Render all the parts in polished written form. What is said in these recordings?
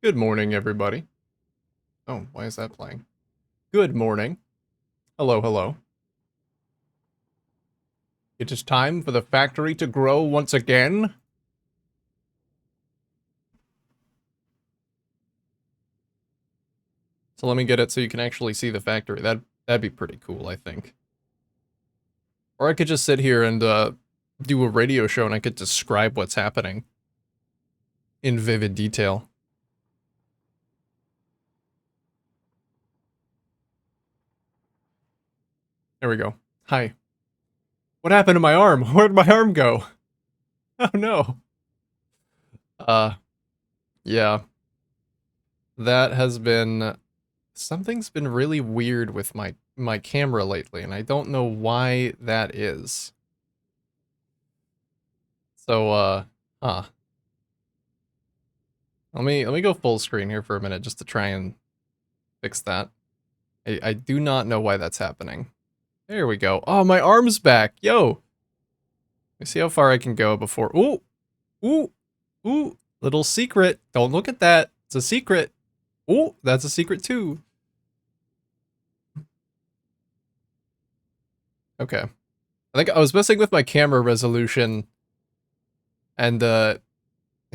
Good morning, everybody. Oh, why is that playing? Good morning. Hello, hello. It is time for the factory to grow once again. So let me get it so you can actually see the factory. That'd be pretty cool, I think. Or I could just sit here and do a radio show and I could describe what's happening in vivid detail. There we go. Hi. What happened to my arm? Where'd my arm go? Oh no. Uh, yeah. That has been something's been really weird with my camera lately, and I don't know why that is. So huh. Let me go full screen here for a minute just to try and fix that. I do not know why that's happening. There we go. Oh, my arm's back. Yo. Let me see how far I can go before. Ooh. Ooh. Ooh. Little secret. Don't look at that. It's a secret. Ooh, that's a secret too. Okay. I think I was messing with my camera resolution and it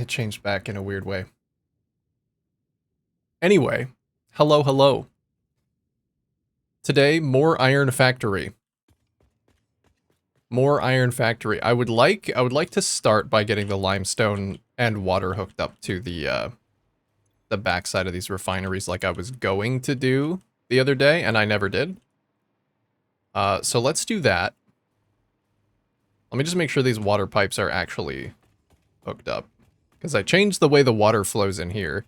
changed back in a weird way. Anyway, hello, hello. Today, more Iron Factory. More Iron Factory. I would like to start by getting the limestone and water hooked up to the backside of these refineries like I was going to do the other day, and I never did. So let's do that. Let me just make sure these water pipes are actually hooked up, because I changed the way the water flows in here.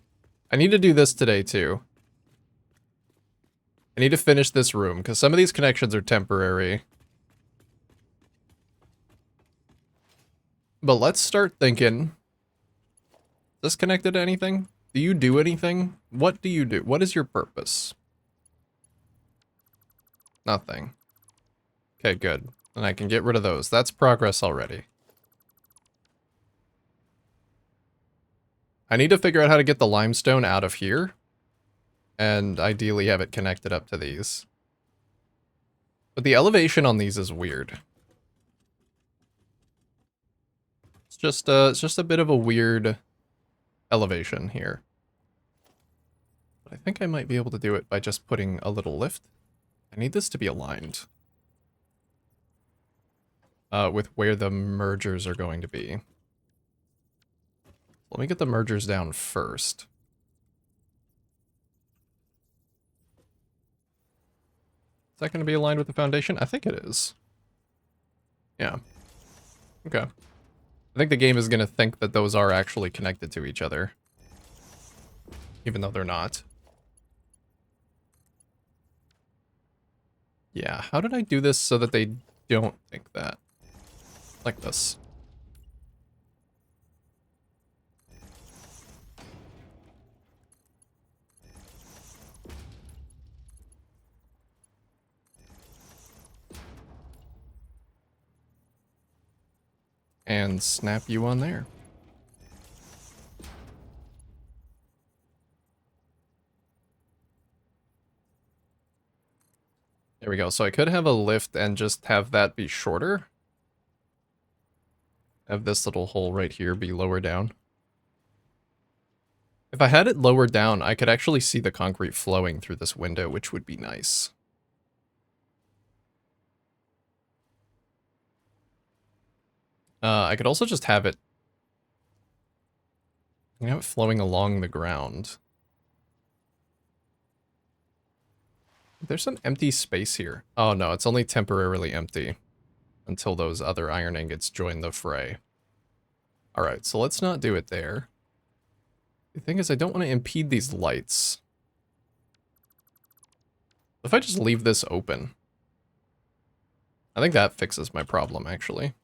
I need to do this today too. I need to finish this room, because some of these connections are temporary. But let's start thinking. Is this connected to anything? Do you do anything? What do you do? What is your purpose? Nothing. Okay, good. And I can get rid of those. That's progress already. I need to figure out how to get the limestone out of here. And ideally have it connected up to these. But the elevation on these is weird. It's just a bit of a weird elevation here. But I think I might be able to do it by just putting a little lift. I need this to be aligned. With where the mergers are going to be. Let me get the mergers down first. Is that going to be aligned with the foundation? I think it is. Yeah. Okay. I think the game is going to think that those are actually connected to each other. Even though they're not. Yeah, how did I do this so that they don't think that? Like this. And snap you on there. There we go. So I could have a lift and just have that be shorter. Have this little hole right here be lower down. If I had it lower down, I could actually see the concrete flowing through this window, which would be nice. I could also just have it, flowing along the ground. There's some empty space here. Oh no, it's only temporarily empty until those other iron ingots join the fray. Alright, so let's not do it there. The thing is, I don't want to impede these lights. If I just leave this open, I think that fixes my problem, actually.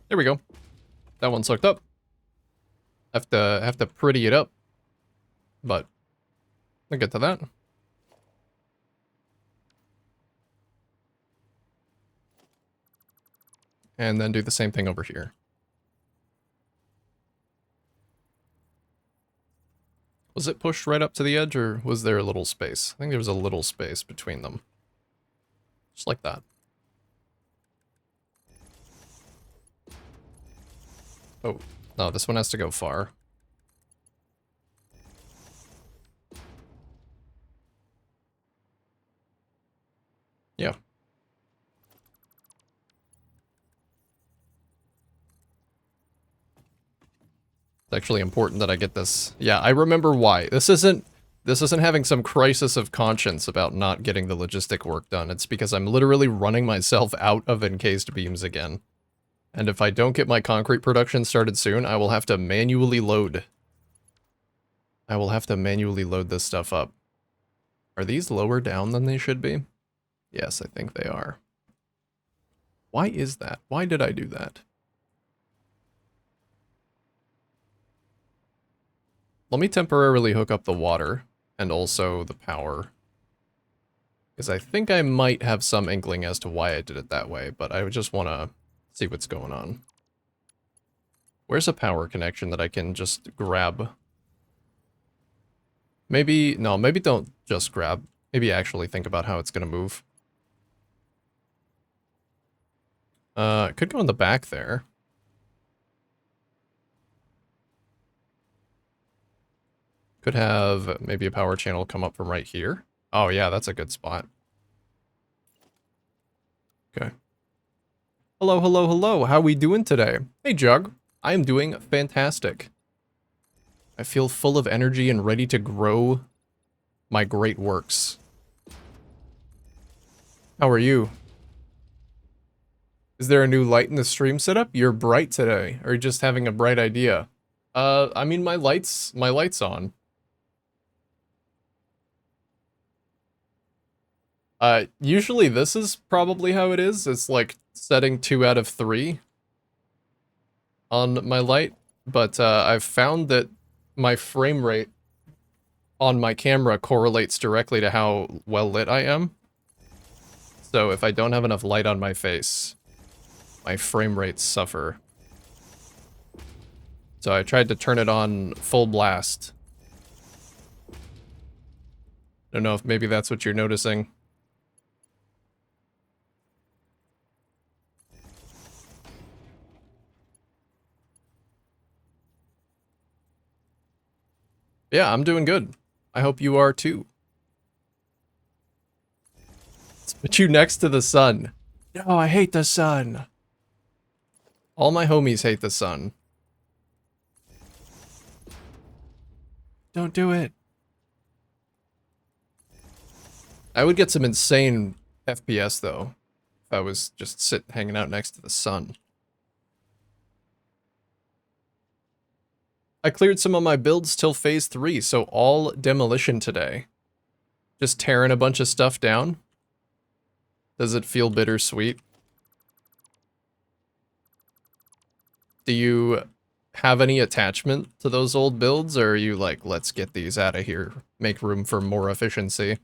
There we go. That one's hooked up. Have to pretty it up. But I'll get to that. And then do the same thing over here. Was it pushed right up to the edge, or was there a little space? I think there was a little space between them. Just like that. Oh, no, this one has to go far. Yeah. It's actually important that I get this. Yeah, I remember why. This isn't having some crisis of conscience about not getting the logistic work done. It's because I'm literally running myself out of encased beams again. And if I don't get my concrete production started soon, I will have to manually load. I will have to manually load this stuff up. Are these lower down than they should be? Yes, I think they are. Why is that? Why did I do that? Let me temporarily hook up the water and also the power. Because I think I might have some inkling as to why I did it that way, but I just want to see what's going on. Where's a power connection that I can just grab? Maybe, no, maybe don't just grab. Maybe actually think about how it's going to move. It could go in the back there. Could have maybe a power channel come up from right here. Oh yeah, that's a good spot. Okay. Hello, hello, hello. How we doing today? Hey, Jug. I am doing fantastic. I feel full of energy and ready to grow my great works. How are you? Is there a new light in the stream setup? You're bright today, or just having a bright idea? I mean, my light's on. Usually this is probably how it is. It's like setting 2 out of 3 on my light, but I've found that my frame rate on my camera correlates directly to how well lit I am. So if I don't have enough light on my face, my frame rates suffer. So I tried to turn it on full blast. Don't know if maybe that's what you're noticing. Yeah, I'm doing good. I hope you are too. Let's put you next to the sun. No, I hate the sun. All my homies hate the sun. Don't do it. I would get some insane FPS though, if I was just hanging out next to the sun. I cleared some of my builds till phase 3, so all demolition today. Just tearing a bunch of stuff down. Does it feel bittersweet? Do you have any attachment to those old builds, or are you like, let's get these out of here, make room for more efficiency?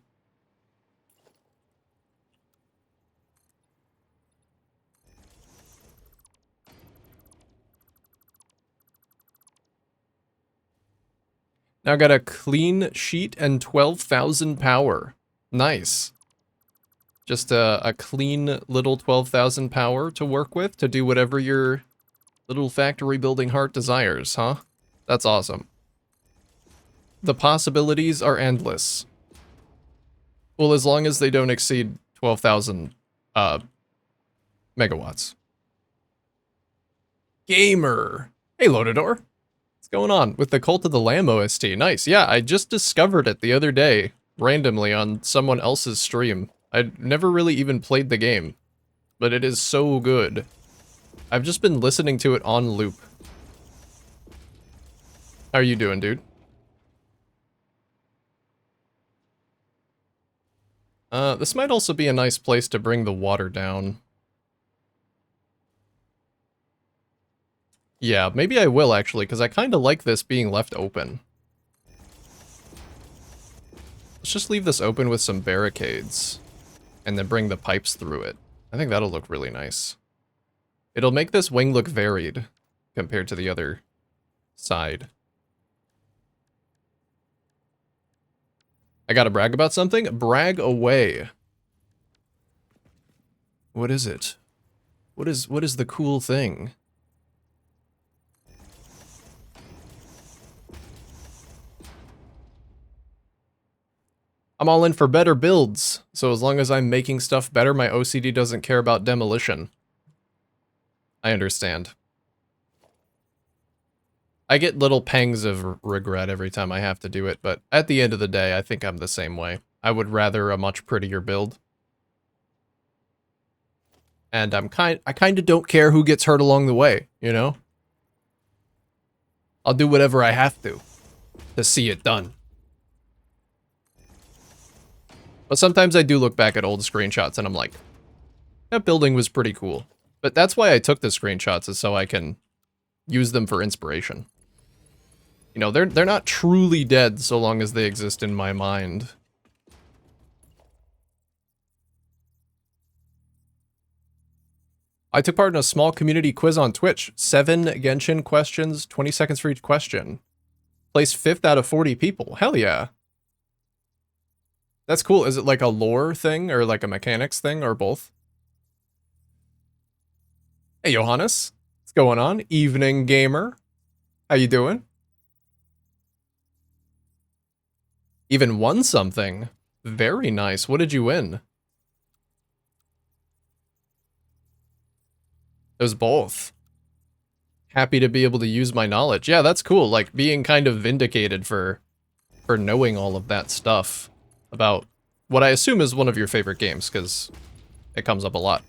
Now got a clean sheet and 12,000 power. Nice. Just a clean little 12,000 power to work with to do whatever your little factory building heart desires, huh? That's awesome. The possibilities are endless. Well, as long as they don't exceed 12,000 megawatts. Gamer. Hey, Lotador. What's going on with the Cult of the Lamb OST? Nice. Yeah, I just discovered it the other day, randomly on someone else's stream. I'd never really even played the game, but it is so good. I've just been listening to it on loop. How are you doing, dude? This might also be a nice place to bring the water down. Yeah, maybe I will actually, because I kind of like this being left open. Let's just leave this open with some barricades, and then bring the pipes through it. I think that'll look really nice. It'll make this wing look varied compared to the other side. I gotta brag about something? Brag away. What is it? What is the cool thing? I'm all in for better builds, so as long as I'm making stuff better, my OCD doesn't care about demolition. I understand. I get little pangs of regret every time I have to do it, but at the end of the day, I think I'm the same way. I would rather a much prettier build. And I kind of don't care who gets hurt along the way, you know? I'll do whatever I have to see it done. But sometimes I do look back at old screenshots and I'm like, that building was pretty cool. But that's why I took the screenshots, is so I can use them for inspiration. You know, they're not truly dead so long as they exist in my mind. I took part in a small community quiz on Twitch. 7 Genshin questions, 20 seconds for each question. Placed 5th out of 40 people. Hell yeah. That's cool. Is it like a lore thing or like a mechanics thing or both? Hey, Johannes. What's going on? Evening gamer. How you doing? Even won something. Very nice. What did you win? It was both. Happy to be able to use my knowledge. Yeah, that's cool. Like, being kind of vindicated for knowing all of that stuff about what I assume is one of your favorite games, because it comes up a lot.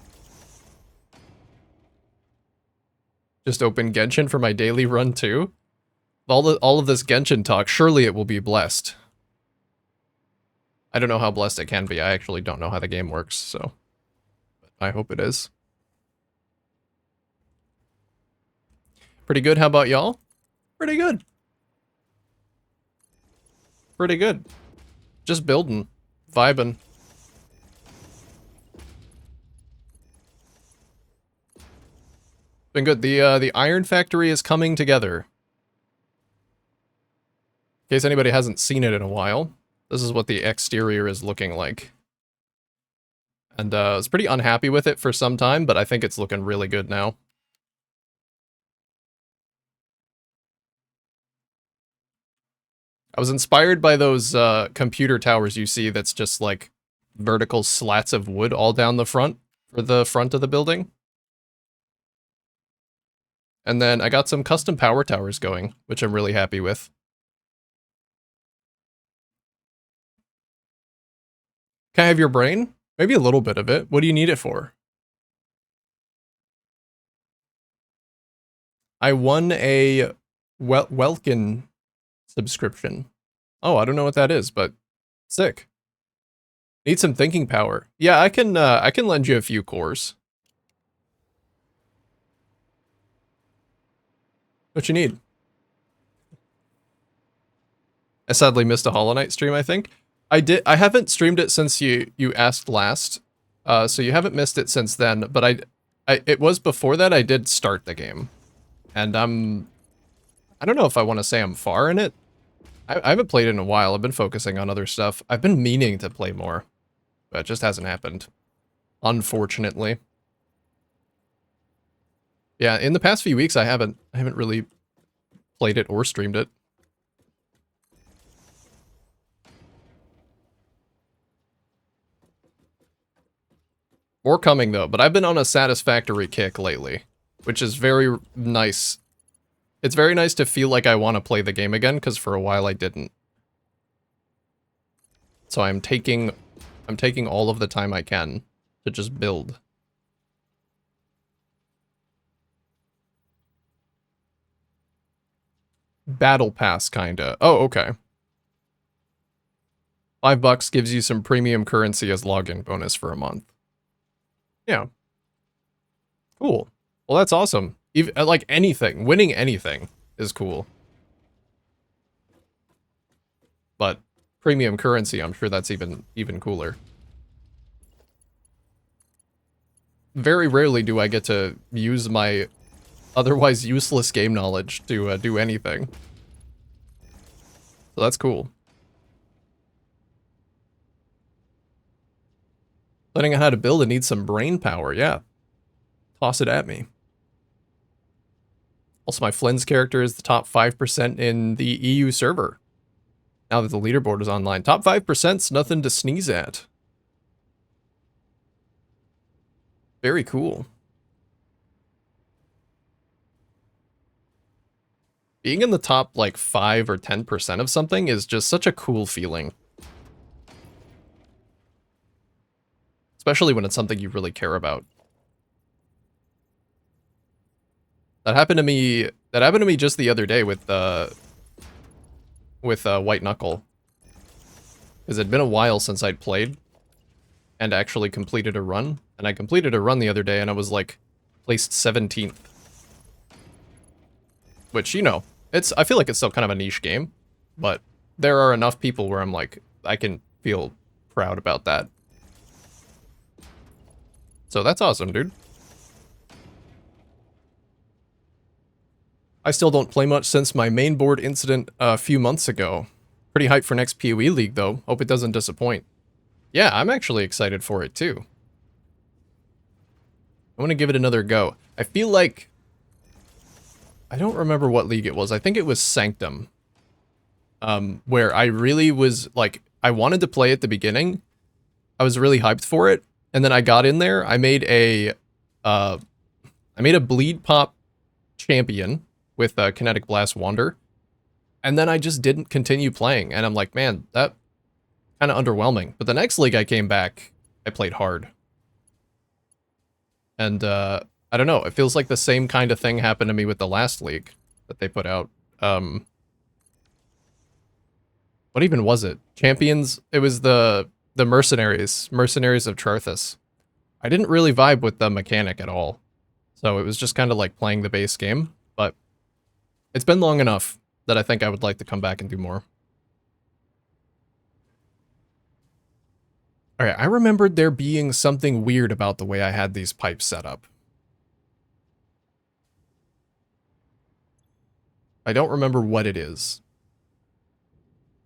Just open Genshin for my daily run too? All of this Genshin talk, surely it will be blessed. I don't know how blessed it can be. I actually don't know how the game works, so I hope it is. Pretty good. How about y'all? Pretty good. Pretty good. Just building. Vibing. Been good. The Iron Factory is coming together. In case anybody hasn't seen it in a while, this is what the exterior is looking like. And I was pretty unhappy with it for some time, but I think it's looking really good now. I was inspired by those computer towers you see that's just like vertical slats of wood all down the front for the front of the building. And then I got some custom power towers going, which I'm really happy with. Can I have your brain? Maybe a little bit of it. What do you need it for? I won a Welkin subscription. Oh, I don't know what that is, but sick. Need some thinking power. Yeah, I can lend you a few cores. What you need? I sadly missed a Hollow Knight stream, I think. I haven't streamed it since you asked last. So you haven't missed it since then, but it was before that I did start the game. And I don't know if I want to say I'm far in it. I haven't played in a while. I've been focusing on other stuff. I've been meaning to play more, but it just hasn't happened. Unfortunately. Yeah, in the past few weeks I haven't really played it or streamed it. More coming though, but I've been on a Satisfactory kick lately, which is very nice. It's very nice to feel like I want to play the game again, because for a while I didn't. So I'm taking all of the time I can to just build. Battle Pass, kinda. Oh, okay. $5 gives you some premium currency as login bonus for a month. Yeah. Cool. Well, that's awesome. Even, like anything, winning anything is cool. But premium currency, I'm sure that's even cooler. Very rarely do I get to use my otherwise useless game knowledge to do anything. So that's cool. Learning how to build, it needs some brain power, yeah. Toss it at me. Also, my Flynn's character is the top 5% in the EU server. Now that the leaderboard is online. Top 5%'s nothing to sneeze at. Very cool. Being in the top, like, 5 or 10% of something is just such a cool feeling. Especially when it's something you really care about. That happened to me just the other day with White Knuckle. Because it'd been a while since I'd played and actually completed a run. And I completed a run the other day and I was like placed 17th. Which, you know, I feel like it's still kind of a niche game, but there are enough people where I'm like, I can feel proud about that. So that's awesome, dude. I still don't play much since my main board incident a few months ago. Pretty hyped for next PoE League, though. Hope it doesn't disappoint. Yeah, I'm actually excited for it, too. I want to give it another go. I feel like... I don't remember what league it was. I think it was Sanctum. Where I really was, like... I wanted to play at the beginning. I was really hyped for it. And then I got in there. I made a Bleed Pop champion with Kinetic Blast Wander. And then I just didn't continue playing. And I'm like, man, that kind of underwhelming. But the next league I came back, I played hard. And I don't know, it feels like the same kind of thing happened to me with the last league that they put out. What even was it? Champions? It was the Mercenaries of Charthus. I didn't really vibe with the mechanic at all. So it was just kind of like playing the base game. But it's been long enough that I think I would like to come back and do more. Alright, I remembered there being something weird about the way I had these pipes set up. I don't remember what it is.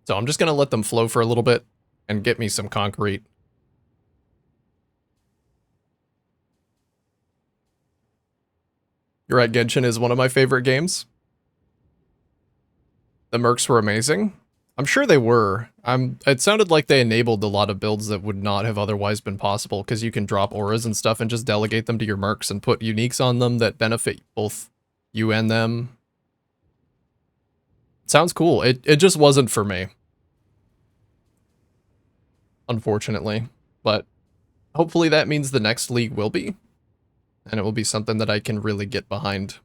So I'm just going to let them flow for a little bit and get me some concrete. You're right, Genshin is one of my favorite games. The mercs were amazing. I'm sure they were. It sounded like they enabled a lot of builds that would not have otherwise been possible, because you can drop auras and stuff and just delegate them to your mercs and put uniques on them that benefit both you and them. Sounds cool. It just wasn't for me. Unfortunately. But hopefully that means the next league will be. And it will be something that I can really get behind.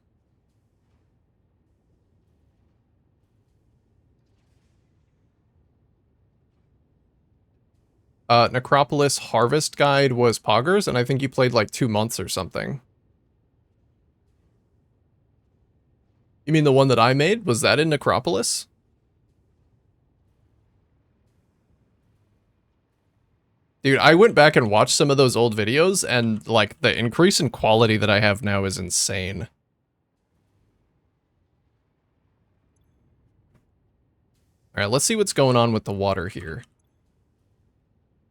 Necropolis Harvest Guide was Poggers, and I think you played like 2 months or something. You mean the one that I made? Was that in Necropolis? Dude, I went back and watched some of those old videos, and like the increase in quality that I have now is insane. Alright, let's see what's going on with the water here.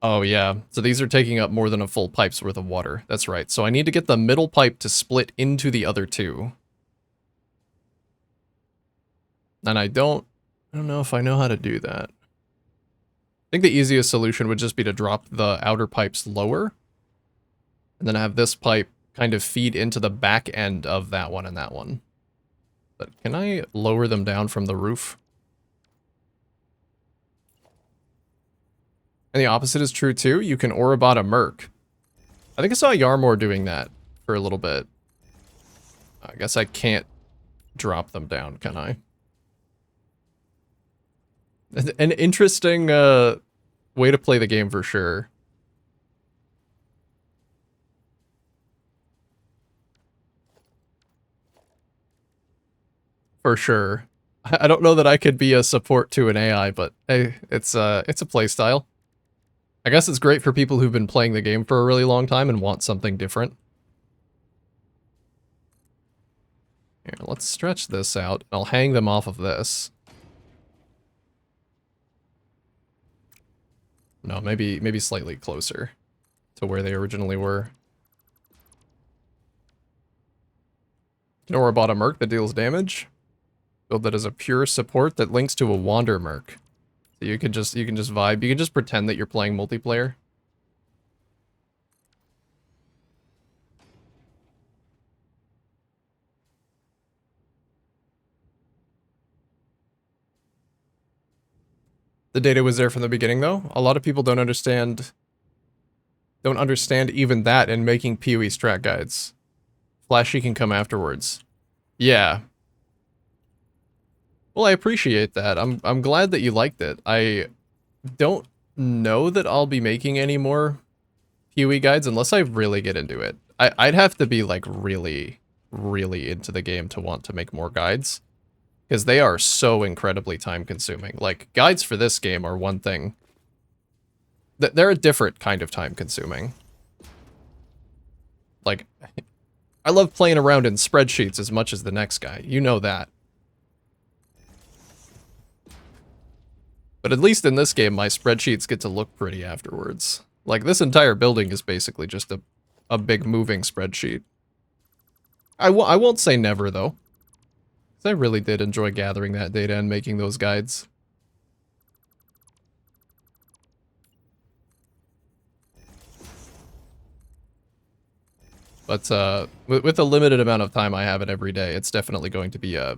Oh yeah, so these are taking up more than a full pipe's worth of water. That's right. So I need to get the middle pipe to split into the other two. And I don't know if I know how to do that. I think the easiest solution would just be to drop the outer pipes lower. And then have this pipe kind of feed into the back end of that one and that one. But can I lower them down from the roof? And the opposite is true too. You can Orobot a Merc. I think I saw Yarmor doing that for a little bit. I guess I can't drop them down, can I? An interesting way to play the game for sure. for sure. I don't know that I could be a support to an AI, but hey, it's a playstyle. I guess it's great for people who've been playing the game for a really long time and want something different. Here, let's stretch this out. I'll hang them off of this. No, maybe slightly closer to where they originally were. You know where I bought a merc that deals damage? Build that as a pure support that links to a wander merc. So you can just vibe. You can just pretend that you're playing multiplayer. The data was there from the beginning though. A lot of people don't understand even that in making PoE strat guides. Flashy can come afterwards. Yeah. Well, I appreciate that. I'm glad that you liked it. I don't know that I'll be making any more PoE guides unless I really get into it. I'd have to be like really, really into the game to want to make more guides. Because they are so incredibly time consuming. Like, guides for this game are one thing. They're a different kind of time consuming. Like, I love playing around in spreadsheets as much as the next guy. You know that. But at least in this game, my spreadsheets get to look pretty afterwards. Like, this entire building is basically just a big moving spreadsheet. I won't say never, though. I really did enjoy gathering that data and making those guides. But with the limited amount of time I have it every day, it's definitely going to be a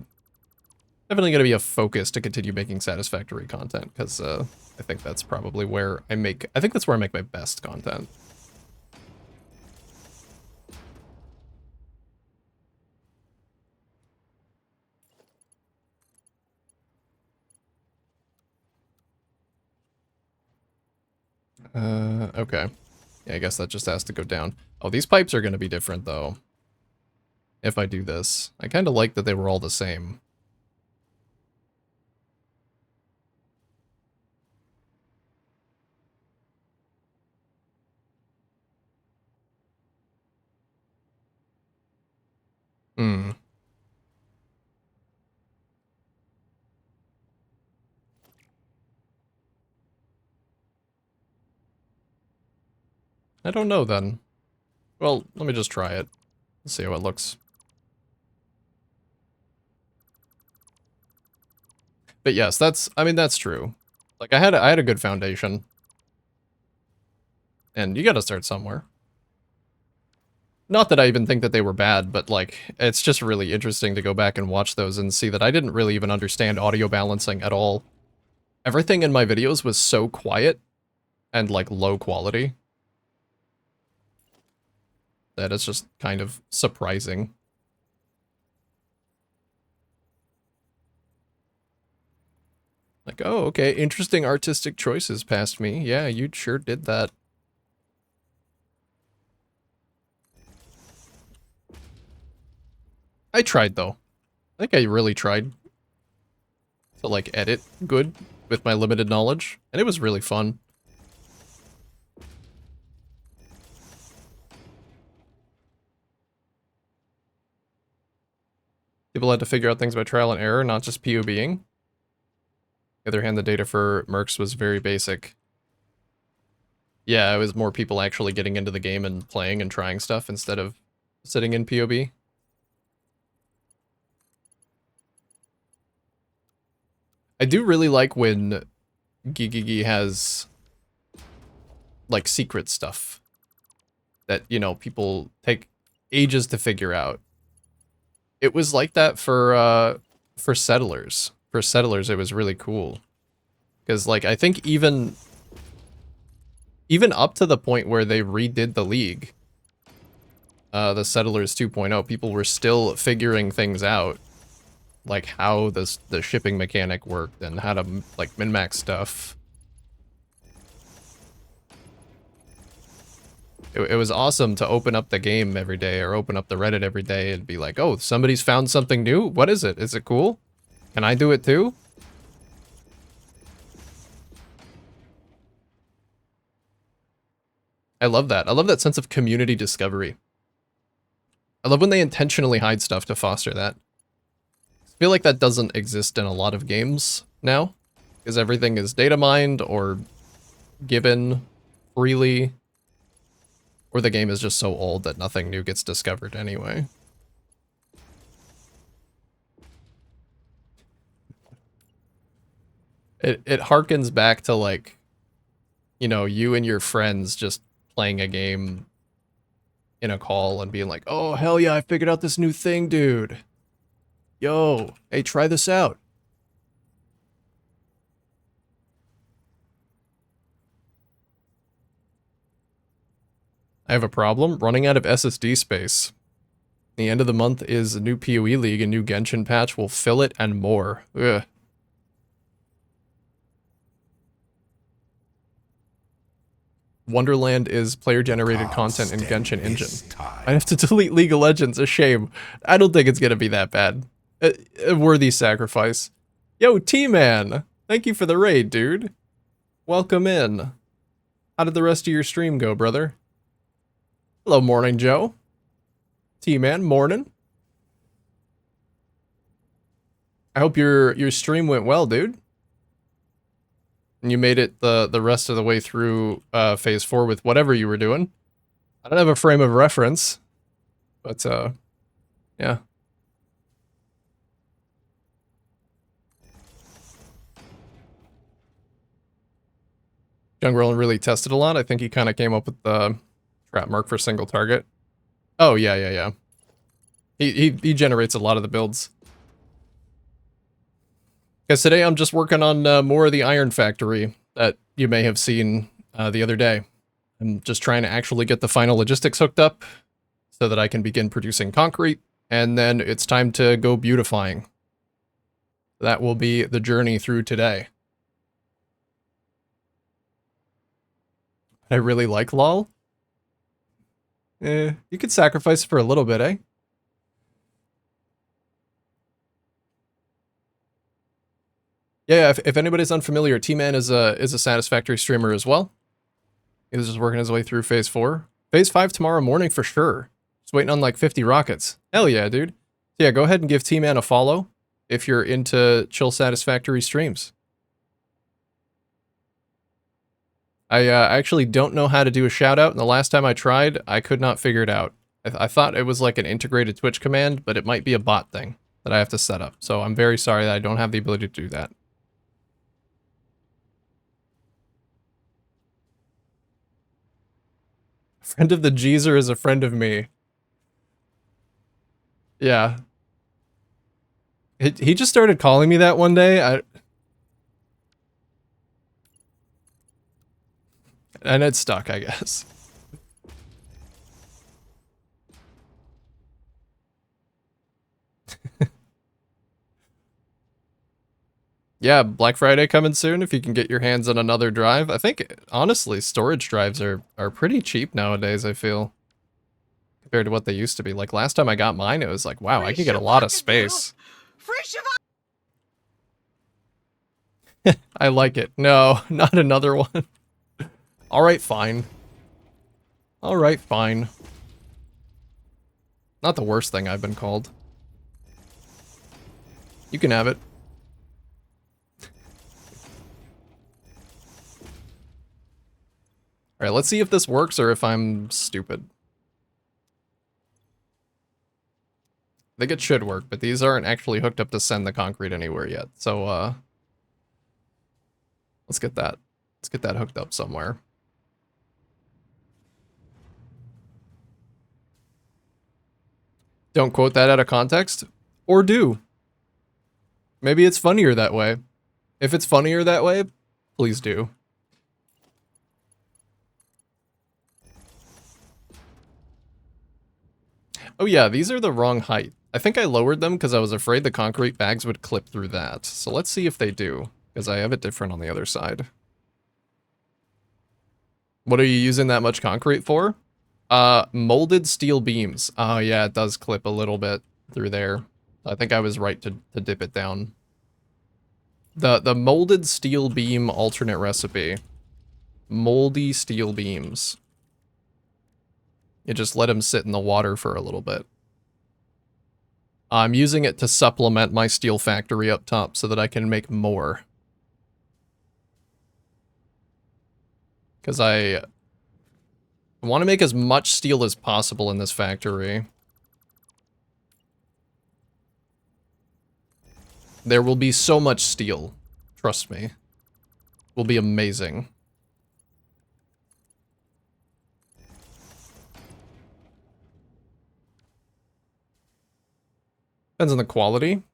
focus to continue making Satisfactory content, because I think that's probably where I make my best content. Okay. Yeah, I guess that just has to go down. Oh, these pipes are going to be different, though. If I do this. I kind of like that they were all the same. Hmm. I don't know, then. Well, let me just try it. Let's see how it looks. But yes, that's true. Like, I had a good foundation. And you gotta start somewhere. Not that I even think that they were bad, but like, it's just really interesting to go back and watch those and see that I didn't really even understand audio balancing at all. Everything in my videos was so quiet and like low quality that it's just kind of surprising. Like, oh, okay, interesting artistic choices past me. Yeah, you sure did that. I tried, though. I think I really tried to, like, edit good with my limited knowledge, and it was really fun. People had to figure out things by trial and error, not just POBing. On the other hand, the data for mercs was very basic. Yeah, it was more people actually getting into the game and playing and trying stuff instead of sitting in POB. I do really like when Gigigi has, like, secret stuff that, you know, people take ages to figure out. It was like that for Settlers. For Settlers, it was really cool. Because, like, I think even up to the point where they redid the League, the Settlers 2.0, people were still figuring things out. Like, how the shipping mechanic worked and how to, like, min-max stuff. It was awesome to open up the game every day or open up the Reddit every day and be like, oh, somebody's found something new? What is it? Is it cool? Can I do it too? I love that. I love that sense of community discovery. I love when they intentionally hide stuff to foster that. I feel like that doesn't exist in a lot of games now, because everything is data mined or given freely, or the game is just so old that nothing new gets discovered anyway. It harkens back to, like, you know, you and your friends just playing a game in a call and being like, oh, hell yeah, I figured out this new thing, dude. Yo, hey, try this out. I have a problem running out of SSD space. The end of the month is a new PoE League, a new Genshin patch will fill it and more. Ugh. Wonderland is player-generated content in Genshin Engine. I have to delete League of Legends, a shame. I don't think it's gonna be that bad. A worthy sacrifice. Yo, T-Man! Thank you for the raid, dude. Welcome in. How did the rest of your stream go, brother? Hello, Morning Joe. T-Man, morning. I hope your stream went well, dude. And you made it the rest of the way through phase 4 with whatever you were doing. I don't have a frame of reference, but yeah. Jungrel really tested a lot. I think he kind of came up with the trap mark for single target. Oh yeah. He generates a lot of the builds. Because today I'm just working on more of the Iron Factory that you may have seen the other day. I'm just trying to actually get the final logistics hooked up so that I can begin producing concrete, and then it's time to go beautifying. That will be the journey through today. I really like LOL. You could sacrifice for a little bit, eh? Yeah, if anybody's unfamiliar, T-Man is a Satisfactory streamer as well. He was just working his way through phase 4. Phase 5 tomorrow morning for sure. Just waiting on like 50 rockets. Hell yeah, dude. So yeah, go ahead and give T-Man a follow if you're into chill Satisfactory streams. I actually don't know how to do a shout out, and the last time I tried, I could not figure it out. I thought it was like an integrated Twitch command, but it might be a bot thing that I have to set up. So I'm very sorry that I don't have the ability to do that. Friend of the Jeezer is a friend of me. Yeah. He just started calling me that one day. And it stuck, I guess. Yeah, Black Friday coming soon if you can get your hands on another drive. I think, honestly, storage drives are pretty cheap nowadays, I feel. Compared to what they used to be. Like, last time I got mine, it was like, wow, I could get a lot of space. I like it. No, not another one. Alright, fine. Alright, fine. Not the worst thing I've been called. You can have it. Alright, let's see if this works or if I'm stupid. I think it should work, but these aren't actually hooked up to send the concrete anywhere yet. So, let's get that. Let's get that hooked up somewhere. Don't quote that out of context. Or do. Maybe it's funnier that way. If it's funnier that way, please do. Oh yeah, these are the wrong height. I think I lowered them because I was afraid the concrete bags would clip through that. So let's see if they do, because I have it different on the other side. What are you using that much concrete for? Molded steel beams. Oh yeah, it does clip a little bit through there. I think I was right to dip it down. The molded steel beam alternate recipe. Moldy steel beams. You just let them sit in the water for a little bit. I'm using it to supplement my steel factory up top so that I can make more. Because I want to make as much steel as possible in this factory. There will be so much steel. Trust me. It will be amazing. Depends on the quality.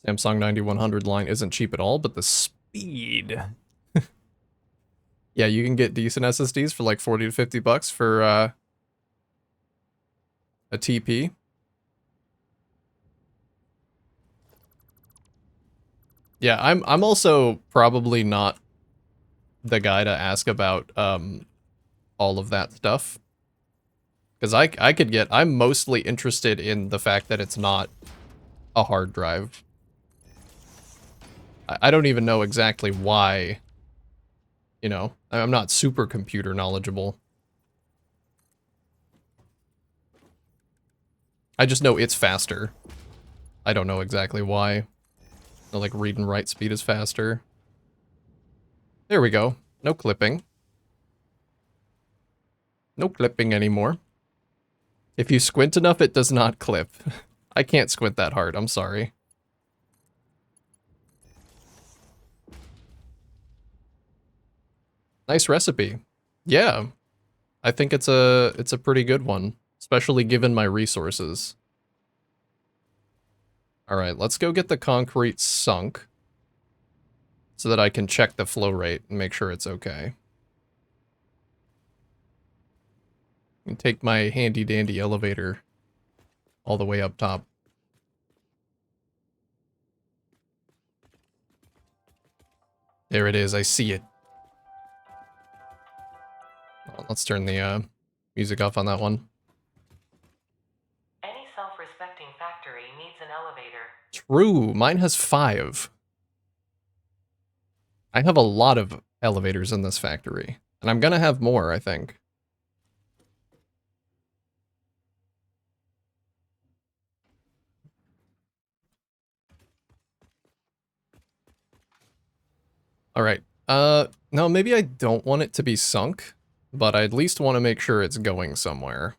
Samsung 9100 line isn't cheap at all, but the speed. Yeah, you can get decent SSDs for like 40 to 50 bucks for a TP. Yeah, I'm also probably not the guy to ask about all of that stuff. Because I could get, I'm mostly interested in the fact that it's not a hard drive. I don't even know exactly why, you know, I'm not super computer knowledgeable. I just know it's faster. I don't know exactly why. Like read and write speed is faster. There we go. No clipping. No clipping anymore. If you squint enough, it does not clip. I can't squint that hard, I'm sorry. Nice recipe. Yeah. I think it's a pretty good one, especially given my resources. Alright, let's go get the concrete sunk so that I can check the flow rate and make sure it's okay. And take my handy dandy elevator all the way up top. There it is, I see it. Well, let's turn the music off on that one. Any self-respecting factory needs an elevator. True, mine has 5. I have a lot of elevators in this factory, and I'm gonna have more, I think. Alright, no, maybe I don't want it to be sunk, but I at least want to make sure it's going somewhere.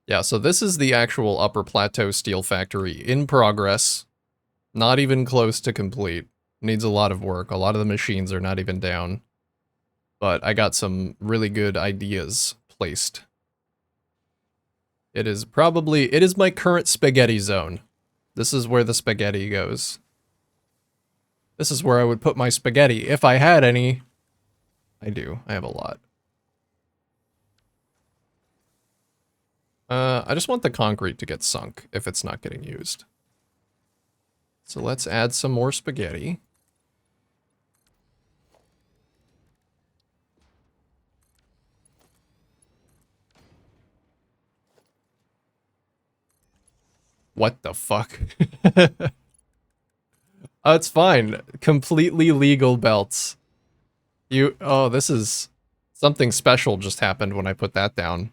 Yeah, so this is the actual Upper Plateau Steel Factory in progress. Not even close to complete. Needs a lot of work. A lot of the machines are not even down. But I got some really good ideas placed. It is my current spaghetti zone. This is where the spaghetti goes. This is where I would put my spaghetti if I had any. I do. I have a lot. I just want the concrete to get sunk if it's not getting used. So let's add some more spaghetti. What the fuck? Oh, it's fine. Completely legal belts. Oh, this is... Something special just happened when I put that down.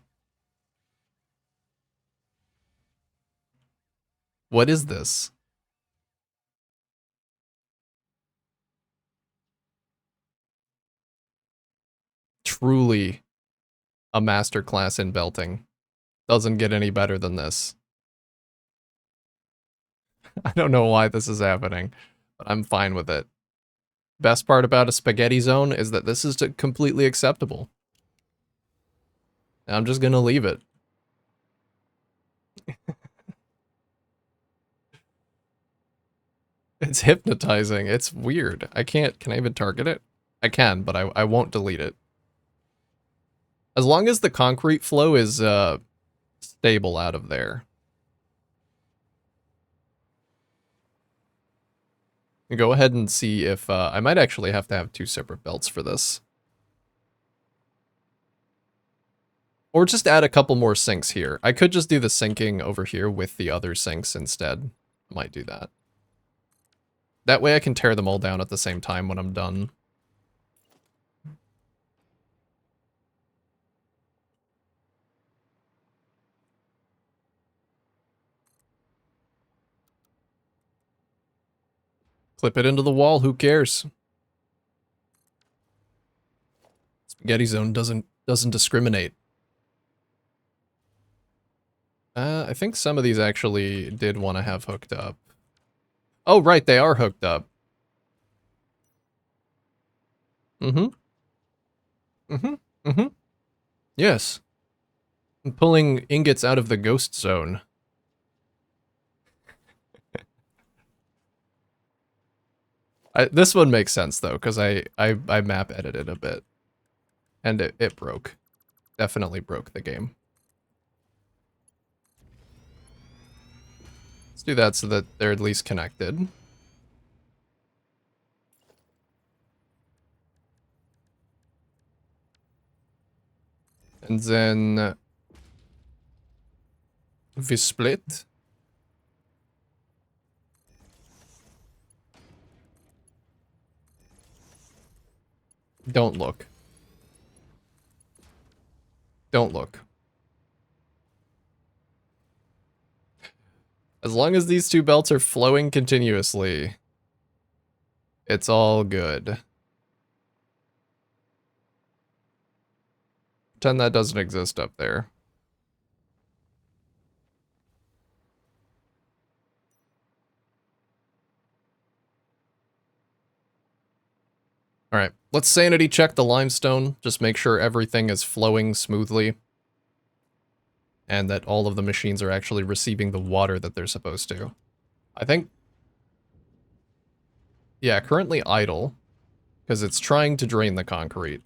What is this? Truly a masterclass in belting. Doesn't get any better than this. I don't know why this is happening, but I'm fine with it. Best part about a spaghetti zone is that this is completely acceptable. I'm just gonna leave it. It's hypnotizing. It's weird. Can I even target it? I can, but I won't delete it. As long as the concrete flow is stable out of there. Go ahead and see if I might actually have to have 2 separate belts for this. Or just add a couple more sinks here. I could just do the sinking over here with the other sinks instead. Might do that. That way I can tear them all down at the same time when I'm done. Clip it into the wall, who cares? Spaghetti Zone doesn't discriminate. I think some of these actually did want to have hooked up. Oh, right, they are hooked up. Mm-hmm. Mm-hmm. Mm-hmm. Yes. I'm pulling ingots out of the ghost zone. This one makes sense, though, because I map edited a bit. And it broke. Definitely broke the game. Let's do that so that they're at least connected. And then we split. Don't look. Don't look. As long as these two belts are flowing continuously, it's all good. Pretend that doesn't exist up there. Alright, let's sanity check the limestone. Just make sure everything is flowing smoothly. And that all of the machines are actually receiving the water that they're supposed to. I think... Yeah, currently idle. Because it's trying to drain the concrete.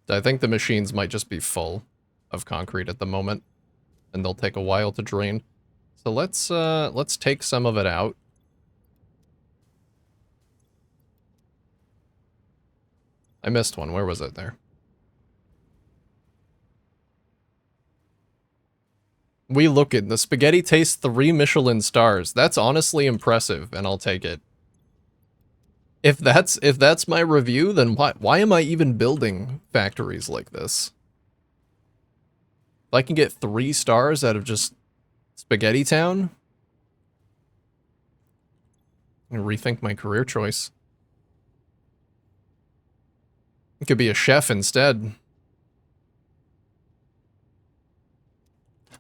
I think the machines might just be full of concrete at the moment. And they'll take a while to drain. So let's take some of it out. I missed one. Where was it there? We look at the spaghetti tastes 3 Michelin stars. That's honestly impressive, and I'll take it. If that's my review, then why am I even building factories like this? If I can get 3 stars out of just Spaghetti Town, I'm gonna rethink my career choice. I could be a chef instead.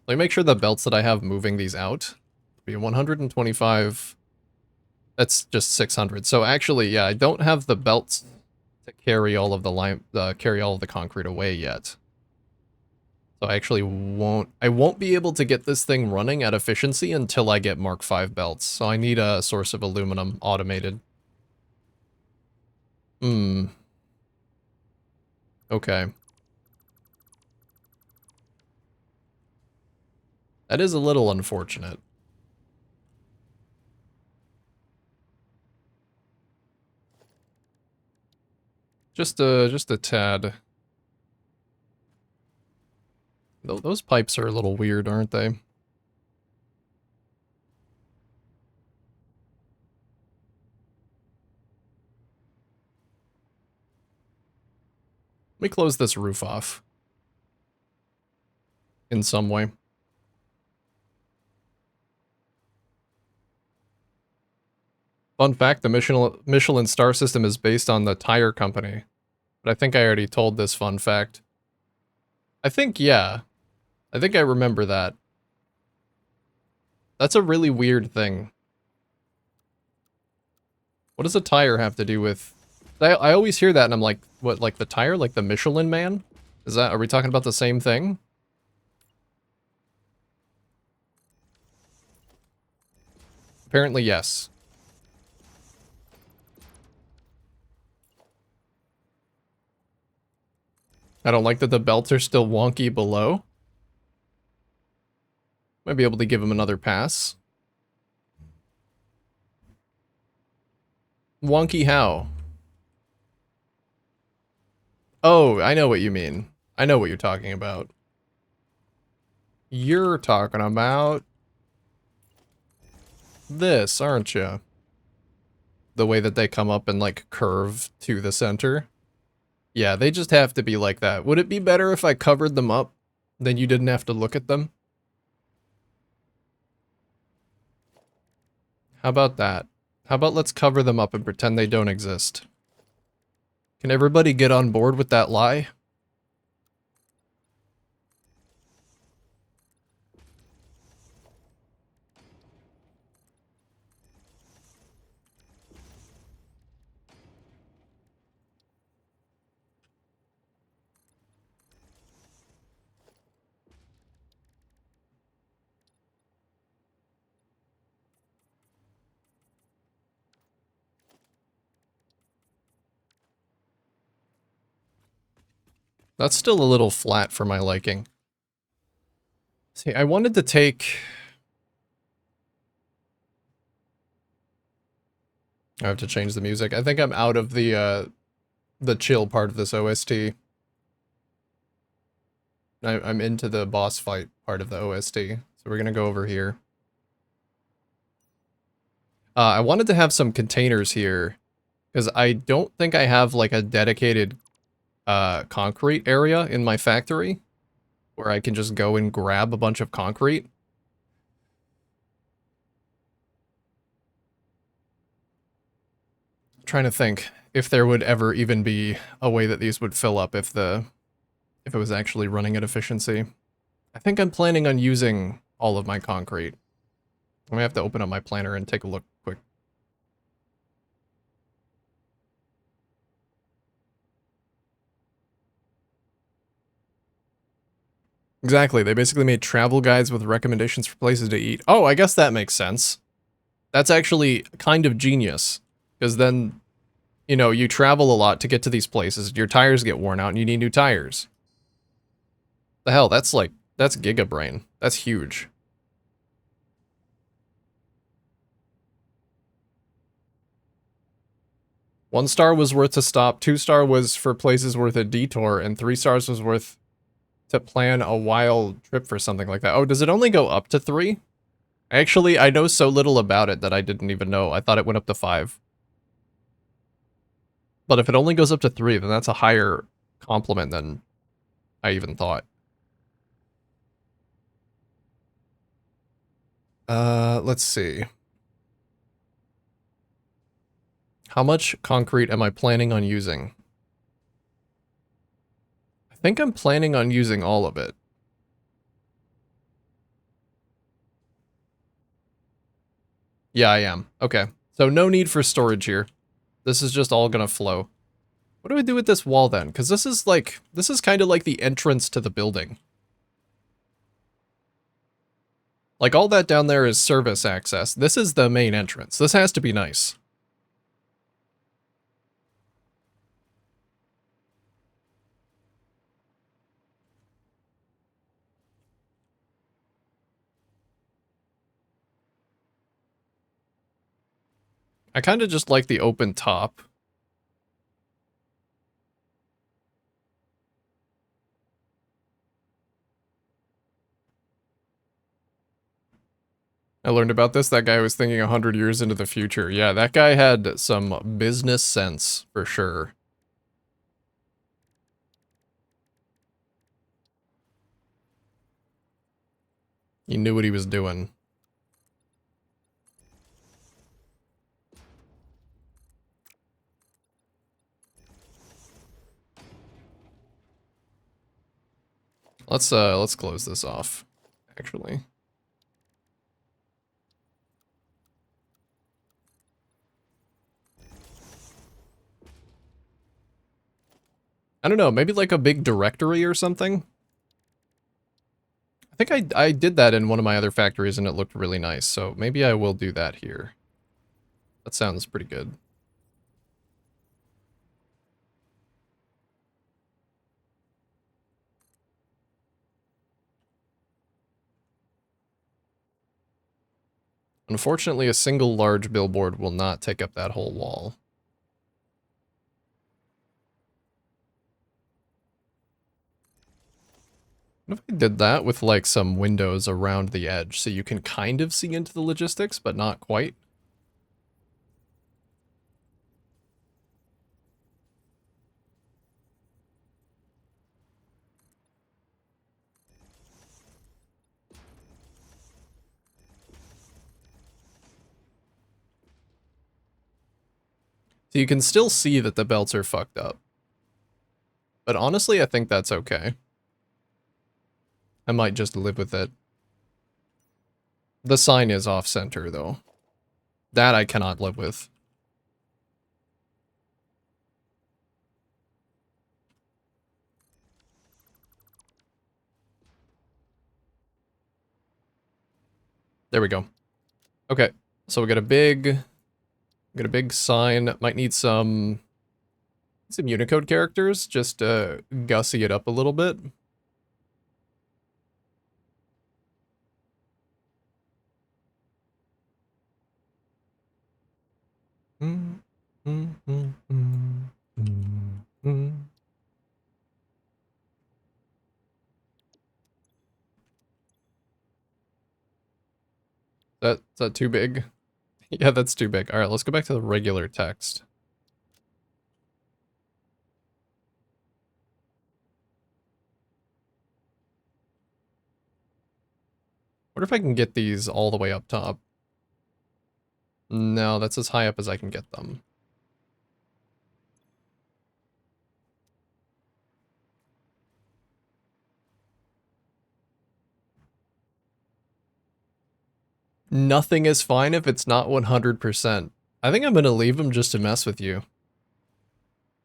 Let me make sure the belts that I have moving these out be 125. That's just 600. So actually, yeah, I don't have the belts to carry all of the concrete away yet. So I actually won't be able to get this thing running at efficiency until I get Mark V belts. So I need a source of aluminum automated. Okay. That is a little unfortunate. Just a tad. Those pipes are a little weird, aren't they? Let me close this roof off. In some way. Fun fact, the Michelin star system is based on the tire company. But I think I already told this fun fact. I think, yeah. I think I remember that. That's a really weird thing. What does a tire have to do with... I always hear that and I'm like, what, like the tire? Like the Michelin Man? Are we talking about the same thing? Apparently, yes. I don't like that the belts are still wonky below. Might be able to give him another pass. Wonky how? Oh, I know what you mean. I know what you're talking about. You're talking about this, aren't you? The way that they come up and like curve to the center. Yeah, they just have to be like that. Would it be better if I covered them up? Then you didn't have to look at them? How about that? How about let's cover them up and pretend they don't exist? Can everybody get on board with that lie? That's still a little flat for my liking. See, I wanted to take... I have to change the music. I think I'm out of the chill part of this OST. I'm into the boss fight part of the OST. So we're gonna go over here. I wanted to have some containers here, because I don't think I have like a dedicated concrete area in my factory, where I can just go and grab a bunch of concrete. I'm trying to think if there would ever even be a way that these would fill up if it was actually running at efficiency. I think I'm planning on using all of my concrete. I'm gonna have to open up my planner and take a look quick. Exactly, they basically made travel guides with recommendations for places to eat. Oh, I guess that makes sense. That's actually kind of genius, because then, you know, you travel a lot to get to these places, your tires get worn out, and you need new tires. The hell, that's like, that's Giga Brain. That's huge. One star was worth to stop, 2-star was for places worth a detour, and 3 stars was worth to plan a wild trip for something like that. Oh, does it only go up to 3? Actually, I know so little about it that I didn't even know. I thought it went up to 5. But if it only goes up to 3, then that's a higher compliment than I even thought. Let's see. How much concrete am I planning on using? I think I'm planning on using all of it. Yeah, I am. Okay. So no need for storage here. This is just all gonna flow. What do I do with this wall then? Because this is kind of like the entrance to the building. Like all that down there is service access. This is the main entrance. This has to be nice. I kind of just like the open top. I learned about this. That guy was thinking 100 years into the future. Yeah, that guy had some business sense for sure. He knew what he was doing. Let's close this off, actually. I don't know, maybe like a big directory or something? I think I did that in one of my other factories and it looked really nice, so maybe I will do that here. That sounds pretty good. Unfortunately, a single large billboard will not take up that whole wall. What if I did that with like some windows around the edge so you can kind of see into the logistics, but not quite? So you can still see that the belts are fucked up. But honestly, I think that's okay. I might just live with it. The sign is off-center, though. That I cannot live with. There we go. Okay, so we got a big sign. Might need some Unicode characters just to gussy it up a little bit. Is that too big? Yeah, that's too big. All right, let's go back to the regular text. What if I can get these all the way up top? No, that's as high up as I can get them. Nothing is fine if it's not 100%. I think I'm going to leave them just to mess with you.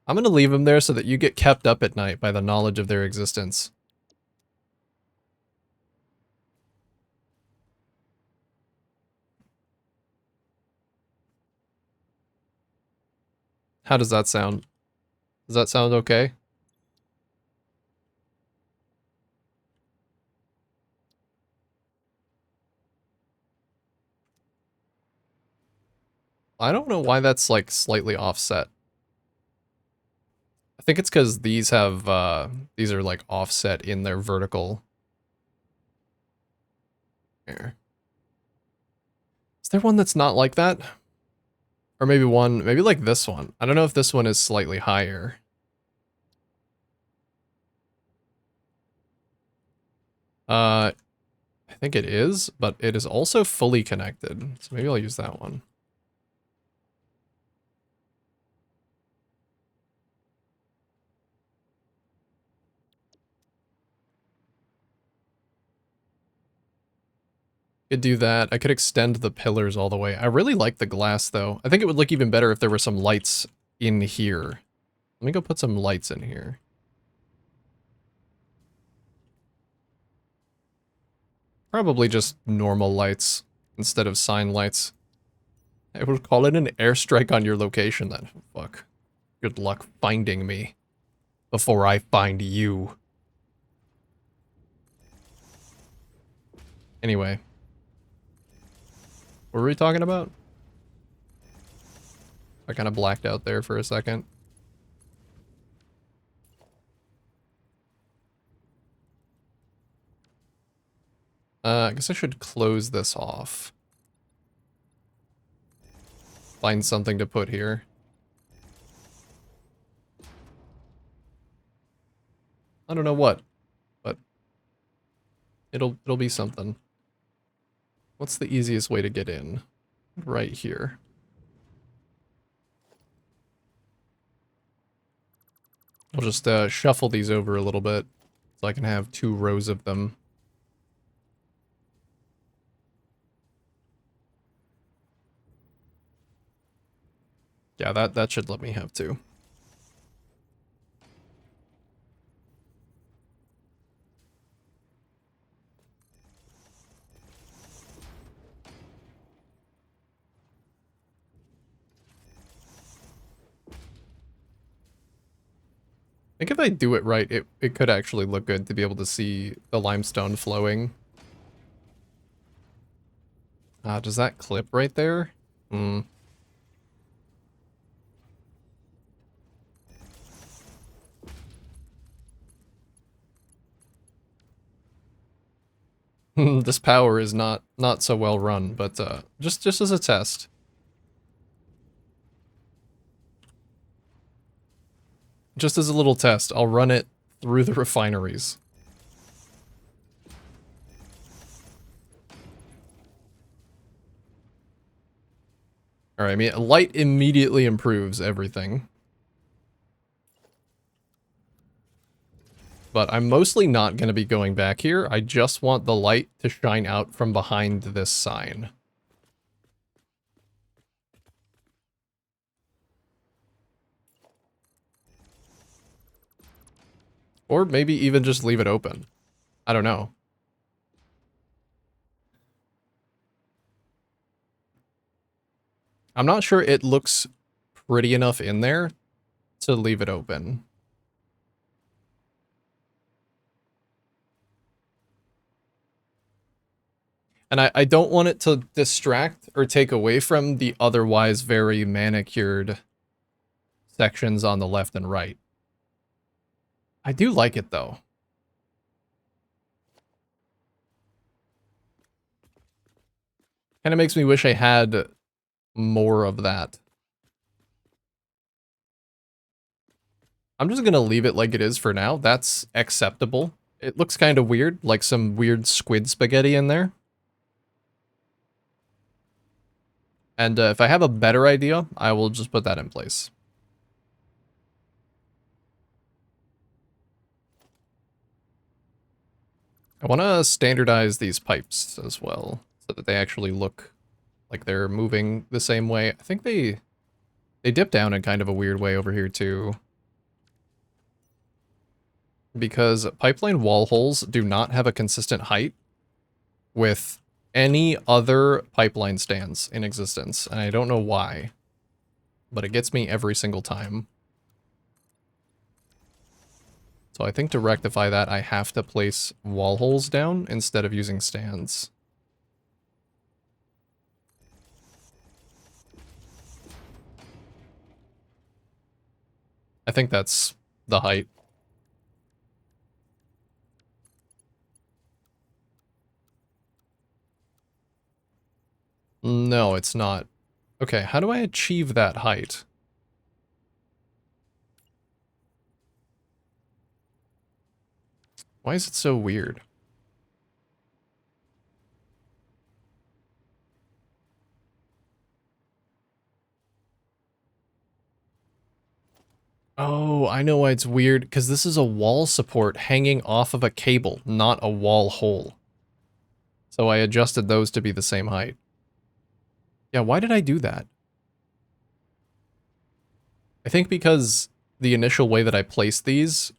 I'm going to leave them there so that you get kept up at night by the knowledge of their existence. How does that sound? Does that sound okay? I don't know why that's like slightly offset. I think it's because these have, these are like offset in their vertical. Here. Is there one that's not like that? Or maybe maybe like this one. I don't know if this one is slightly higher. I think it is, but it is also fully connected. So maybe I'll use that one. Could do that. I could extend the pillars all the way. I really like the glass, though. I think it would look even better if there were some lights in here. Let me go put some lights in here. Probably just normal lights instead of sign lights. I would call it an airstrike on your location then. Fuck. Good luck finding me before I find you. Anyway. What were we talking about? I kind of blacked out there for a second. I guess I should close this off. Find something to put here. I don't know what, but it'll be something. What's the easiest way to get in? Right here. I'll just shuffle these over a little bit so I can have 2 rows of them. Yeah, that should let me have 2. I think if I do it right, it could actually look good to be able to see the limestone flowing. Does that clip right there? Hmm. This power is not so well run, but just as a test. Just as a little test, I'll run it through the refineries. Alright, I mean, light immediately improves everything. But I'm mostly not going to be going back here. I just want the light to shine out from behind this sign. Or maybe even just leave it open. I don't know. I'm not sure it looks pretty enough in there to leave it open. And I don't want it to distract or take away from the otherwise very manicured sections on the left and right. I do like it, though. Kind of makes me wish I had more of that. I'm just going to leave it like it is for now. That's acceptable. It looks kind of weird, like some weird squid spaghetti in there. And if I have a better idea, I will just put that in place. I want to standardize these pipes as well, so that they actually look like they're moving the same way. I think they dip down in kind of a weird way over here too. Because pipeline wall holes do not have a consistent height with any other pipeline stands in existence, and I don't know why, but it gets me every single time. So I think to rectify that, I have to place wall holes down instead of using stands. I think that's the height. No, it's not. Okay, how do I achieve that height? Why is it so weird? Oh, I know why it's weird, because this is a wall support hanging off of a cable, not a wall hole. So I adjusted those to be the same height. Yeah, why did I do that? I think because the initial way that I placed these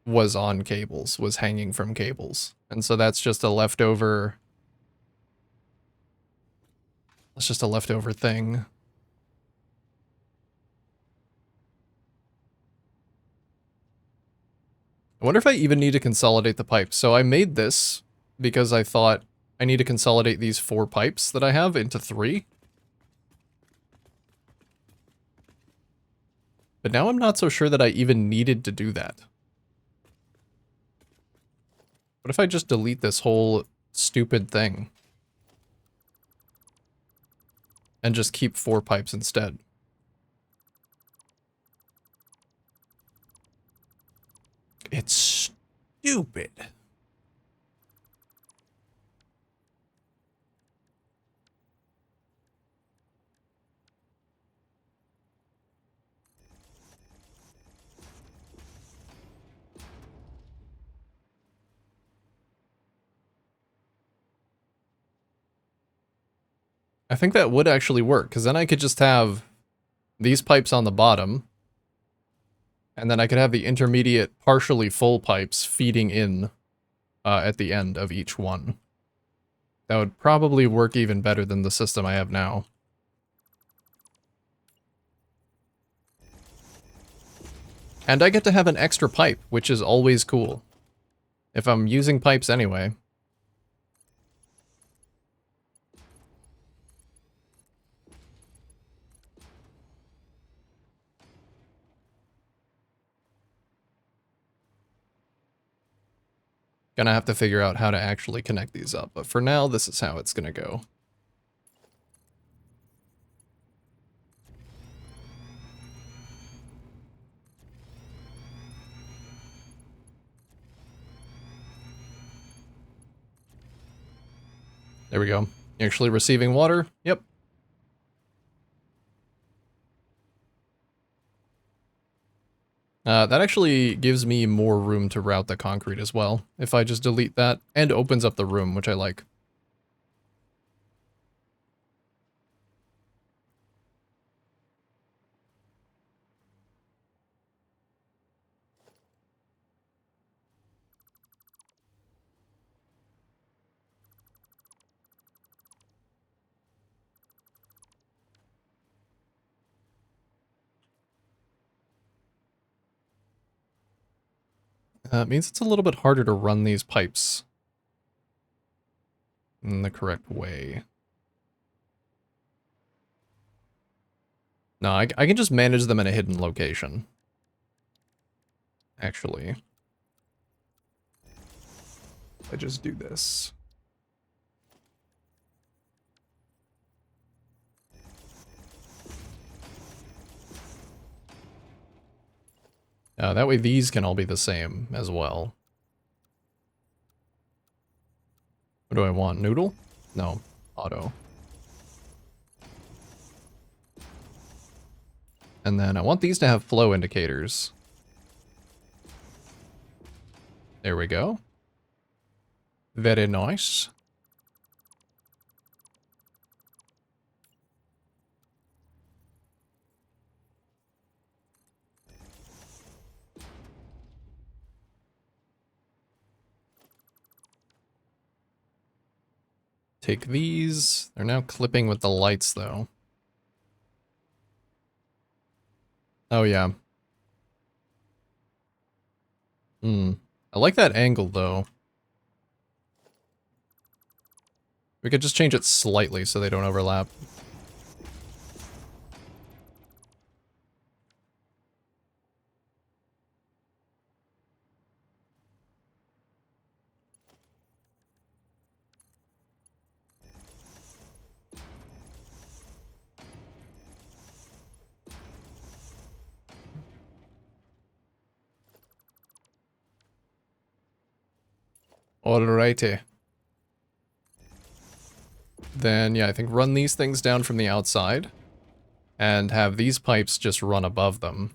was on cables, was hanging from cables. And so that's just a leftover... That's just a leftover thing. I wonder if I even need to consolidate the pipes. So I made this because I thought I need to consolidate these 4 pipes that I have into 3. But now I'm not so sure that I even needed to do that. What if I just delete this whole stupid thing? And just keep 4 pipes instead? It's stupid. I think that would actually work, because then I could just have these pipes on the bottom, and then I could have the intermediate partially full pipes feeding in at the end of each one. That would probably work even better than the system I have now. And I get to have an extra pipe, which is always cool. If I'm using pipes anyway. Gonna have to figure out how to actually connect these up, but for now, this is how it's gonna go. There we go. Actually receiving water? Yep. That actually gives me more room to route the concrete as well, if I just delete that, and opens up the room, which I like. It means it's a little bit harder to run these pipes in the correct way. No, I can just manage them in a hidden location. Actually. I just do this. That way these can all be the same as well. What do I want? Noodle? No. Auto. And then I want these to have flow indicators. There we go. Very nice. Take these. They're now clipping with the lights, though. Oh, yeah. I like that angle, though. We could just change it slightly so they don't overlap. Alrighty. Then, yeah, I think run these things down from the outside. And have these pipes just run above them.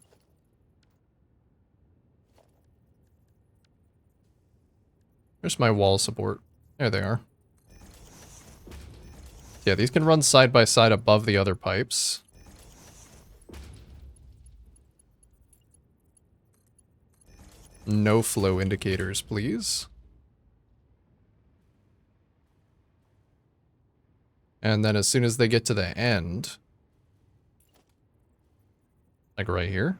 There's my wall support. There they are. Yeah, these can run side by side above the other pipes. No flow indicators, please. And then as soon as they get to the end, like right here,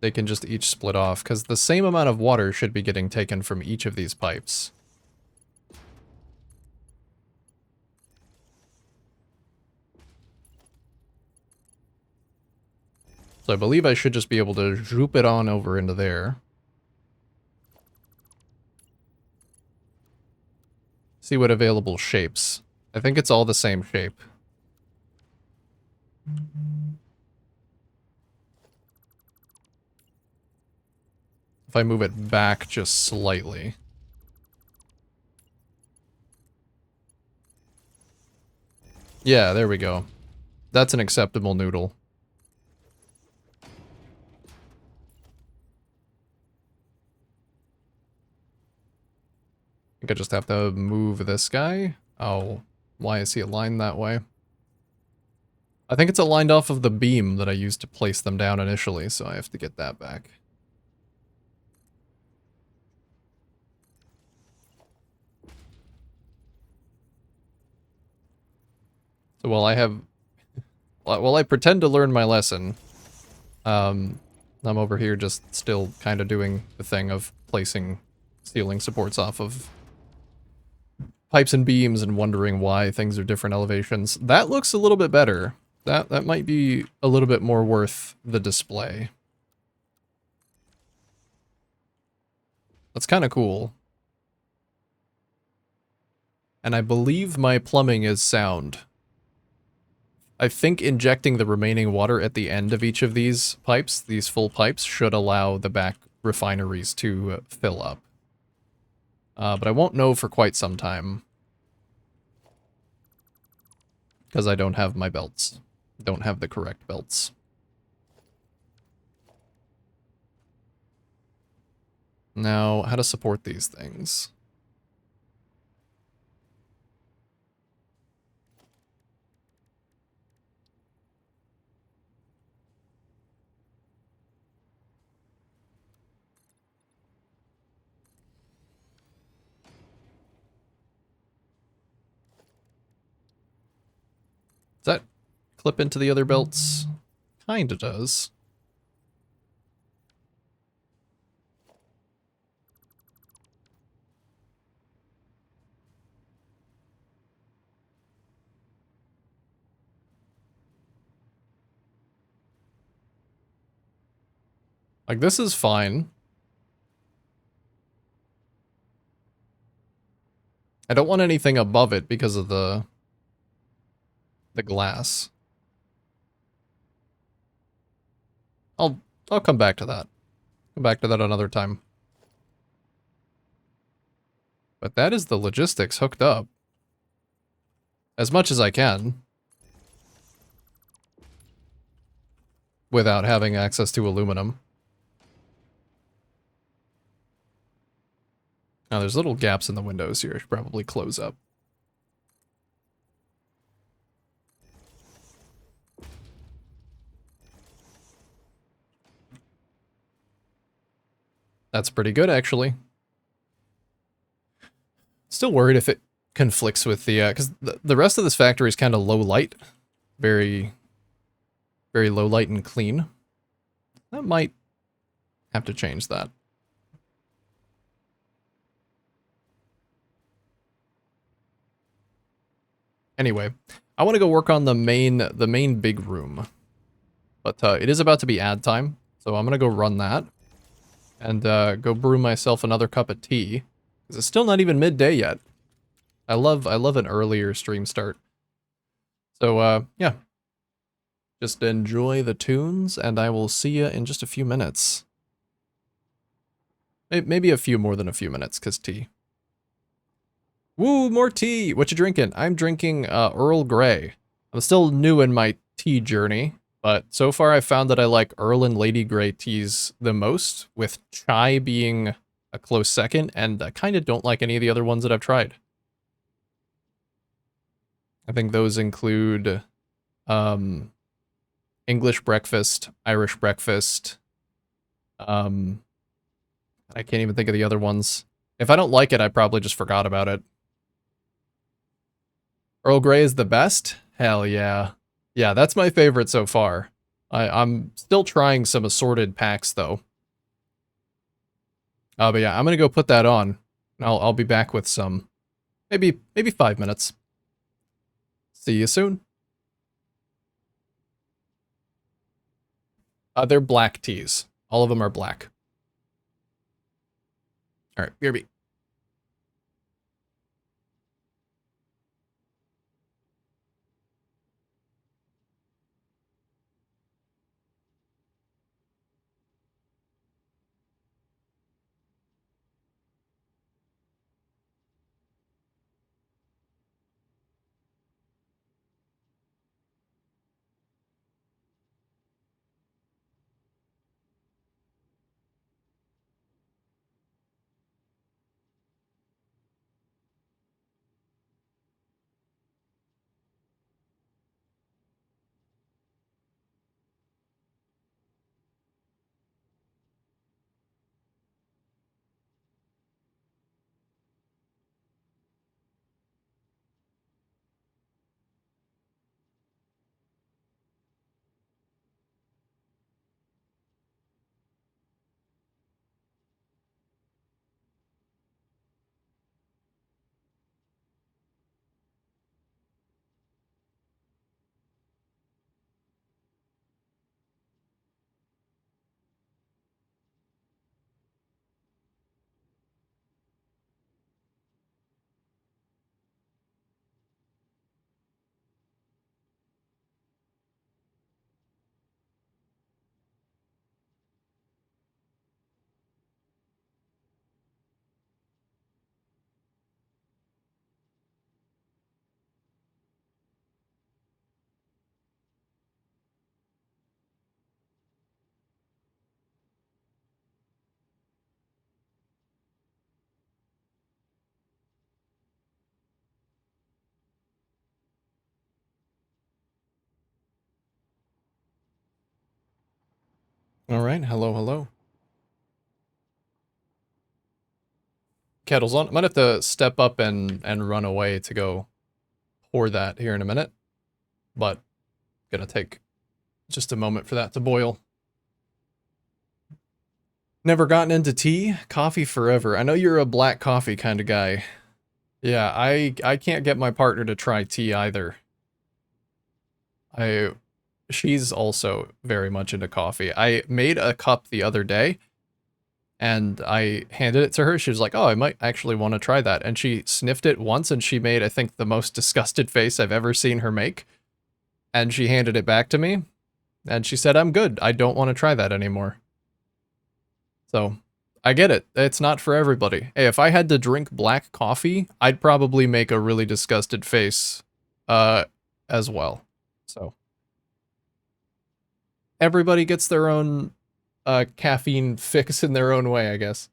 they can just each split off, because the same amount of water should be getting taken from each of these pipes. So I believe I should just be able to zoop it on over into there. See what available shapes. I think it's all the same shape. If I move it back just slightly. Yeah, there we go. That's an acceptable noodle. I think I just have to move this guy. Oh, why is he aligned that way? I think it's aligned off of the beam that I used to place them down initially, so I have to get that back. So while I pretend to learn my lesson, I'm over here just still kind of doing the thing of placing ceiling supports off of pipes and beams and wondering why things are different elevations. That looks a little bit better. That might be a little bit more worth the display. That's kind of cool. And I believe my plumbing is sound. I think injecting the remaining water at the end of each of these pipes, these full pipes, should allow the back refineries to fill up. But I won't know for quite some time. Because I don't have my belts. Don't have the correct belts. Now, how to support these things. Does that clip into the other belts? Kinda does. Like, this is fine. I don't want anything above it because of the glass. I'll come back to that. Come back to that another time. But that is the logistics hooked up. As much as I can. Without having access to aluminum. Now there's little gaps in the windows here. I should probably close up. That's pretty good, actually. Still worried if it conflicts with the, because the rest of this factory is kind of low light. Very, very low light and clean. That might have to change that. Anyway, I want to go work on the main big room. But it is about to be ad time, so I'm gonna go run that. And go brew myself another cup of tea. Because it's still not even midday yet. I love an earlier stream start. So yeah. Just enjoy the tunes, and I will see you in just a few minutes. Maybe a few more than a few minutes, because tea. Woo, more tea! What you drinking? I'm drinking Earl Grey. I'm still new in my tea journey, but so far I've found that I like Earl and Lady Grey teas the most, with chai being a close second, and I kind of don't like any of the other ones that I've tried. I think those include English breakfast, Irish breakfast. I can't even think of the other ones. If I don't like it, I probably just forgot about it. Earl Grey is the best? Hell yeah. Yeah, that's my favorite so far. I'm still trying some assorted packs though. But yeah, I'm gonna go put that on. I'll be back with some. Maybe 5 minutes. See you soon. They're black teas. All of them are black. Alright, BRB. All right, hello, hello. Kettle's on. I might have to step up and run away to go pour that here in a minute, but gonna take just a moment for that to boil. Never gotten into tea? Coffee forever. I know you're a black coffee kind of guy. Yeah, I can't get my partner to try tea either. I she's also very much into coffee. I made a cup the other day and I handed it to her. She was like, "Oh, I might actually want to try that." And she sniffed it once and she made, I think, the most disgusted face I've ever seen her make. And she handed it back to me and she said, "I'm good. I don't want to try that anymore." So, I get it. It's not for everybody. Hey, if I had to drink black coffee, I'd probably make a really disgusted face uh as well. So, everybody gets their own caffeine fix in their own way, I guess.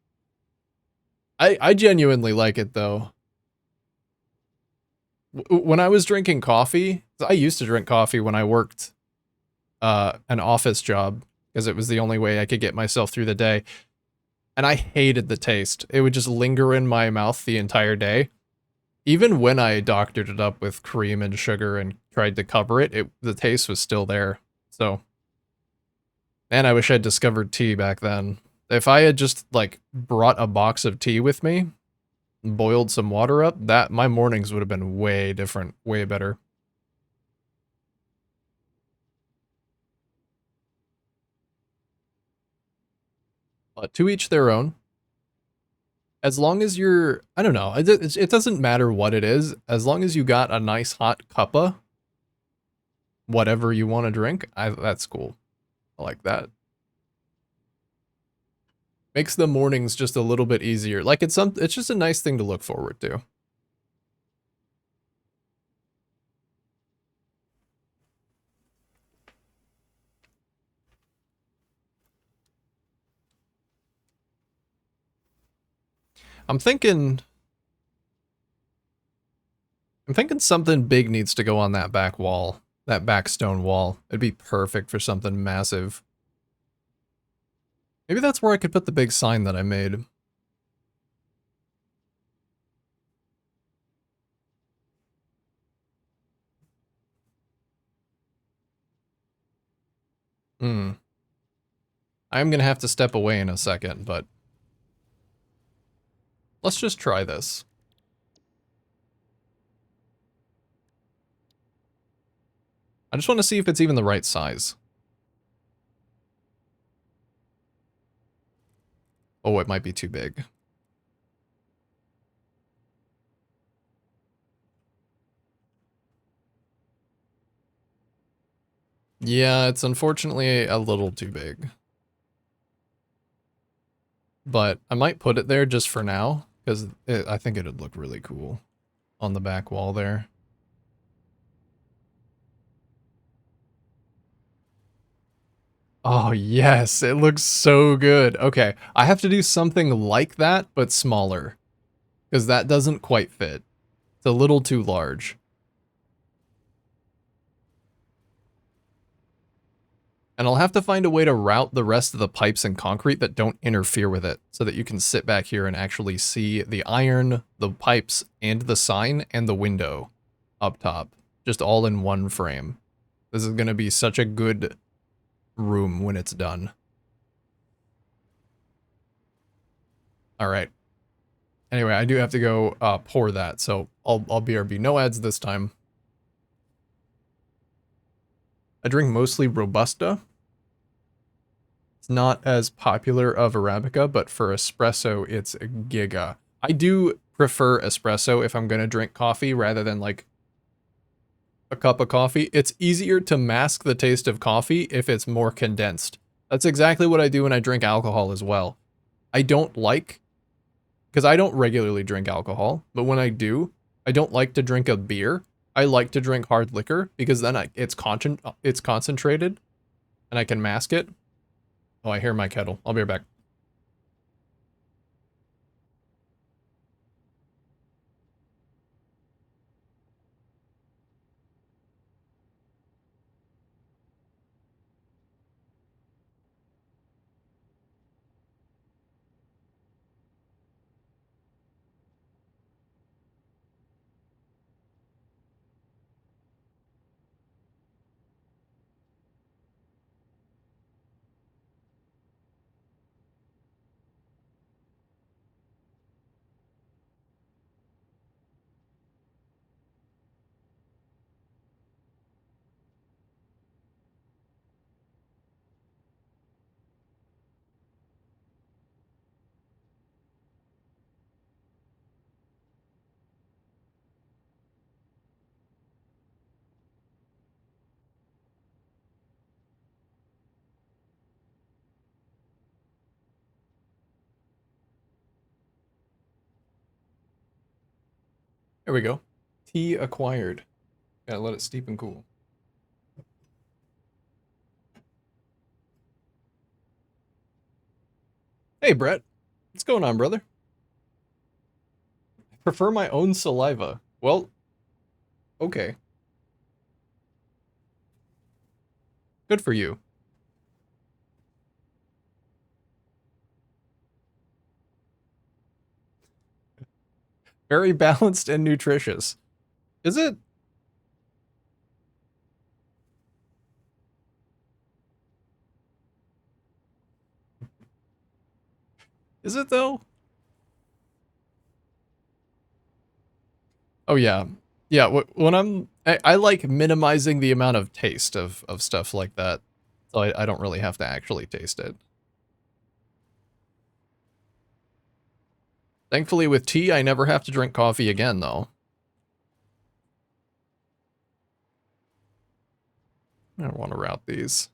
I genuinely like it though. When I was drinking coffee, I used to drink coffee when I worked an office job because it was the only way I could get myself through the day. And I hated the taste. It would just linger in my mouth the entire day. Even when I doctored it up with cream and sugar and tried to cover it, the taste was still there. So, man, I wish I'd discovered tea back then. If I had just like brought a box of tea with me, boiled some water up, that my mornings would have been way different, way better. But to each their own. As long as you're, I don't know, it doesn't matter what it is. As long as you got a nice hot cuppa, whatever you want to drink, that's cool. I like that. Makes the mornings just a little bit easier. Like it's just a nice thing to look forward to. I'm thinking I'm thinking something big needs to go on that back wall, that back stone wall. It'd be perfect for something massive. Maybe that's where I could put the big sign that I made. Hmm. I'm gonna have to step away in a second, but let's just try this. I just want to see if it's even the right size. Oh, it might be too big. Yeah, it's unfortunately a little too big. But I might put it there just for now, because I think it'd look really cool on the back wall there. Oh, yes, it looks so good. Okay, I have to do something like that, but smaller, because that doesn't quite fit. It's a little too large. And I'll have to find a way to route the rest of the pipes and concrete that don't interfere with it, so that you can sit back here and actually see the iron, the pipes, and the sign, and the window up top. Just all in one frame. This is going to be such a good room when it's done. Alright. Anyway, I do have to go pour that, so I'll BRB. No ads this time. I drink mostly Robusta. It's not as popular of Arabica, but for espresso, it's a giga. I do prefer espresso if I'm going to drink coffee rather than like a cup of coffee. It's easier to mask the taste of coffee if it's more condensed. That's exactly what I do when I drink alcohol as well. I don't like, because I don't regularly drink alcohol, but when I do, I don't like to drink a beer. I like to drink hard liquor because then it's concentrated and I can mask it. Oh, I hear my kettle. I'll be right back. There we go. Tea acquired. Gotta let it steep and cool. Hey, Brett. What's going on, brother? I prefer my own saliva. Well, okay. Good for you. Very balanced and nutritious. Is it? Is it though? Oh yeah. Yeah, when I like minimizing the amount of taste of stuff like that. So I don't really have to actually taste it. Thankfully with tea, I never have to drink coffee again though. I don't want to route these.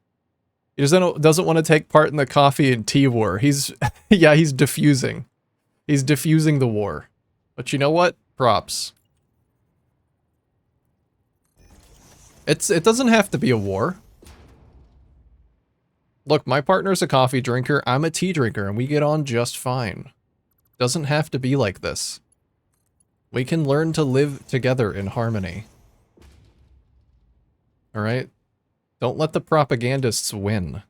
He doesn't want to take part in the coffee and tea war. He's, yeah, he's diffusing. He's diffusing the war. But you know what? Props. It doesn't have to be a war. Look, my partner's a coffee drinker, I'm a tea drinker, and we get on just fine. Doesn't have to be like this. We can learn to live together in harmony. Alright? Don't let the propagandists win.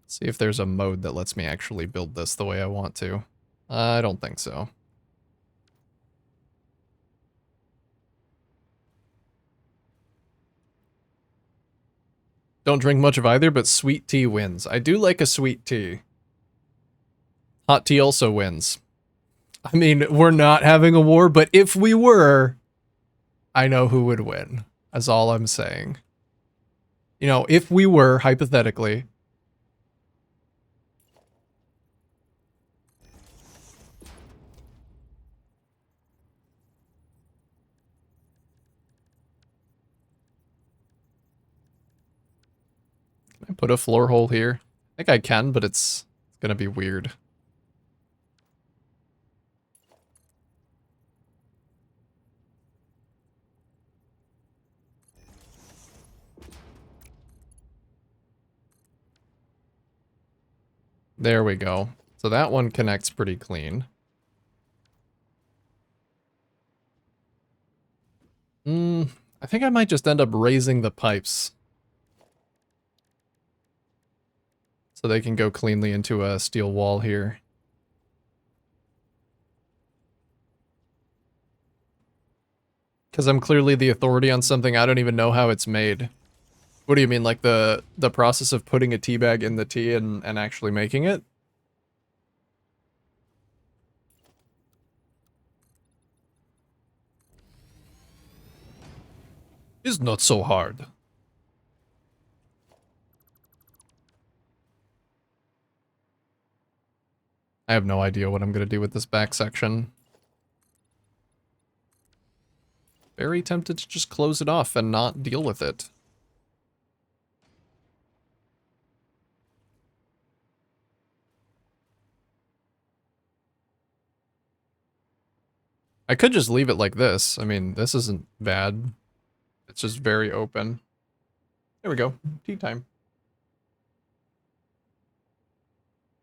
See if there's a mode that lets me actually build this the way I want to. I don't think so. Don't drink much of either, but sweet tea wins. I do like a sweet tea. Hot tea also wins. I mean, we're not having a war, but if we were, I know who would win. That's all I'm saying. You know, if we were, hypothetically. Can I put a floor hole here? I think I can, but it's gonna be weird. There we go. So that one connects pretty clean. I think I might just end up raising the pipes. So they can go cleanly into a steel wall here. Because I'm clearly the authority on something, I don't even know how it's made. What do you mean, like the process of putting a tea bag in the tea and actually making it? Is not so hard. I have no idea what I'm gonna do with this back section. Very tempted to just close it off and not deal with it. I could just leave it like this. I mean, this isn't bad. It's just very open. There we go. Tea time.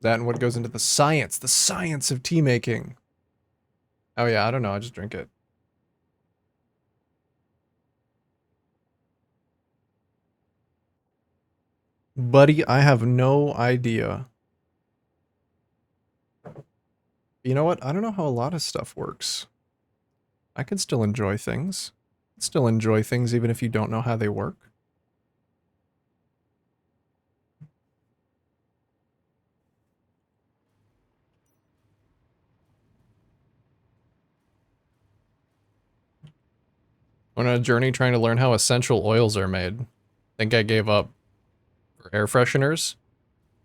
That and what goes into the science of tea making. Oh yeah, I don't know, I just drink it. Buddy, I have no idea. You know what? I don't know how a lot of stuff works. I can still enjoy things. Still enjoy things even if you don't know how they work. On a journey trying to learn how essential oils are made. Think I gave up for air fresheners?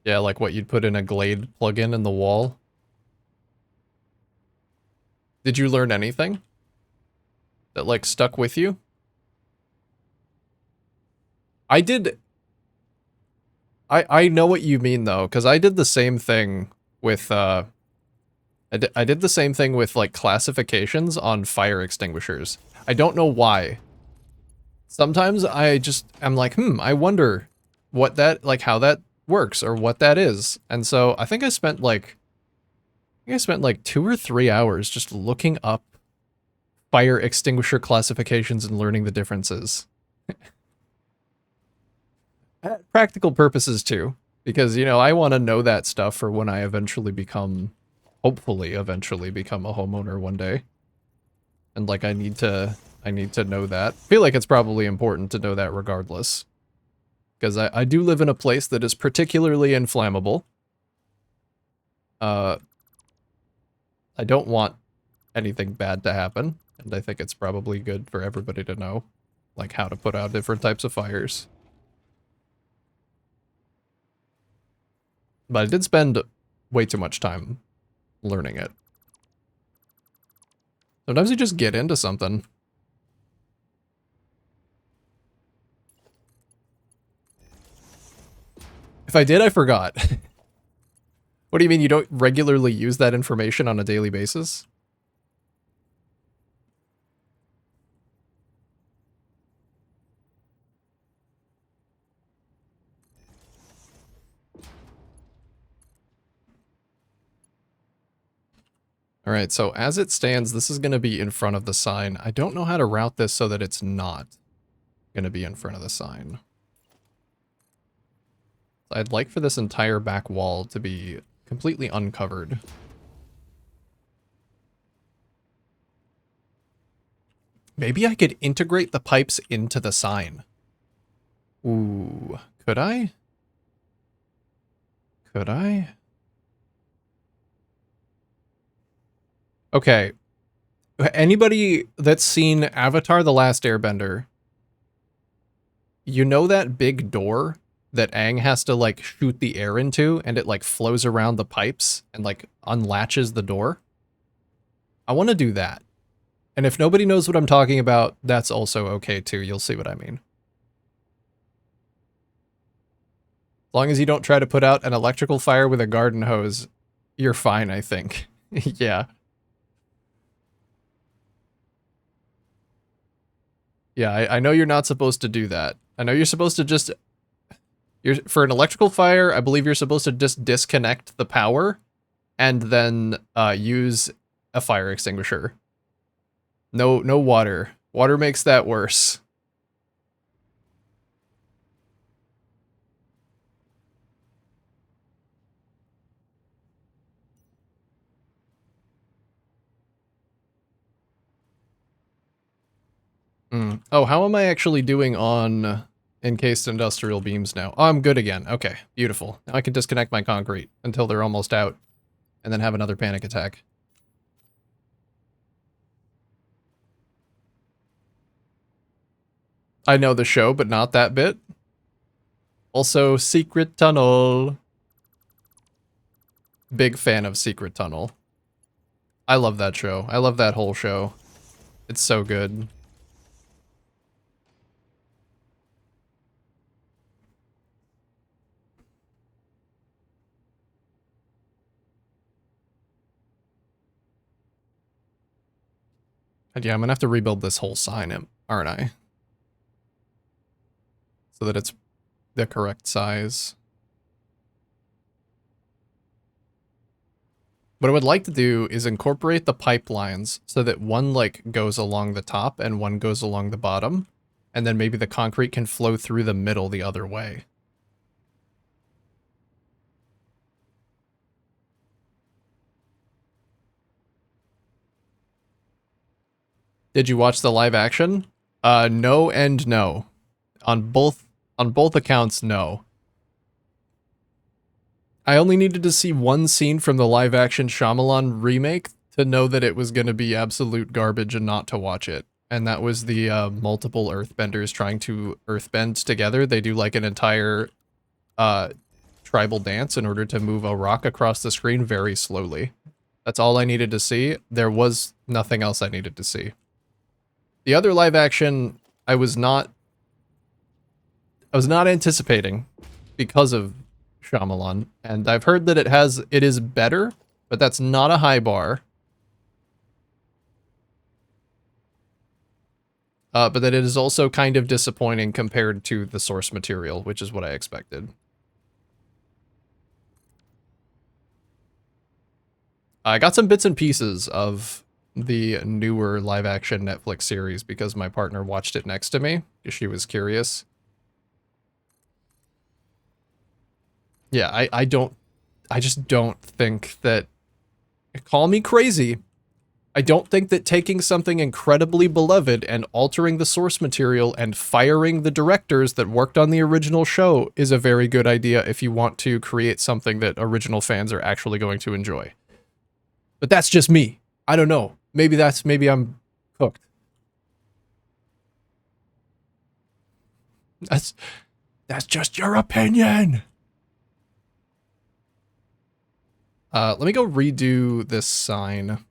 Yeah, like what you'd put in a Glade plug-in in the wall. Did you learn anything that like stuck with you? I did. I know what you mean though, because I did the same thing with I did the same thing with like classifications on fire extinguishers. I don't know why. Sometimes I'm like, I wonder what that, like how that works or what that is. And so I think I spent like 2 or 3 hours just looking up fire extinguisher classifications and learning the differences. Practical purposes too, because you know, I want to know that stuff for when I hopefully eventually become a homeowner one day. And like I need to know that. I feel like it's probably important to know that regardless. Because I do live in a place that is particularly inflammable. I don't want anything bad to happen, and I think it's probably good for everybody to know, like how to put out different types of fires. But I did spend way too much time learning it. Sometimes you just get into something. If I did, I forgot. What do you mean you don't regularly use that information on a daily basis? Alright, so as it stands, this is going to be in front of the sign. I don't know how to route this so that it's not going to be in front of the sign. I'd like for this entire back wall to be completely uncovered. Maybe I could integrate the pipes into the sign. Ooh, could I? Could I? Okay. Anybody that's seen Avatar: The Last Airbender, you know that big door that Aang has to like shoot the air into and it like flows around the pipes and like unlatches the door? I want to do that. And if nobody knows what I'm talking about, that's also okay too. You'll see what I mean. As long as you don't try to put out an electrical fire with a garden hose, you're fine, I think. Yeah. Yeah, I know you're not supposed to do that. I know you're supposed to just... for an electrical fire, I believe you're supposed to just disconnect the power and then use a fire extinguisher. No water. Water makes that worse. Oh, how am I actually doing on encased industrial beams now? Oh, I'm good again. Okay, beautiful. Now I can disconnect my concrete until they're almost out and then have another panic attack. I know the show, but not that bit. Also, Secret Tunnel. Big fan of Secret Tunnel. I love that show. I love that whole show. It's so good. And yeah, I'm gonna have to rebuild this whole sign, aren't I? So that it's the correct size. What I would like to do is incorporate the pipelines so that one like goes along the top and one goes along the bottom, and then maybe the concrete can flow through the middle the other way. Did you watch the live action? No and no. On both accounts, no. I only needed to see one scene from the live action Shyamalan remake to know that it was going to be absolute garbage and not to watch it. And that was the multiple earthbenders trying to earthbend together. They do like an entire tribal dance in order to move a rock across the screen very slowly. That's all I needed to see. There was nothing else I needed to see. The other live action, I was not anticipating. because of Shyamalan, and I've heard that it is better, but that's not a high bar. But that it is also kind of disappointing compared to the source material, which is what I expected. I got some bits and pieces of the newer live-action Netflix series because my partner watched it next to me because she was curious. Yeah, I just don't think that, call me crazy, I don't think that taking something incredibly beloved and altering the source material and firing the directors that worked on the original show is a very good idea if you want to create something that original fans are actually going to enjoy. But that's just me. I don't know. Maybe I'm cooked. That's that's just your opinion. Let me go redo this sign.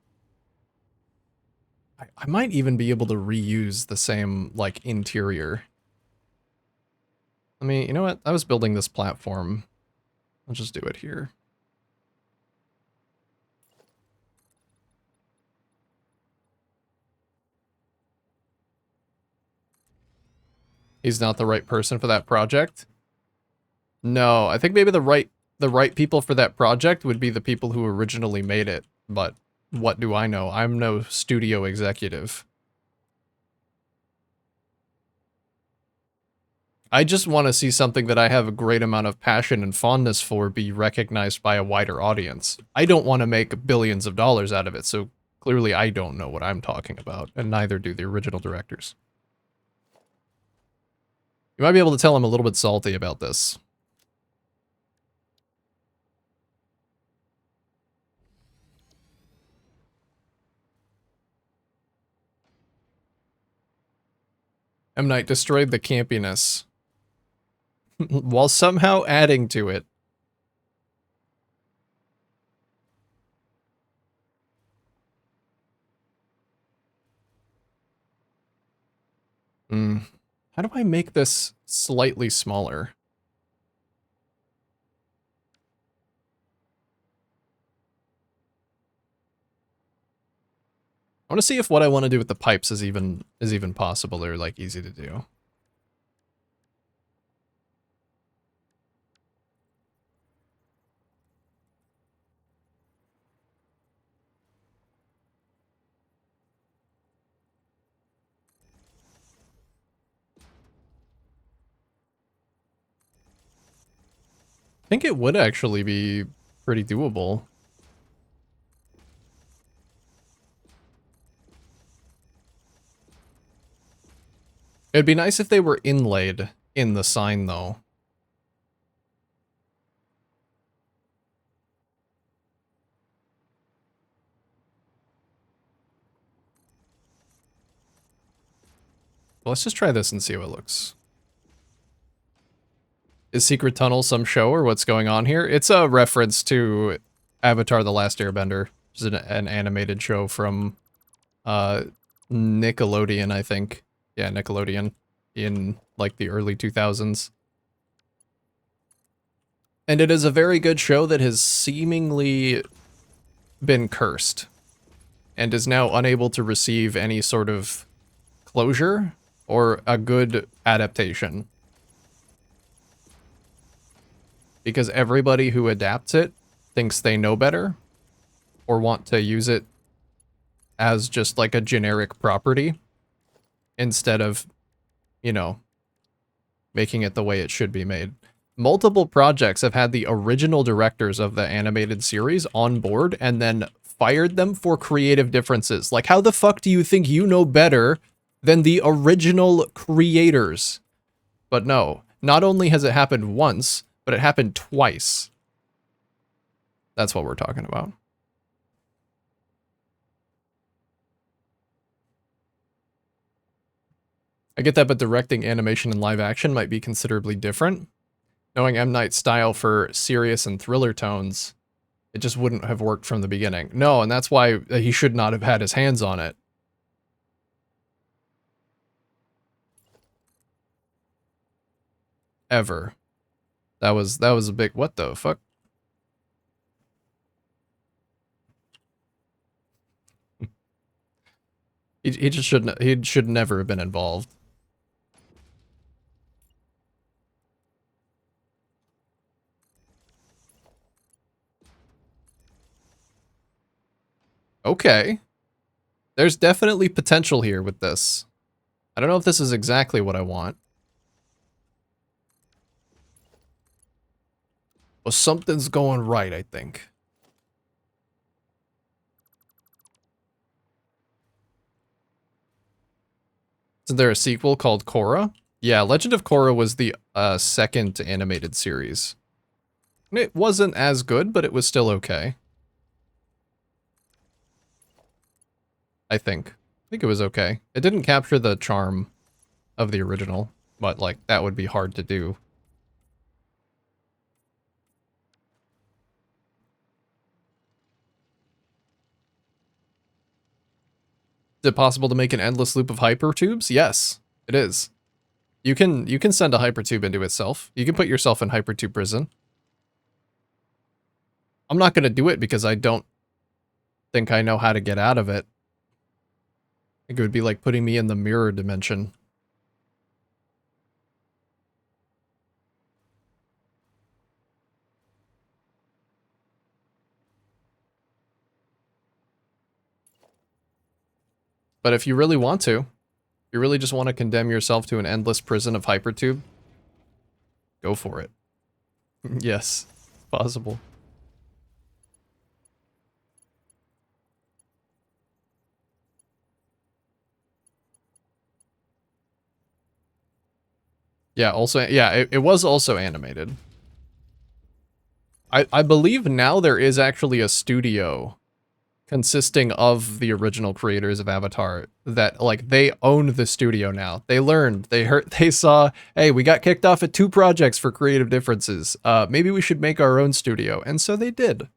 I might even be able to reuse the same, like, interior. I mean, you know what? I was building this platform. I'll just do it here. He's not the right person for that project. No, I think maybe the right people for that project would be the people who originally made it, but what do I know? I'm no studio executive. I just want to see something that I have a great amount of passion and fondness for be recognized by a wider audience. I don't want to make billions of dollars out of it, so clearly I don't know what I'm talking about, and neither do the original directors. You might be able to tell I'm a little bit salty about this. M. Night destroyed the campiness while somehow adding to it. How do I make this slightly smaller? I want to see if what I want to do with the pipes is even possible or, like, easy to do. I think it would actually be pretty doable. It'd be nice if they were inlaid in the sign, though. Well, let's just try this and see how it looks. Is Secret Tunnel some show or what's going on here? It's a reference to Avatar: The Last Airbender, which is an animated show from Nickelodeon, I think. Yeah, Nickelodeon in, like, the early 2000s. And it is a very good show that has seemingly been cursed and is now unable to receive any sort of closure or a good adaptation. Because everybody who adapts it thinks they know better or want to use it as just like a generic property instead of, you know, making it the way it should be made. Multiple projects have had the original directors of the animated series on board and then fired them for creative differences. Like, how the fuck do you think you know better than the original creators? But no, not only has it happened once, but it happened twice. That's what we're talking about. I get that, but directing animation and live action might be considerably different. Knowing M. Night's style for serious and thriller tones, it just wouldn't have worked from the beginning. No, and that's why he should not have had his hands on it. Ever. That was a big, what the fuck? He just shouldn't, he should never have been involved. Okay. There's definitely potential here with this. I don't know if this is exactly what I want. But something's going right, I think. Isn't there a sequel called Korra? Yeah, Legend of Korra was the second animated series. It wasn't as good, but it was still okay. I think. I think it was okay. It didn't capture the charm of the original, but like that would be hard to do. Is it possible to make an endless loop of hypertubes? Yes, it is. You can send a hypertube into itself. You can put yourself in hypertube prison. I'm not gonna do it because I don't think I know how to get out of it. I think it would be like putting me in the mirror dimension. But if you really want to, you really just want to condemn yourself to an endless prison of hypertube, go for it. Yes, possible. Yeah, also, yeah, it was also animated. I believe now there is actually a studio consisting of the original creators of Avatar that, like, they own the studio now. They learned, they heard, they saw, hey, we got kicked off at 2 projects for creative differences. Maybe we should make our own studio. And so they did.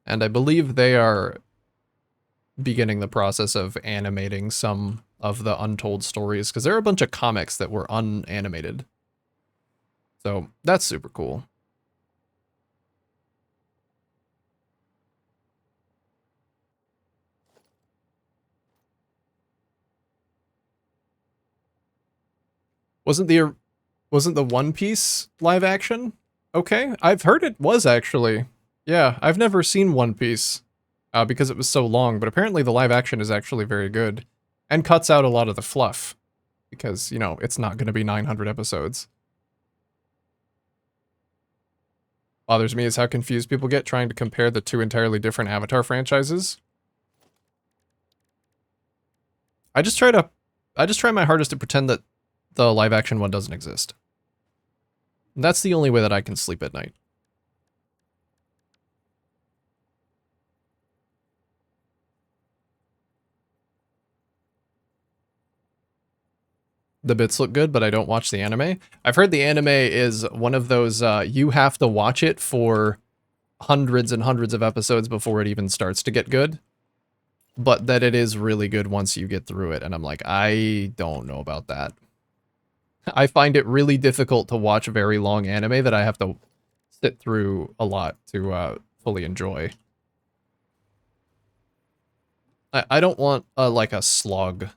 And I believe they are beginning the process of animating some of the untold stories, because there are a bunch of comics that were unanimated. So that's super cool. Wasn't the One Piece live action okay? I've heard it was actually. Yeah, I've never seen One Piece because it was so long, but apparently the live action is actually very good and cuts out a lot of the fluff because, you know, it's not going to be 900 episodes. Bothers me is how confused people get trying to compare the two entirely different Avatar franchises. I just try to I just try my hardest to pretend that the live action one doesn't exist. That's the only way that I can sleep at night. The bits look good, but I don't watch the anime. I've heard the anime is one of those, you have to watch it for hundreds and hundreds of episodes before it even starts to get good. But that it is really good once you get through it. And I'm like, I don't know about that. I find it really difficult to watch very long anime that I have to sit through a lot to fully enjoy. I don't want like a slog.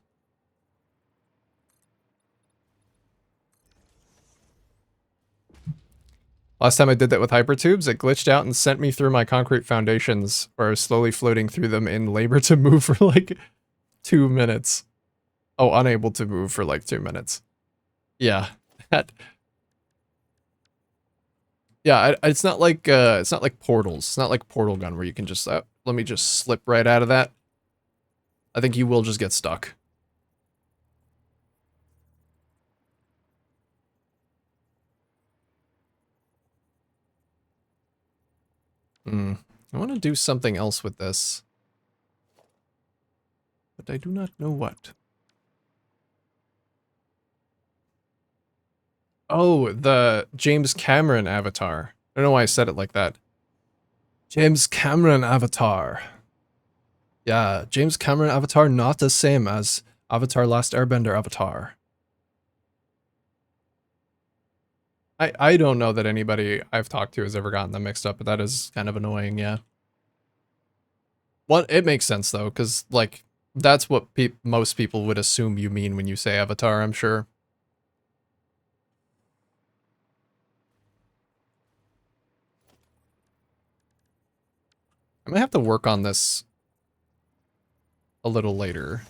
Last time I did that with hypertubes, it glitched out and sent me through my concrete foundations, where I was slowly floating through them in labor to move for like 2 minutes. Oh, unable to move for like 2 minutes. Yeah. Yeah, it's not like portals. It's not like portal gun where you can just let me just slip right out of that. I think you will just get stuck. Hmm. I want to do something else with this, but I do not know what. Oh, the James Cameron avatar. I don't know why I said it like that. James Cameron avatar. Yeah, James Cameron avatar not the same as Avatar Last Airbender avatar. I don't know that anybody I've talked to has ever gotten them mixed up, but that is kind of annoying, yeah. What it makes sense though, because like that's what most people would assume you mean when you say Avatar, I'm sure. I might have to work on this a little later.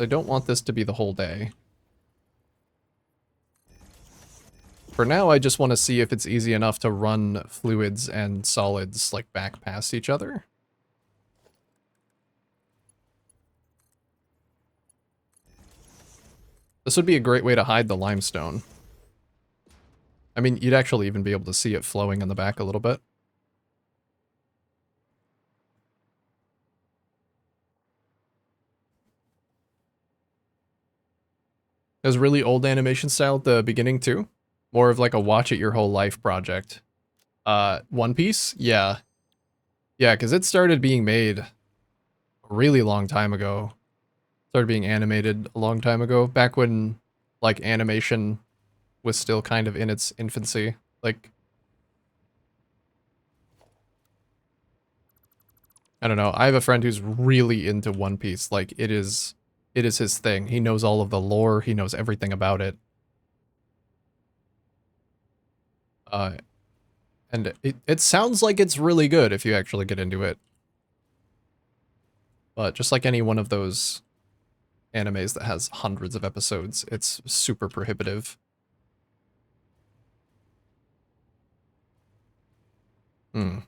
I don't want this to be the whole day. For now, I just want to see if it's easy enough to run fluids and solids like back past each other. This would be a great way to hide the limestone. I mean, you'd actually even be able to see it flowing in the back a little bit. It was really old animation style at the beginning too. More of like a watch it your whole life project. One Piece? Yeah. Yeah, because it started being made a really long time ago. Started being animated a long time ago. Back when like animation was still kind of in its infancy. Like, I don't know. I have a friend who's really into One Piece. Like, it is his thing. He knows all of the lore. He knows everything about it. Uh, and it sounds like it's really good if you actually get into it. But just like any one of those animes that has hundreds of episodes, it's super prohibitive. Hmm.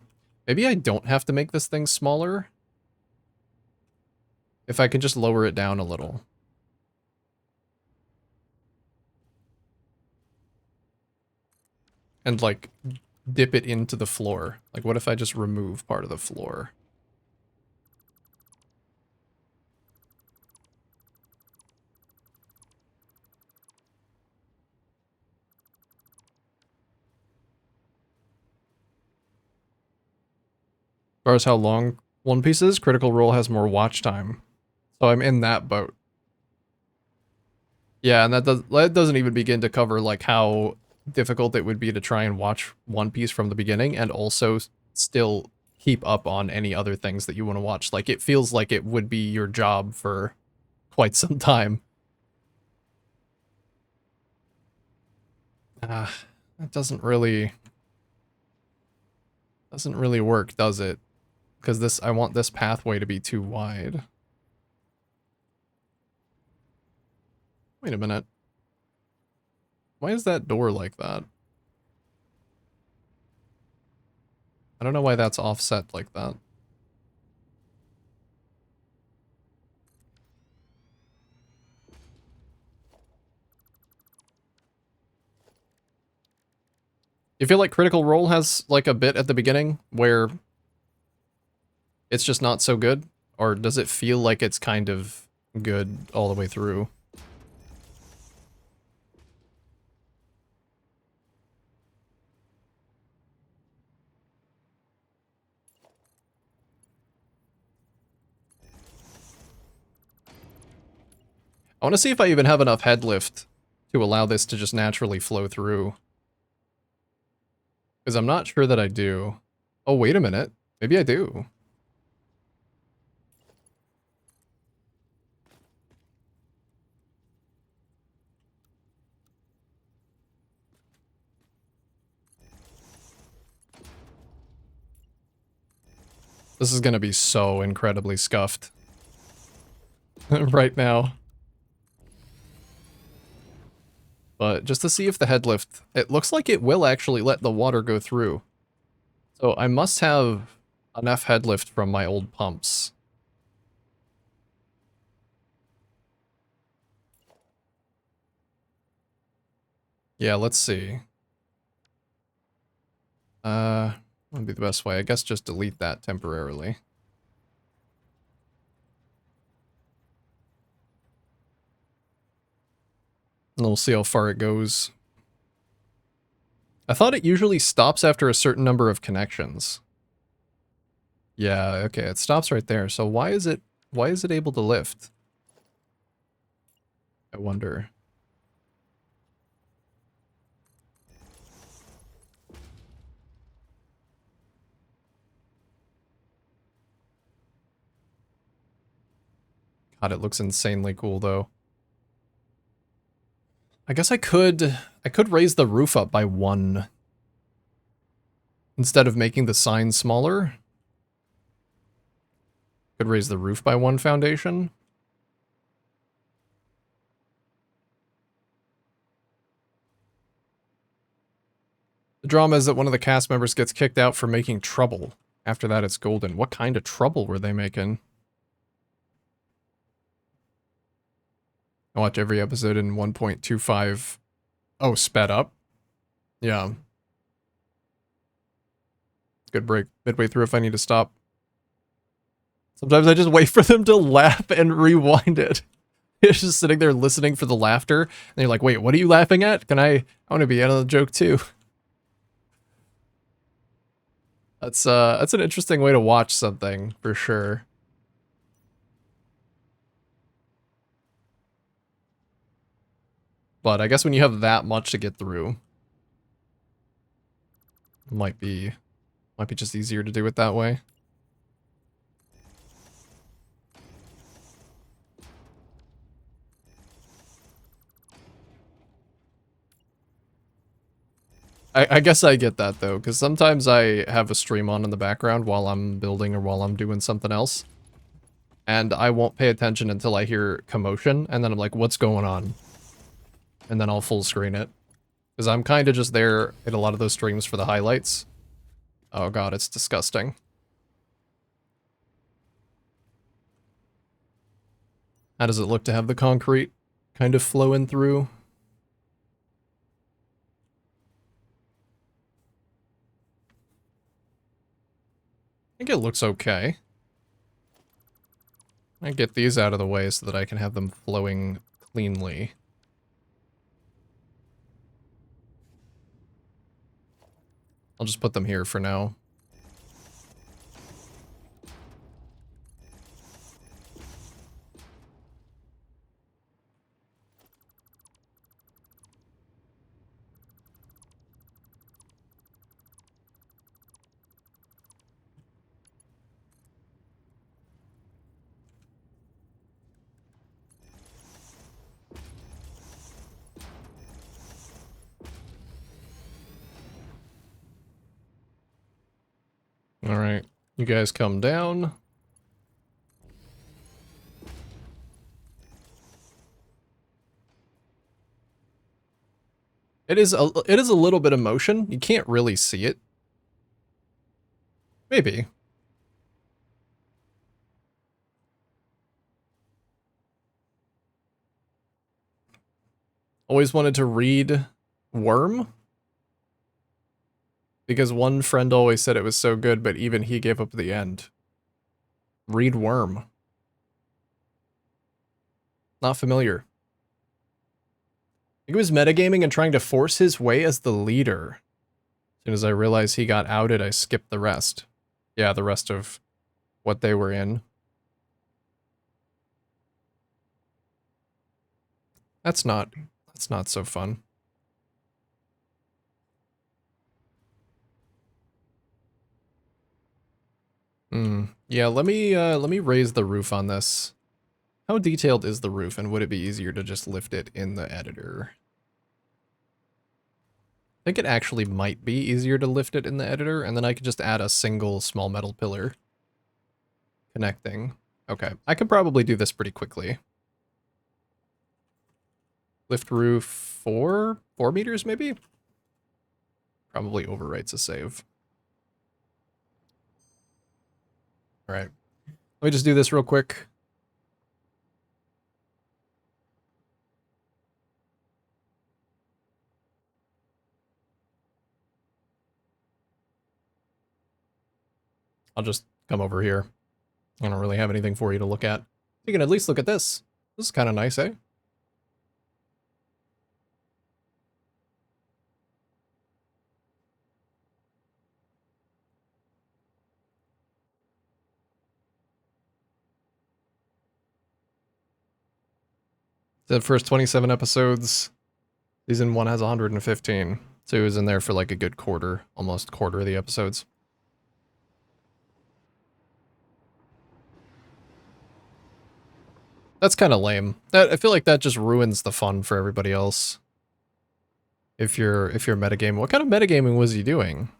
Maybe I don't have to make this thing smaller. If I can just lower it down a little. And like dip it into the floor. Like what if I just remove part of the floor? As far as how long One Piece is, Critical Role has more watch time. So I'm in that boat. Yeah, and that doesn't even begin to cover like how difficult it would be to try and watch One Piece from the beginning and also still keep up on any other things that you want to watch. Like it feels like it would be your job for quite some time. That doesn't really work, does it? Because this I want this pathway to be too wide. Wait a minute. Why is that door like that? I don't know why that's offset like that. You feel like Critical Role has like a bit at the beginning where it's just not so good? Or does it feel like it's kind of good all the way through? I want to see if I even have enough head lift to allow this to just naturally flow through. Because I'm not sure that I do. Oh, wait a minute. Maybe I do. This is going to be so incredibly scuffed right now. But just to see if the head lift, it looks like it will actually let the water go through. So I must have enough head lift from my old pumps. Yeah, let's see. What would be the best way? I guess just delete that temporarily. And we'll see how far it goes. I thought it usually stops after a certain number of connections. Yeah, okay, it stops right there. So why is it able to lift? I wonder. God, it looks insanely cool though. I guess I could raise the roof up by 1 instead of making the sign smaller. Could raise the roof by 1 foundation. The drama is that one of the cast members gets kicked out for making trouble. After that, it's golden. What kind of trouble were they making? I watch every episode in 1.25. Oh, sped up? Yeah. Good break. Midway through if I need to stop. Sometimes I just wait for them to laugh and rewind it. It's just sitting there listening for the laughter. And you're like, wait, what are you laughing at? I want to be out of the joke too. That's an interesting way to watch something, for sure. But I guess when you have that much to get through, it might be just easier to do it that way. I guess I get that though, because sometimes I have a stream on in the background while I'm building or while I'm doing something else. And I won't pay attention until I hear commotion, and then I'm like, what's going on? And then I'll full screen it. Because I'm kind of just there in a lot of those streams for the highlights. Oh god, it's disgusting. How does it look to have the concrete kind of flowing through? I think it looks okay. I get these out of the way so that I can have them flowing cleanly. I'll just put them here for now. Alright, you guys come down. It is a little bit of motion. You can't really see it. Maybe. Always wanted to read Worm. Because one friend always said it was so good, but even he gave up at the end. Read Worm. Not familiar. I think it was metagaming and trying to force his way as the leader. As soon as I realized he got outed, I skipped the rest. Yeah, the rest of what they were in. That's not so fun. Yeah, let me raise the roof on this. How detailed is the roof, and would it be easier to just lift it in the editor? I think it actually might be easier to lift it in the editor, and then I could just add a single small metal pillar connecting. Okay, I could probably do this pretty quickly. Lift roof 4 meters maybe? Probably overwrites a save. All right, let me just do this real quick. I'll just come over here. I don't really have anything for you to look at. You can at least look at this. This is kind of nice, eh? The first 27 episodes. Season 1 has 115. So it was in there for like a good quarter, almost quarter of the episodes. That's kind of lame. I feel like that just ruins the fun for everybody else. If you're metagaming, what kind of metagaming was he doing?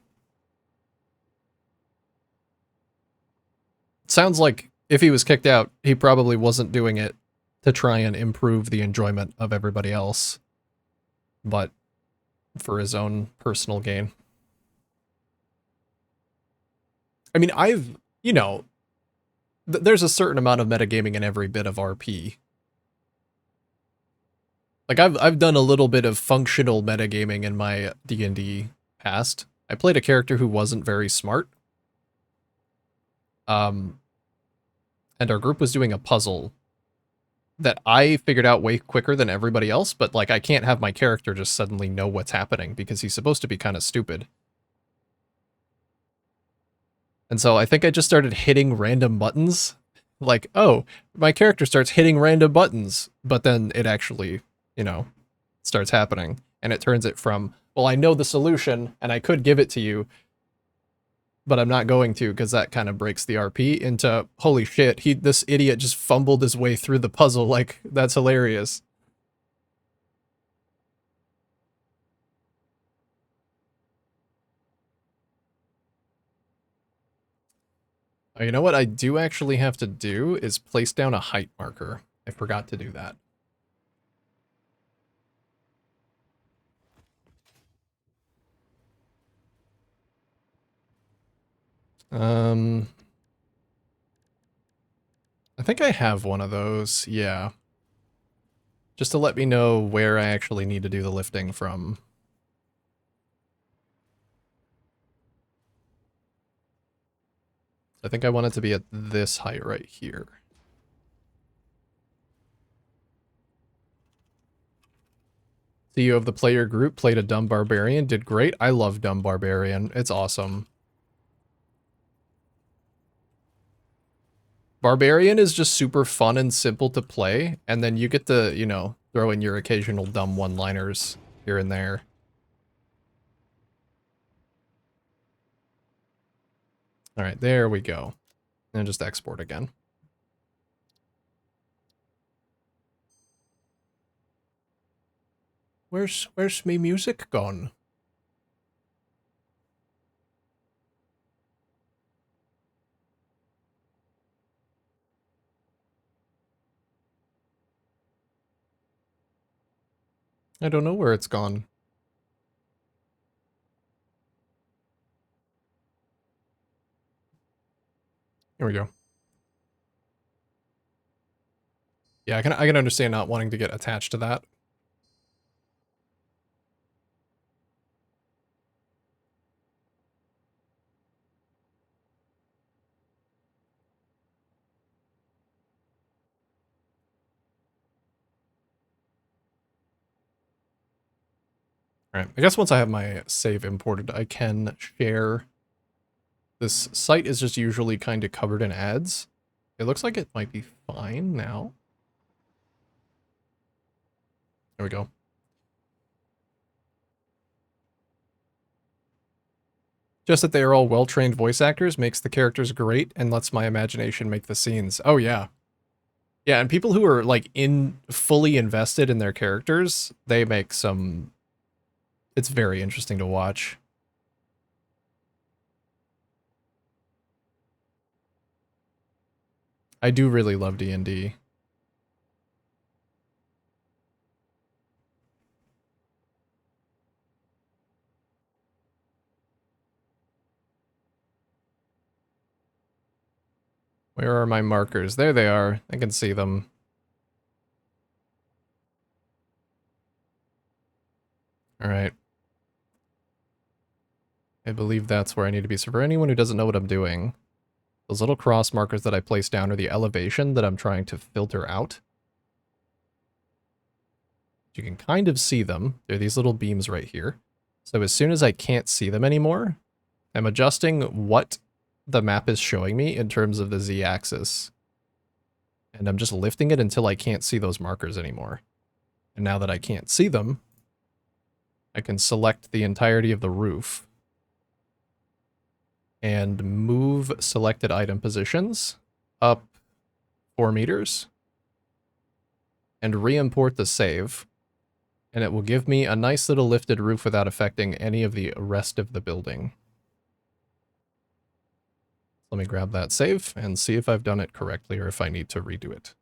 It sounds like if he was kicked out, he probably wasn't doing it to try and improve the enjoyment of everybody else, but for his own personal gain. I mean, you know, there's a certain amount of metagaming in every bit of RP. Like I've done a little bit of functional metagaming in my D&D past. I played a character who wasn't very smart. Um and our group was doing a puzzle that I figured out way quicker than everybody else, but like I can't have my character just suddenly know what's happening because he's supposed to be kind of stupid. And so I think I just started hitting random buttons. Like, oh, my character starts hitting random buttons, but then it actually, you know, starts happening. And it turns it from, well, I know the solution and I could give it to you, but I'm not going to because that kind of breaks the RP into, holy shit, this idiot just fumbled his way through the puzzle. Like, that's hilarious. You know what I do actually have to do is place down a height marker. I forgot to do that. Um, I think I have one of those, yeah. Just to let me know where I actually need to do the lifting from. I think I want it to be at this height right here. CEO of the player group played a dumb barbarian, did great. I love dumb barbarian. It's awesome. Barbarian is just super fun and simple to play, and then you get to, you know, throw in your occasional dumb one-liners here and there. All right, there we go. And just export again. Where's me music gone? I don't know where it's gone. Here we go. Yeah, I can understand not wanting to get attached to that. All right, I guess once I have my save imported, I can share. This site is just usually kind of covered in ads. It looks like it might be fine now. There we go. Just that they are all well-trained voice actors makes the characters great and lets my imagination make the scenes. Oh yeah. Yeah, and people who are like fully invested in their characters, they make some, it's very interesting to watch. I do really love D&D. Where are my markers? There they are. I can see them. All right. I believe that's where I need to be. So for anyone who doesn't know what I'm doing, those little cross markers that I place down are the elevation that I'm trying to filter out. You can kind of see them. They're these little beams right here. So as soon as I can't see them anymore, I'm adjusting what the map is showing me in terms of the z-axis. And I'm just lifting it until I can't see those markers anymore. And now that I can't see them, I can select the entirety of the roof and move selected item positions up 4 meters. and re-import the save, and it will give me a nice little lifted roof without affecting any of the rest of the building. Let me grab that save and see if I've done it correctly or if I need to redo it.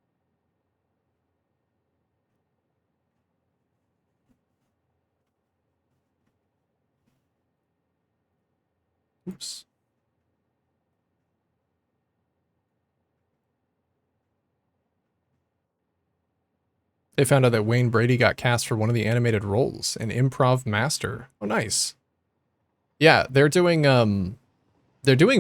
Oops. They found out that Wayne Brady got cast for one of the animated roles, an improv master. Oh, nice. Yeah, they're doing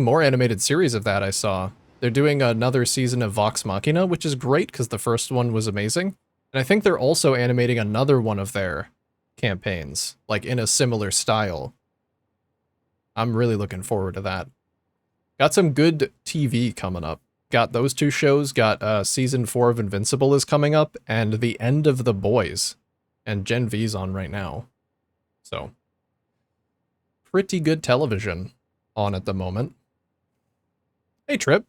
more animated series of that, I saw. They're doing another season of Vox Machina, which is great because the first one was amazing. And I think they're also animating another one of their campaigns, like in a similar style. I'm really looking forward to that. Got some good TV coming up. Got those two shows, got season 4 of Invincible is coming up, and The End of the Boys. And Gen V's on right now. So, pretty good television on at the moment. Hey Trip.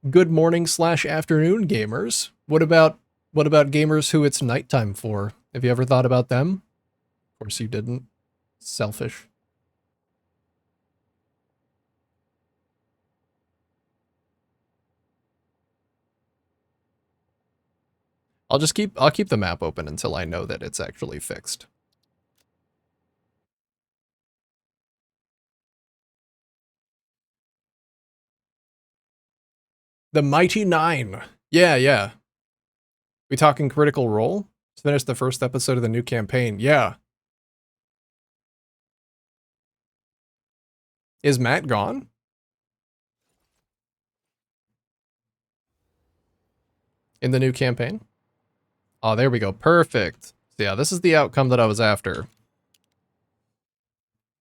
Good morning / afternoon gamers. What about gamers who it's nighttime for? Have you ever thought about them? Of course you didn't. Selfish. I'll keep the map open until I know that it's actually fixed. The Mighty Nine. Yeah, yeah. We talking Critical Role? Finish the first episode of the new campaign. Yeah. Is Matt gone? In the new campaign? Oh, there we go. Perfect. So yeah, this is the outcome that I was after.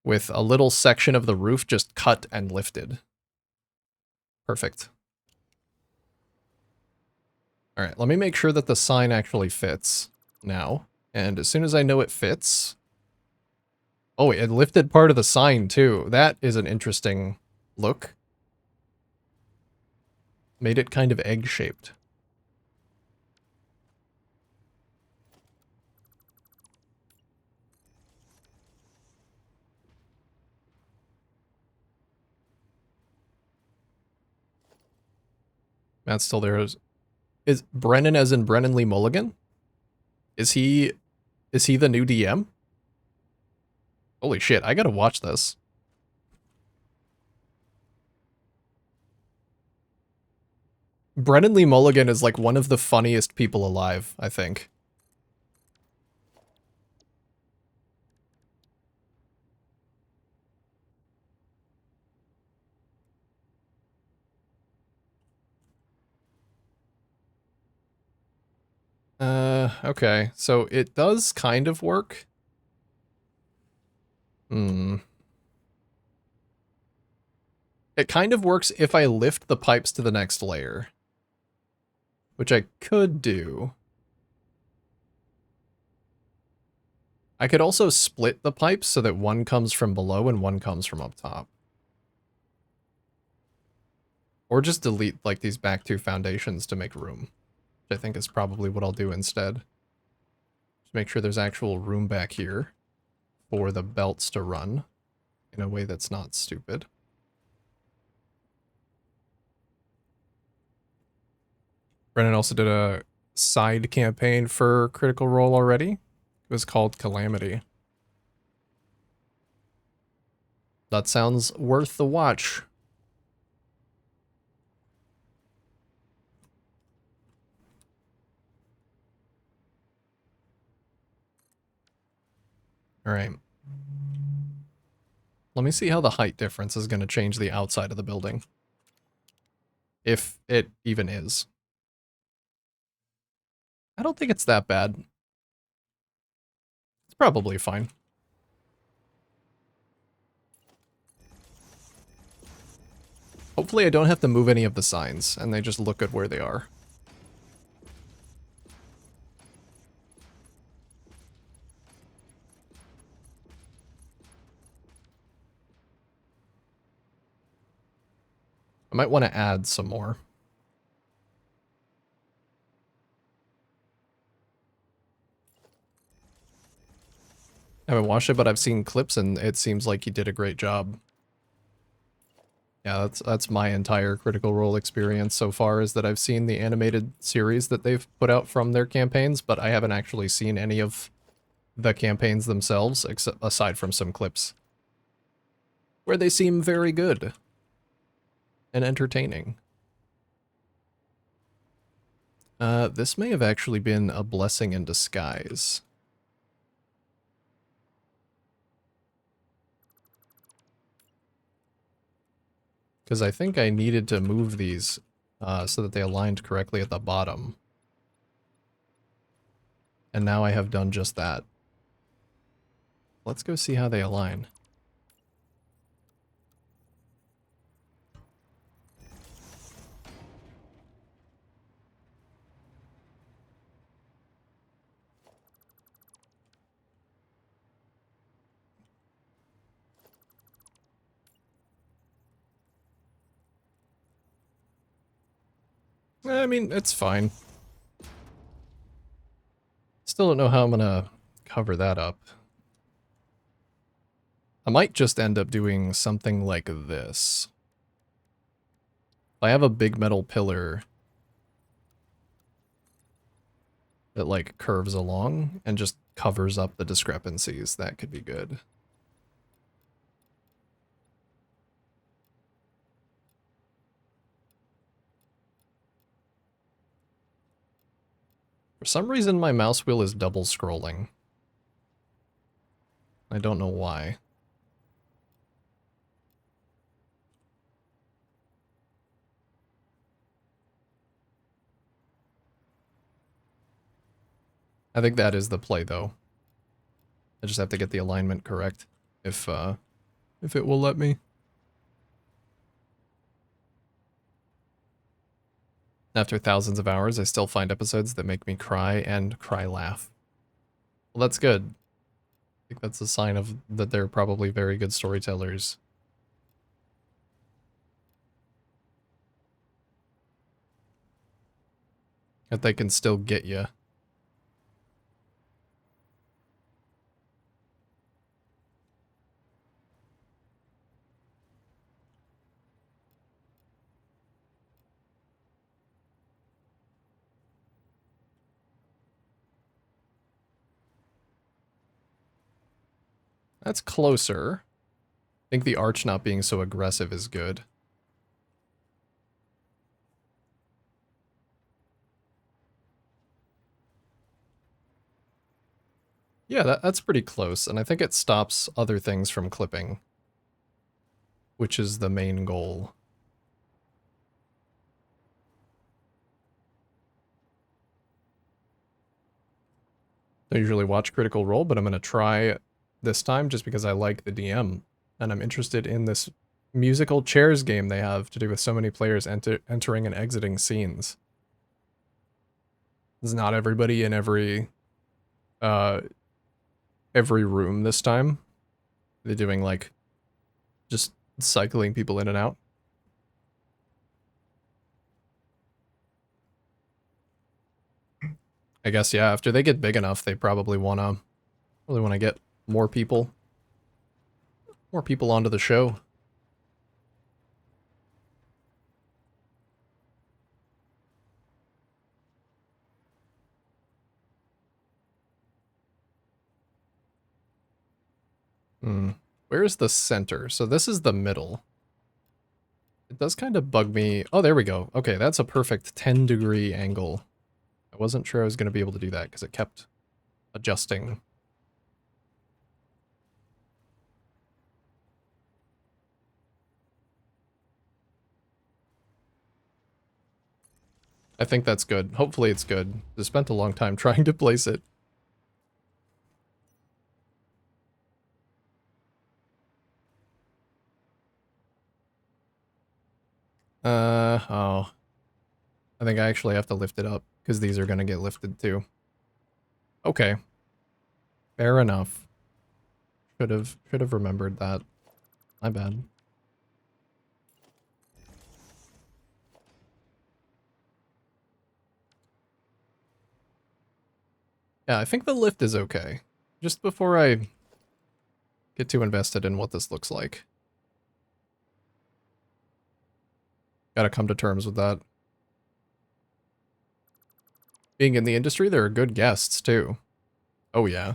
With a little section of the roof just cut and lifted. Perfect. Alright, let me make sure that the sign actually fits now. And as soon as I know it fits... Oh, it lifted part of the sign too. That is an interesting look. Made it kind of egg-shaped. Matt's still there. Is Brennan as in Brennan Lee Mulligan? Is he the new DM? Holy shit, I gotta watch this. Brennan Lee Mulligan is like one of the funniest people alive, I think. Okay. So it does kind of work. Hmm. It kind of works if I lift the pipes to the next layer. Which I could do. I could also split the pipes so that one comes from below and one comes from up top. Or just delete like these back two foundations to make room. Which I think is probably what I'll do instead. Just make sure there's actual room back here for the belts to run in a way that's not stupid. Brennan also did a side campaign for Critical Role already. It was called Calamity. That sounds worth the watch. All right. Let me see how the height difference is going to change the outside of the building. If it even is. I don't think it's that bad. It's probably fine. Hopefully I don't have to move any of the signs, and they just look good where they are. I might want to add some more. I haven't watched it, but I've seen clips and it seems like he did a great job. Yeah, that's my entire Critical Role experience so far, is that I've seen the animated series that they've put out from their campaigns, but I haven't actually seen any of the campaigns themselves, except aside from some clips where they seem very good and entertaining. This may have actually been a blessing in disguise. Because I think I needed to move these so that they aligned correctly at the bottom. And now I have done just that. Let's go see how they align. I mean, it's fine. Still don't know how I'm gonna cover that up. I might just end up doing something like this. I have a big metal pillar that like curves along and just covers up the discrepancies. That could be good. For some reason, my mouse wheel is double scrolling. I don't know why. I think that is the play, though. I just have to get the alignment correct, if it will let me. After thousands of hours, I still find episodes that make me cry and cry laugh. Well, that's good. I think that's a sign of that they're probably very good storytellers. That they can still get you. That's closer. I think the arch not being so aggressive is good. Yeah, that's pretty close, and I think it stops other things from clipping, which is the main goal. I usually watch Critical Role, but I'm going to try this time just because I like the DM, and I'm interested in this musical chairs game they have to do with so many players entering and exiting scenes. It's not everybody in uh, every room this time. They're doing, like, just cycling people in and out. I guess, yeah, after they get big enough, they probably really wanna get more people onto the show. Hmm. Where's the center? So this is the middle. It does kind of bug me. Oh, there we go. Okay, that's a perfect 10-degree angle. I wasn't sure I was going to be able to do that because it kept adjusting. I think that's good. Hopefully it's good. I spent a long time trying to place it. Oh. I think I actually have to lift it up because these are going to get lifted too. Okay. Fair enough. Should have remembered that. My bad. Yeah, I think the lift is okay. Just before I get too invested in what this looks like. Gotta come to terms with that. Being in the industry, there are good guests, too. Oh, yeah.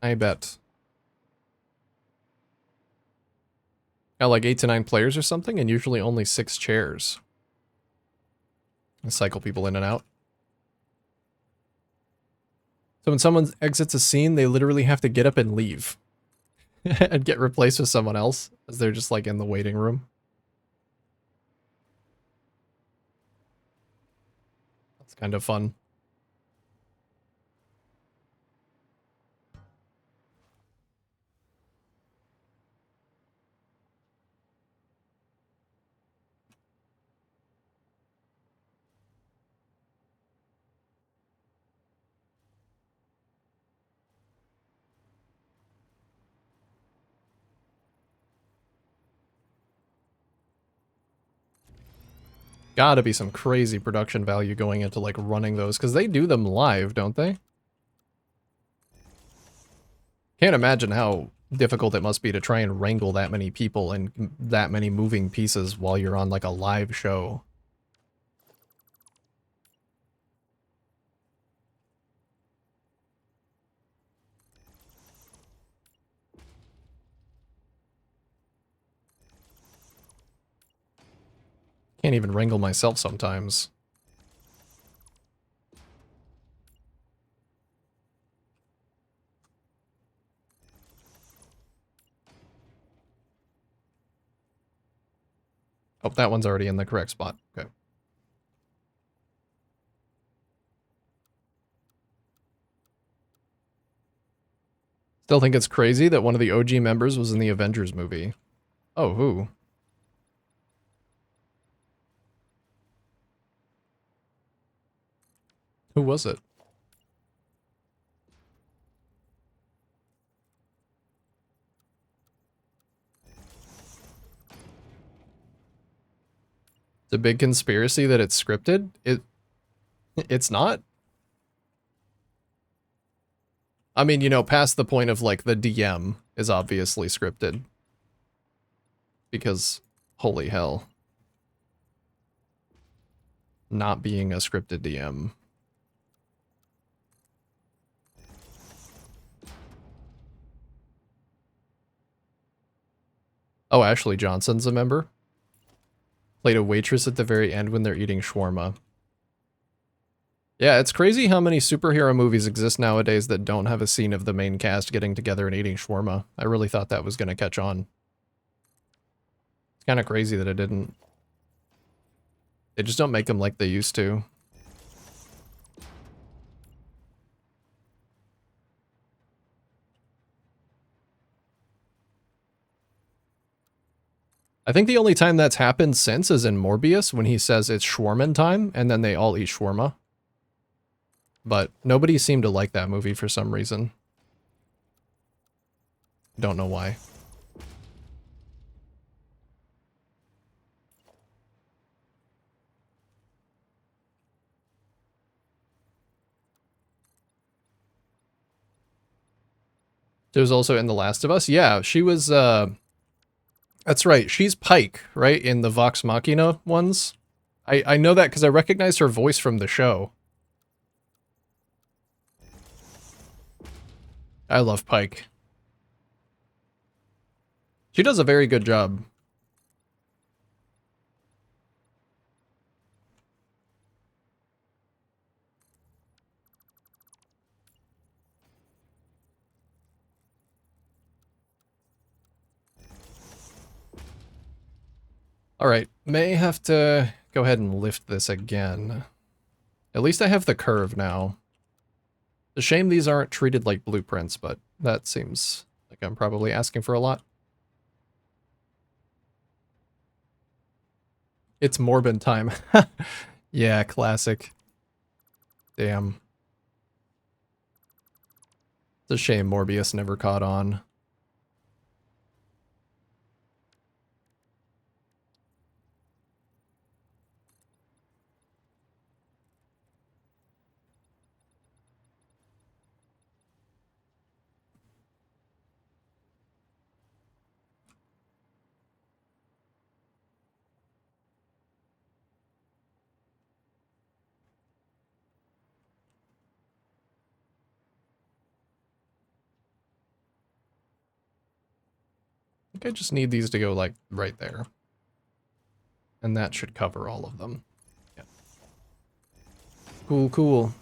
I bet. Got like 8 to 9 players or something, and usually only 6 chairs. I cycle people in and out. So when someone exits a scene, they literally have to get up and leave. And get replaced with someone else, as they're just like in the waiting room. That's kind of fun. Gotta be some crazy production value going into like running those, because they do them live, don't they? Can't imagine how difficult it must be to try and wrangle that many people and that many moving pieces while you're on like a live show. Can't even wrangle myself sometimes. Oh, that one's already in the correct spot. Okay. Still think it's crazy that one of the OG members was in the Avengers movie. Oh, who? Who was it? It's a big conspiracy that it's scripted? It's not? I mean, you know, past the point of like the DM is obviously scripted. Because, holy hell. Not being a scripted DM. Oh, Ashley Johnson's a member? Played a waitress at the very end when they're eating shawarma. Yeah, it's crazy how many superhero movies exist nowadays that don't have a scene of the main cast getting together and eating shawarma. I really thought that was going to catch on. It's kind of crazy that it didn't. They just don't make them like they used to. I think the only time that's happened since is in Morbius when he says it's shawarma time and then they all eat shawarma. But nobody seemed to like that movie for some reason. Don't know why. She was also in The Last of Us. Yeah, she was, that's right. She's Pike, right? In the Vox Machina ones. I know that because I recognized her voice from the show. I love Pike. She does a very good job. Alright, may have to go ahead and lift this again. At least I have the curve now. It's a shame these aren't treated like blueprints, but that seems like I'm probably asking for a lot. It's Morbin time. Yeah, classic. Damn. It's a shame Morbius never caught on. I just need these to go, like, right there. And that should cover all of them. Yeah. Cool, cool.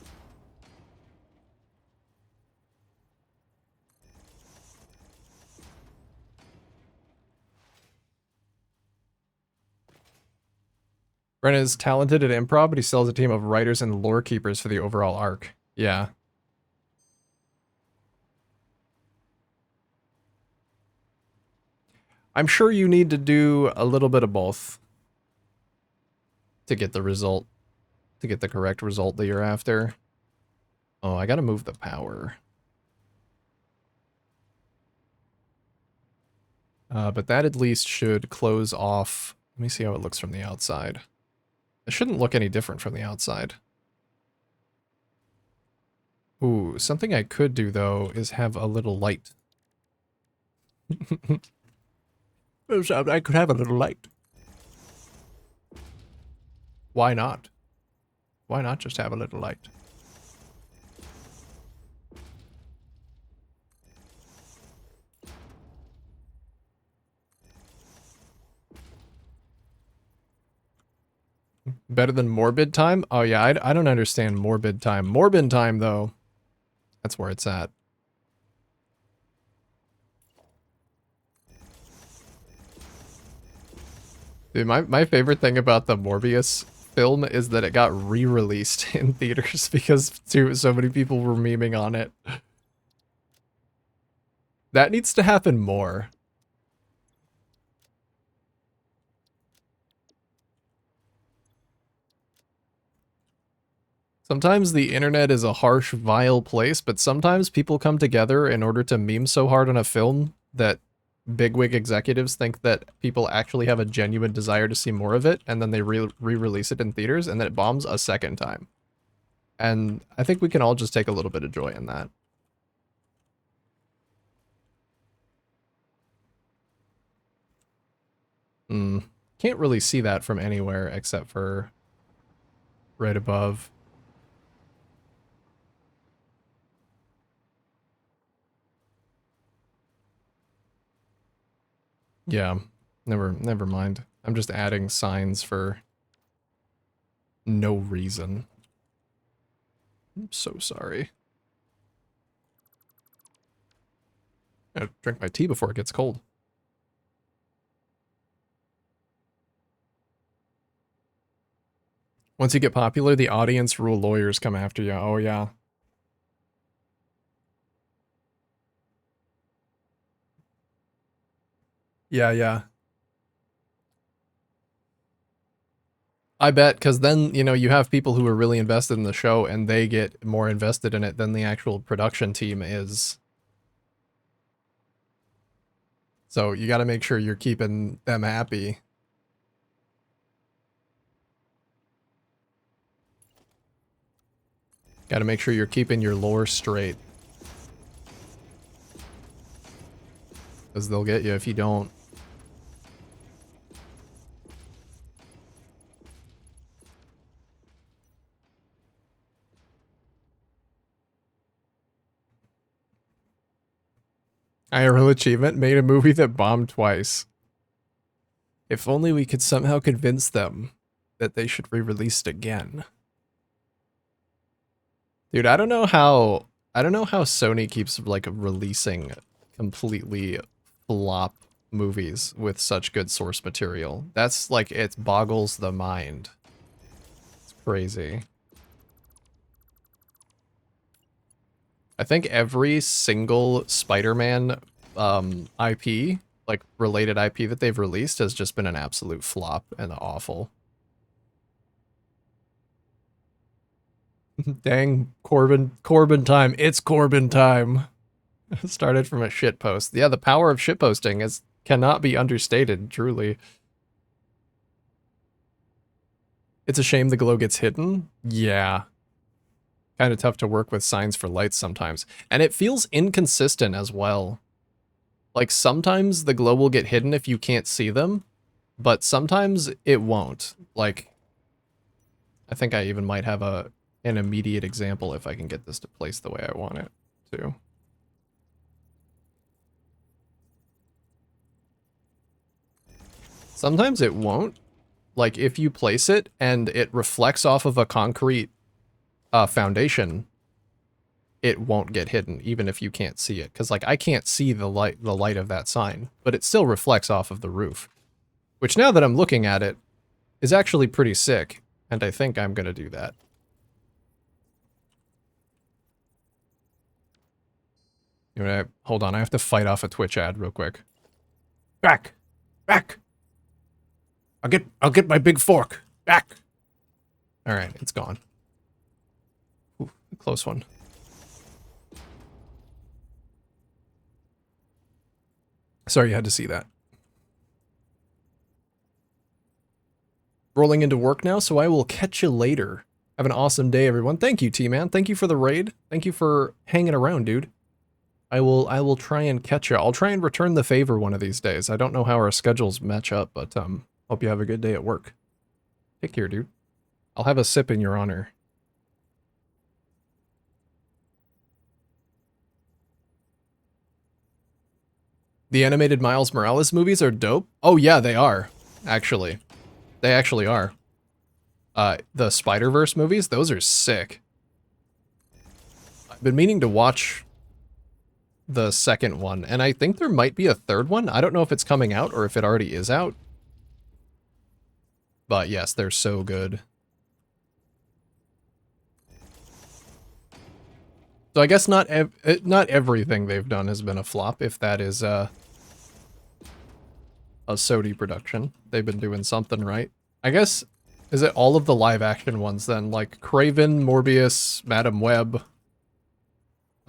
Bren is talented at improv, but he still has a team of writers and lore keepers for the overall arc. Yeah. I'm sure you need to do a little bit of both to get the result, to get the correct result that you're after. Oh, I gotta move the power. But that at least should close off. Let me see how it looks from the outside. It shouldn't look any different from the outside. Ooh, something I could do, though, is have a little light. I could have a little light. Why not? Why not just have a little light? Better than morbid time? Oh yeah, I don't understand morbid time. Morbid time, though, that's where it's at. Dude, my favorite thing about the Morbius film is that it got re-released in theaters because so many people were memeing on it. That needs to happen more. Sometimes the internet is a harsh, vile place, but sometimes people come together in order to meme so hard on a film that bigwig executives think that people actually have a genuine desire to see more of it, and then they re-release it in theaters, and then it bombs a second time. And I think we can all just take a little bit of joy in that. Can't really see that from anywhere except for right above. Yeah, never mind. I'm just adding signs for no reason. I'm so sorry. I gotta drink my tea before it gets cold. Once you get popular, the audience rule lawyers come after you. Oh yeah. Yeah, yeah. I bet, because then, you know, you have people who are really invested in the show and they get more invested in it than the actual production team is. So you got to make sure you're keeping them happy. Got to make sure you're keeping your lore straight. Because they'll get you if you don't. IRL achievement, made a movie that bombed twice. If only we could somehow convince them that they should re-release it again. Dude, I don't know how Sony keeps like releasing completely flop movies with such good source material. That's like, it boggles the mind. It's crazy. I think every single Spider-Man IP, like related IP that they've released has just been an absolute flop and awful. Dang, Corbin time. It's Corbin time. Started from a shit post. Yeah, the power of shit posting cannot be understated, truly. It's a shame the glow gets hidden. Yeah. Kind of tough to work with signs for lights sometimes. And it feels inconsistent as well. Like, sometimes the glow will get hidden if you can't see them, but sometimes it won't. Like, I think I even might have an immediate example if I can get this to place the way I want it to. Sometimes it won't. Like, if you place it and it reflects off of a concrete foundation, it won't get hidden, even if you can't see it. Because, like, I can't see the light of that sign, but it still reflects off of the roof. Which, now that I'm looking at it, is actually pretty sick, and I think I'm gonna do that. Hold on, I have to fight off a Twitch ad real quick. Back! Back! I'll get my big fork! Back! Alright, it's gone. Ooh, close one. Sorry you had to see that. Rolling into work now, so I will catch you later. Have an awesome day, everyone. Thank you, T-Man. Thank you for the raid. Thank you for hanging around, dude. I will try and catch you. I'll try and return the favor one of these days. I don't know how our schedules match up, but hope you have a good day at work. Take care, dude. I'll have a sip in your honor. The animated Miles Morales movies are dope. Oh yeah, they are. Actually. They actually are. The Spider-Verse movies, those are sick. I've been meaning to watch the second one, and I think there might be a third one. I don't know if it's coming out or if it already is out. But yes, they're so good. So I guess not everything they've done has been a flop, if that is a Sony production. They've been doing something right. I guess, is it all of the live action ones then? Like Craven, Morbius, Madam Web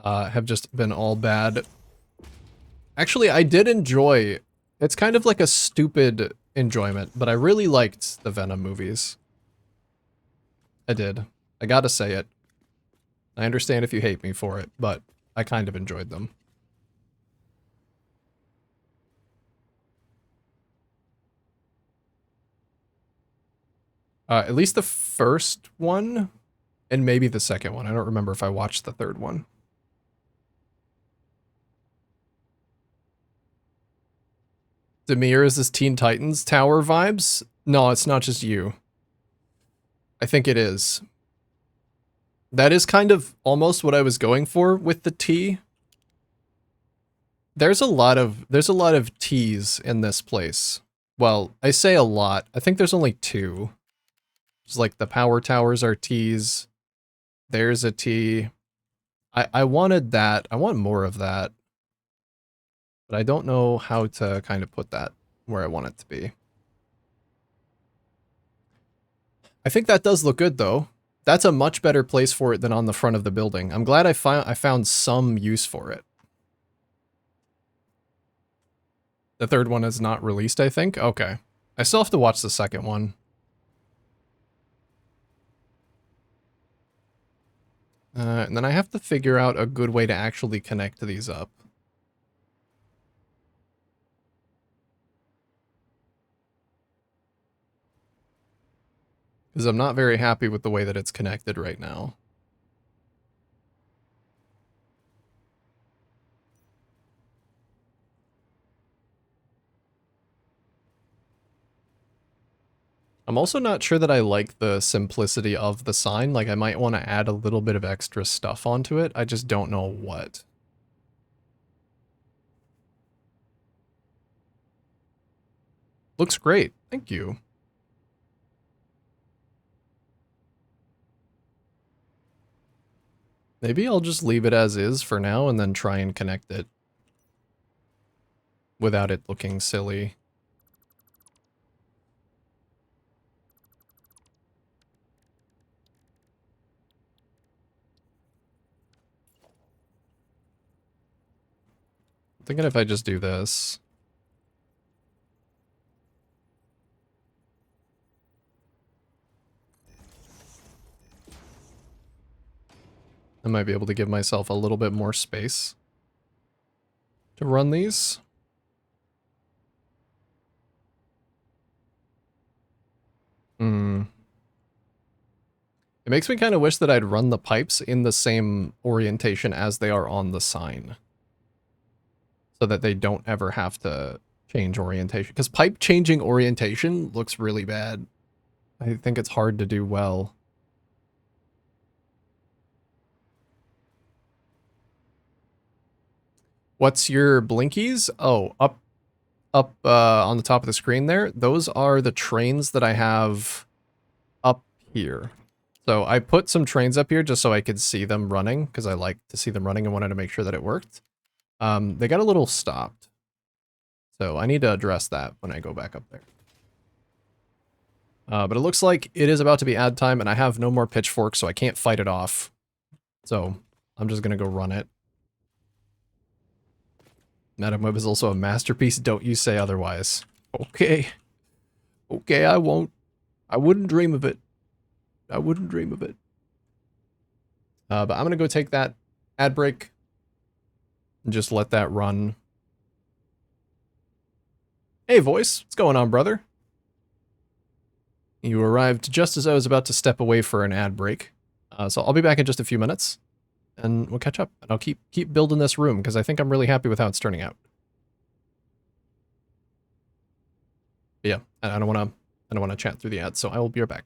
have just been all bad. Actually, I did enjoy, it's kind of like a stupid enjoyment, but I really liked the Venom movies. I did. I gotta say it. I understand if you hate me for it, but I kind of enjoyed them. At least the first one, and maybe the second one. I don't remember if I watched the third one. Demir, is this Teen Titans Tower vibes? No, it's not just you. I think it is. That is kind of almost what I was going for with the T. There's a lot of T's in this place. Well, I say a lot. I think there's only two. It's like the power towers are T's. There's a T. I wanted that. I want more of that. But I don't know how to kind of put that where I want it to be. I think that does look good, though. That's a much better place for it than on the front of the building. I'm glad I found some use for it. The third one is not released, I think? Okay. I still have to watch the second one. And then I have to figure out a good way to actually connect these up. Because I'm not very happy with the way that it's connected right now. I'm also not sure that I like the simplicity of the sign. Like, I might want to add a little bit of extra stuff onto it. I just don't know what. Looks great. Thank you. Maybe I'll just leave it as is for now and then try and connect it without it looking silly. I'm thinking if I just do this. I might be able to give myself a little bit more space to run these. It makes me kind of wish that I'd run the pipes in the same orientation as they are on the sign. So that they don't ever have to Change orientation. Because pipe changing orientation looks really bad. I think it's hard to do well. What's your blinkies? Oh, up on the top of the screen there. Those are the trains that I have up here. So I put some trains up here just so I could see them running, because I like to see them running and wanted to make sure that it worked. They got a little stopped. So I need to address that when I go back up there. But it looks like it is about to be ad time, and I have no more pitchforks, so I can't fight it off. So I'm just going to go run it. Madam Web is also a masterpiece. Don't you say otherwise. Okay. Okay, I won't. I wouldn't dream of it. I wouldn't dream of it. But I'm going to go take that ad break and just let that run. Hey, voice. What's going on, brother? You arrived just as I was about to step away for an ad break. So I'll be back in just a few minutes, and we'll catch up. And I'll keep building this room, because I think I'm really happy with how it's turning out. But yeah, I don't want to chat through the ads, so I will be right back.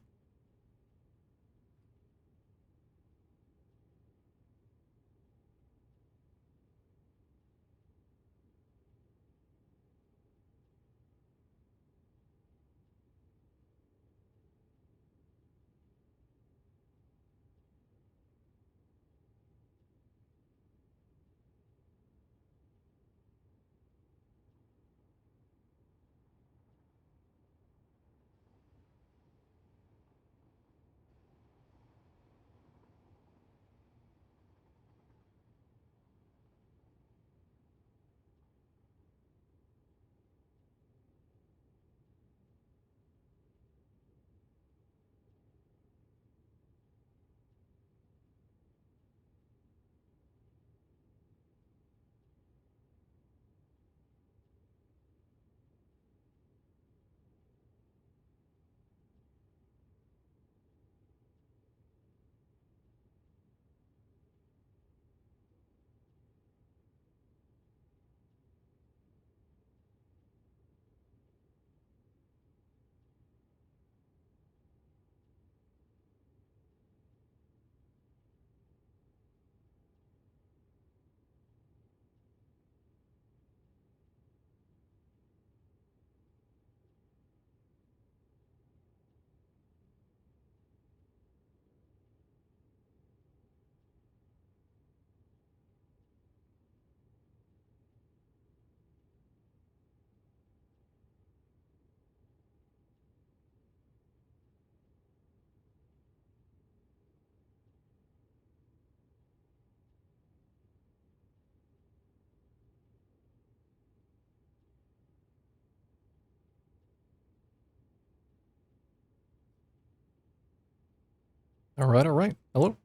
All right, all right. Hello.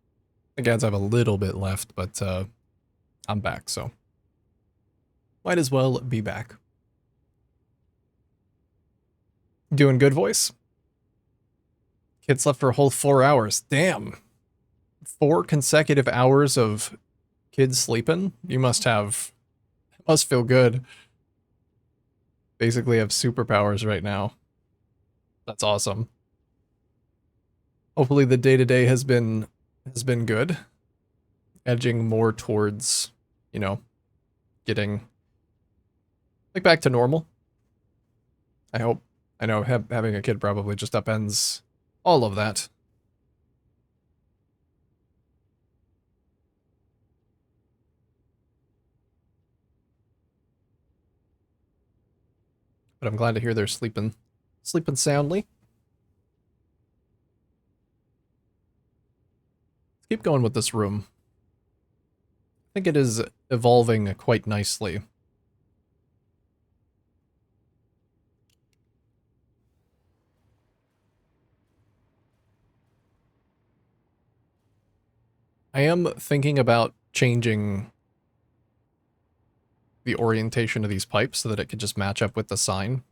The ads have a little bit left, but I'm back, so might as well be back. Doing good, voice? Kids slept for a whole 4 hours. Damn. 4 consecutive hours of kids sleeping? You must feel good. Basically have superpowers right now. That's awesome. Hopefully the day-to-day has been good. Edging more towards, you know, getting like back to normal. I hope. I know having a kid probably just upends all of that. But I'm glad to hear they're sleeping soundly. Let's keep going with this room. I think it is evolving quite nicely. I am thinking about changing the orientation of these pipes so that it could just match up with the sign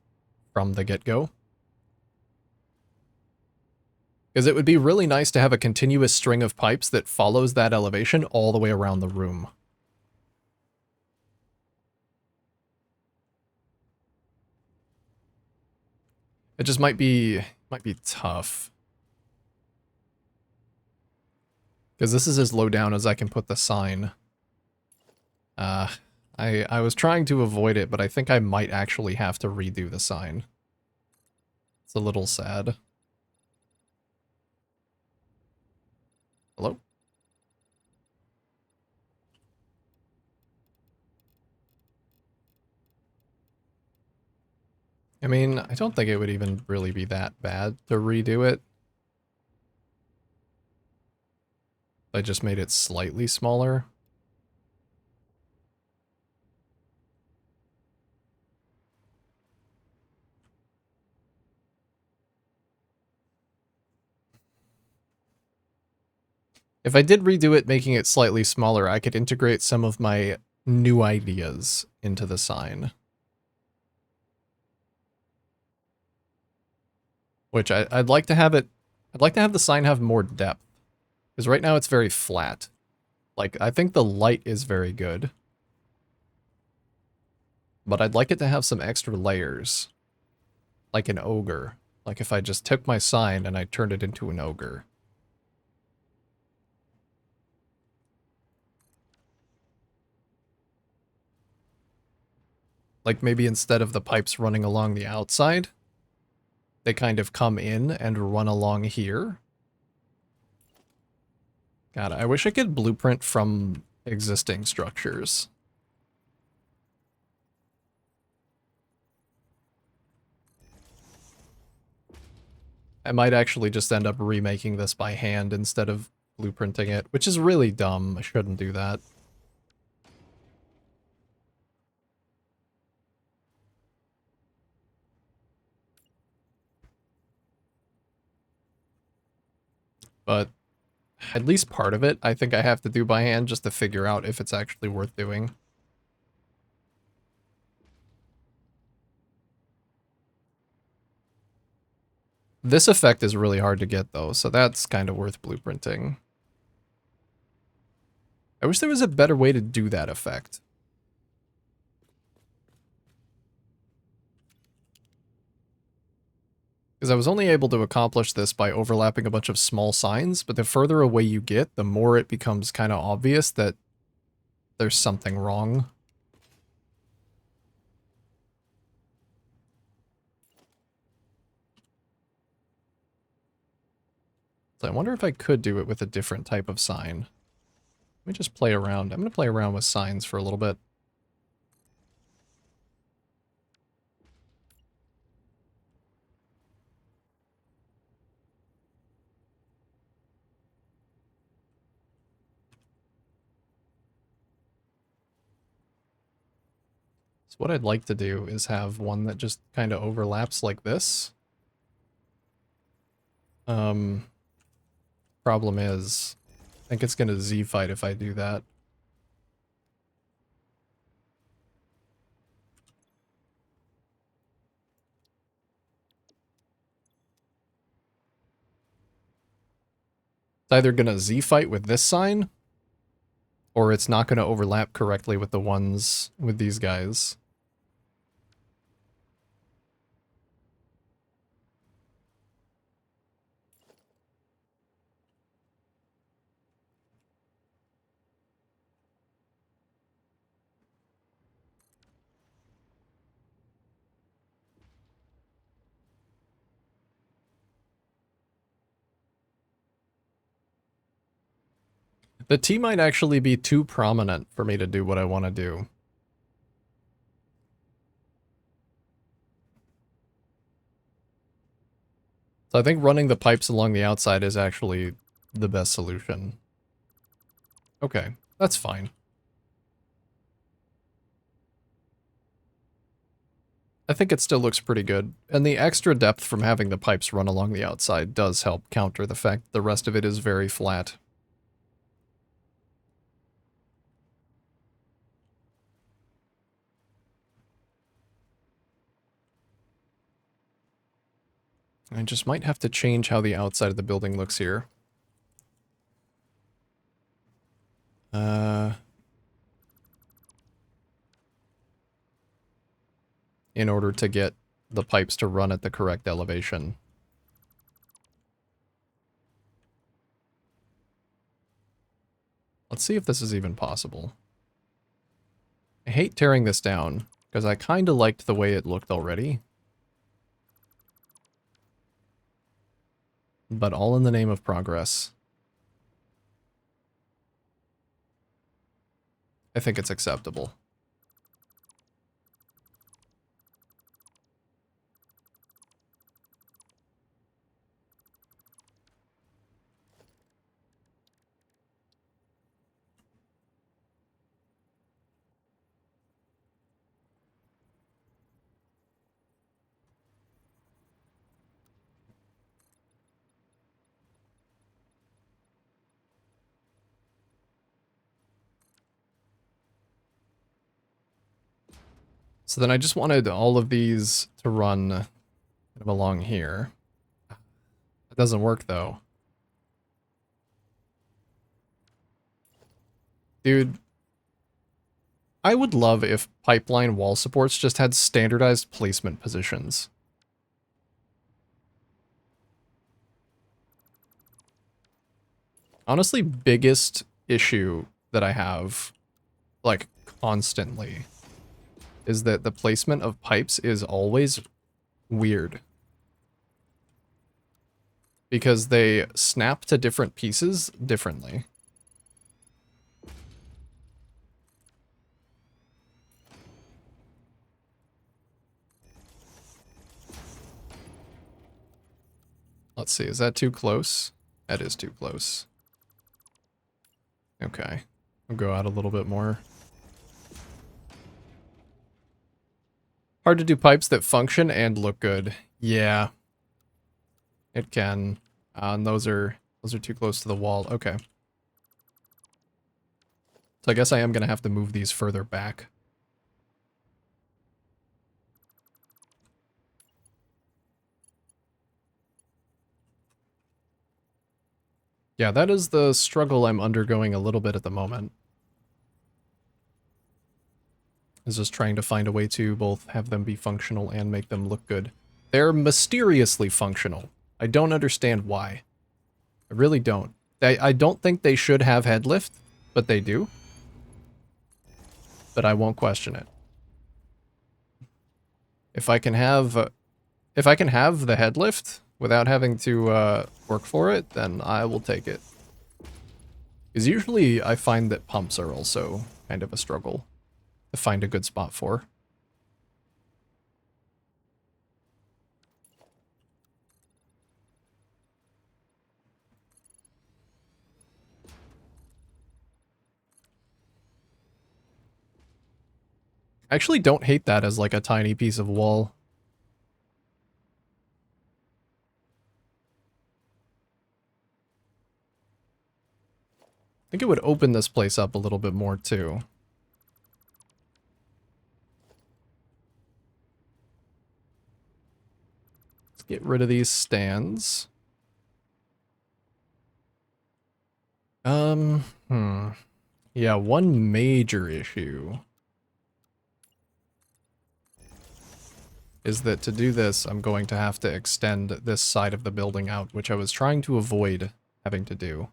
from the get-go. Because it would be really nice to have a continuous string of pipes that follows that elevation all the way around the room. It just might be tough. Because this is as low down as I can put the sign. I was trying to avoid it, but I think I might actually have to redo the sign. It's a little sad. Hello? I mean, I don't think it would even really be that bad to redo it. I just made it slightly smaller. If I did redo it, making it slightly smaller, I could integrate some of my new ideas into the sign. Which I'd like to have it... I'd like to have the sign have more depth. Because right now it's very flat. Like, I think the light is very good. But I'd like it to have some extra layers. Like an ogre. Like if I just took my sign and I turned it into an ogre. Like maybe instead of the pipes running along the outside, they kind of come in and run along here. God, I wish I could blueprint from existing structures. I might actually just end up remaking this by hand instead of blueprinting it, which is really dumb. I shouldn't do that. But at least part of it, I think I have to do by hand just to figure out if it's actually worth doing. This effect is really hard to get, though, so that's kind of worth blueprinting. I wish there was a better way to do that effect. Because I was only able to accomplish this by overlapping a bunch of small signs, but the further away you get, the more it becomes kind of obvious that there's something wrong. So I wonder if I could do it with a different type of sign. Let me just play around. I'm going to play around with signs for a little bit. So what I'd like to do is have one that just kind of overlaps like this. Problem is, I think it's going to Z-fight if I do that. It's either going to Z-fight with this sign, or it's not going to overlap correctly with the ones with these guys. The T might actually be too prominent for me to do what I want to do. So I think running the pipes along the outside is actually the best solution. Okay, that's fine. I think it still looks pretty good, and the extra depth from having the pipes run along the outside does help counter the fact that the rest of it is very flat. I just might have to change how the outside of the building looks here. In order to get the pipes to run at the correct elevation. Let's see if this is even possible. I hate tearing this down, because I kind of liked the way it looked already. But all in the name of progress. I think it's acceptable. So then I just wanted all of these to run kind of along here. It doesn't work though. Dude, I would love if pipeline wall supports just had standardized placement positions. Honestly, biggest issue that I have, like, constantly, is that the placement of pipes is always weird. Because they snap to different pieces differently. Let's see, is that too close? That is too close. Okay, I'll go out a little bit more. Hard to do pipes that function and look good. Yeah. It can. And those are too close to the wall. Okay. So I guess I am going to have to move these further back. Yeah, that is the struggle I'm undergoing a little bit at the moment. Is just trying to find a way to both have them be functional and make them look good. They're mysteriously functional. I don't understand why. I really don't. I don't think they should have head lift, but they do. But I won't question it. If I can have the head lift without having to work for it, then I will take it. Because usually I find that pumps are also kind of a struggle to find a good spot for. I actually don't hate that as like a tiny piece of wall. I think it would open this place up a little bit more too. Let's get rid of these stands. Yeah, one major issue is that to do this, I'm going to have to extend this side of the building out, which I was trying to avoid having to do.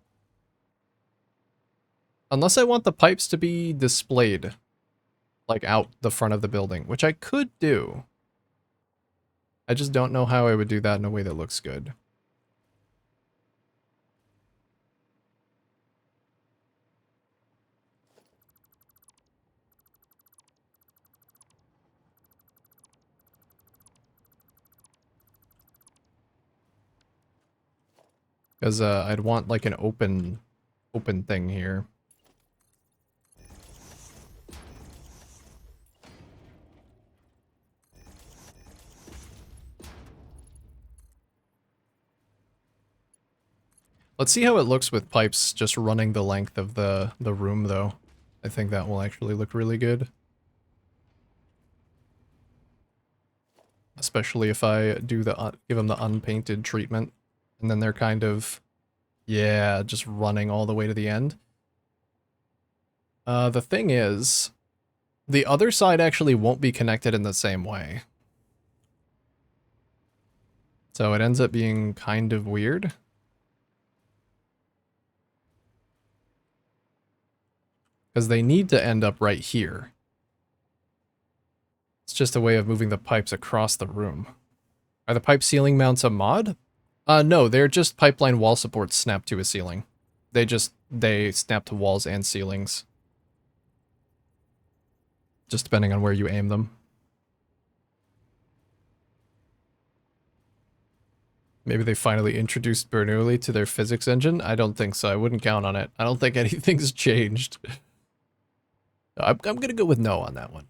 Unless I want the pipes to be displayed, like out the front of the building, which I could do. I just don't know how I would do that in a way that looks good. Because I'd want like an open thing here. Let's see how it looks with pipes just running the length of the room, though. I think that will actually look really good. Especially if I do give them the unpainted treatment. And then they're kind of, yeah, just running all the way to the end. The thing is, the other side actually won't be connected in the same way. So it ends up being kind of weird. Because they need to end up right here. It's just a way of moving the pipes across the room. Are the pipe ceiling mounts a mod? No, they're just pipeline wall supports snapped to a ceiling. They snap to walls and ceilings. Just depending on where you aim them. Maybe they finally introduced Bernoulli to their physics engine? I don't think so. I wouldn't count on it. I don't think anything's changed. I'm gonna go with no on that one.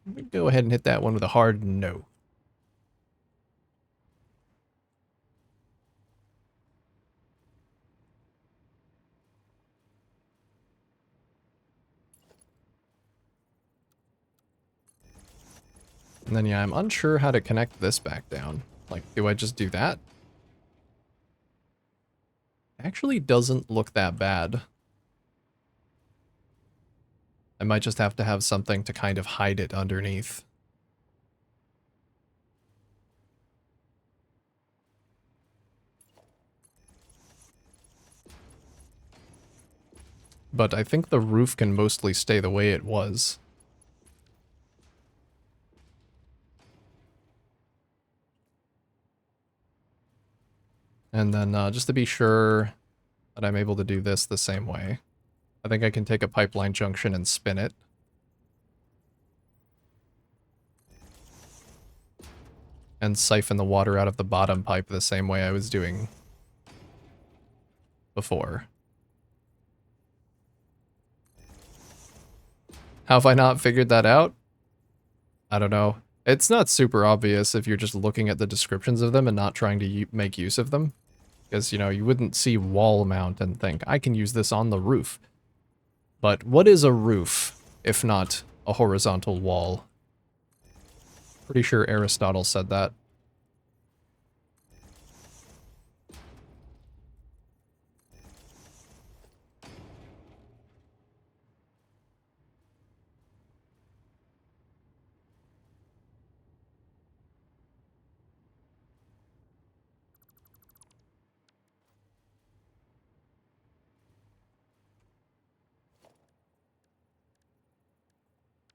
I'm gonna go ahead and hit that one with a hard no. And then, yeah, I'm unsure how to connect this back down. Like, do I just do that? Actually doesn't look that bad. I might just have to have something to kind of hide it underneath. But I think the roof can mostly stay the way it was. And then just to be sure that I'm able to do this the same way, I think I can take a pipeline junction and spin it. And siphon the water out of the bottom pipe the same way I was doing before. How have I not figured that out? I don't know. It's not super obvious if you're just looking at the descriptions of them and not trying to make use of them. Because, you know, you wouldn't see wall mount and think, I can use this on the roof. But what is a roof, if not a horizontal wall? Pretty sure Aristotle said that.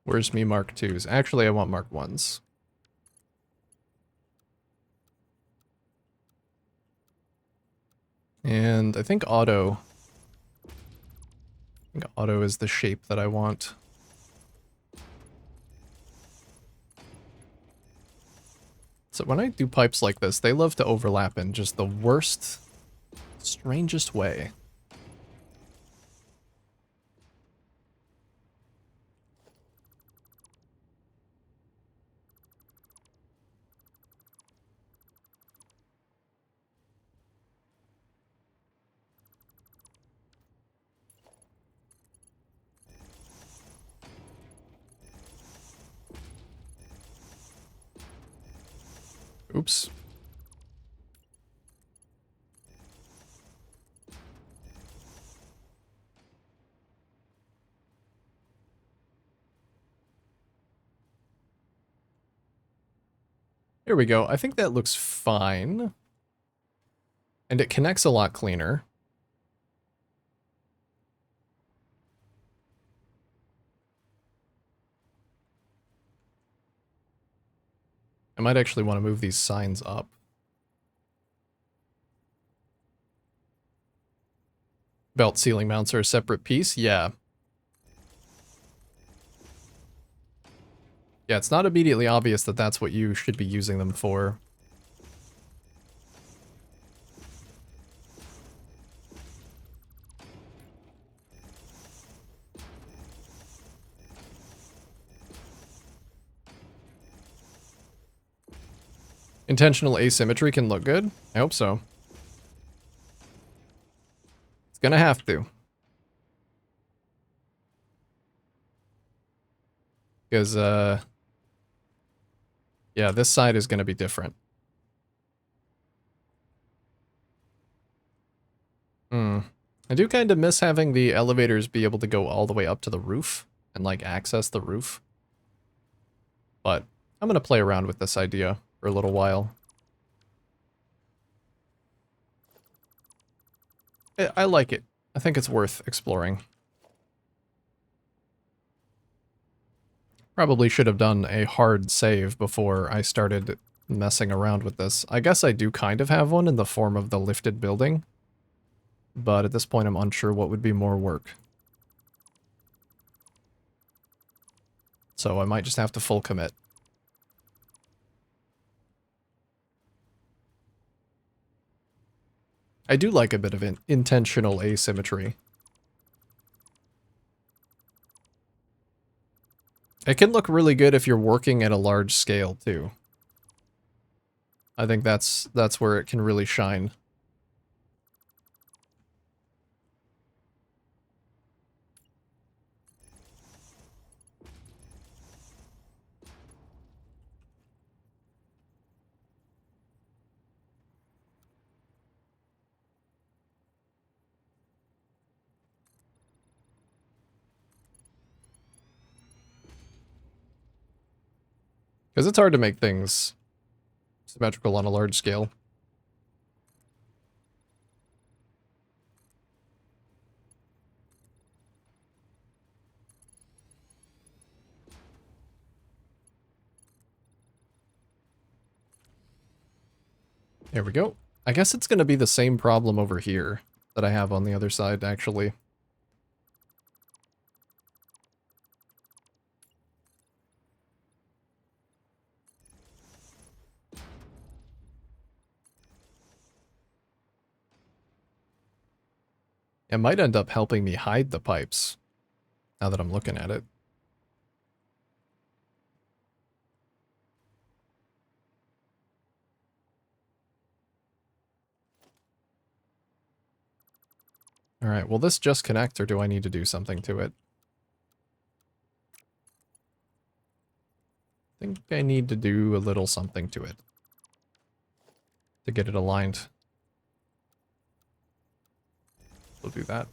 Where's me Mark 2s? Actually, I want Mark 1s. And I think auto is the shape that I want. So when I do pipes like this, they love to overlap in just the worst, strangest way. Oops. Here we go. I think that looks fine. And it connects a lot cleaner. I might actually want to move these signs up. Belt ceiling mounts are a separate piece? Yeah. Yeah, it's not immediately obvious that that's what you should be using them for. Intentional asymmetry can look good. I hope so. It's gonna have to. Because, yeah, this side is gonna be different. I do kind of miss having the elevators be able to go all the way up to the roof and, like, access the roof. But I'm gonna play around with this idea for a little while. I like it. I think it's worth exploring. Probably should have done a hard save before I started messing around with this. I guess I do kind of have one in the form of the lifted building, but at this point I'm unsure what would be more work. So I might just have to full commit. I do like a bit of intentional asymmetry. It can look really good if you're working at a large scale too. I think that's where it can really shine. Because it's hard to make things symmetrical on a large scale. There we go. I guess it's going to be the same problem over here that I have on the other side, actually. It might end up helping me hide the pipes, now that I'm looking at it. Alright, will this just connect, or do I need to do something to it? I think I need to do a little something to it to get it aligned. We'll do that.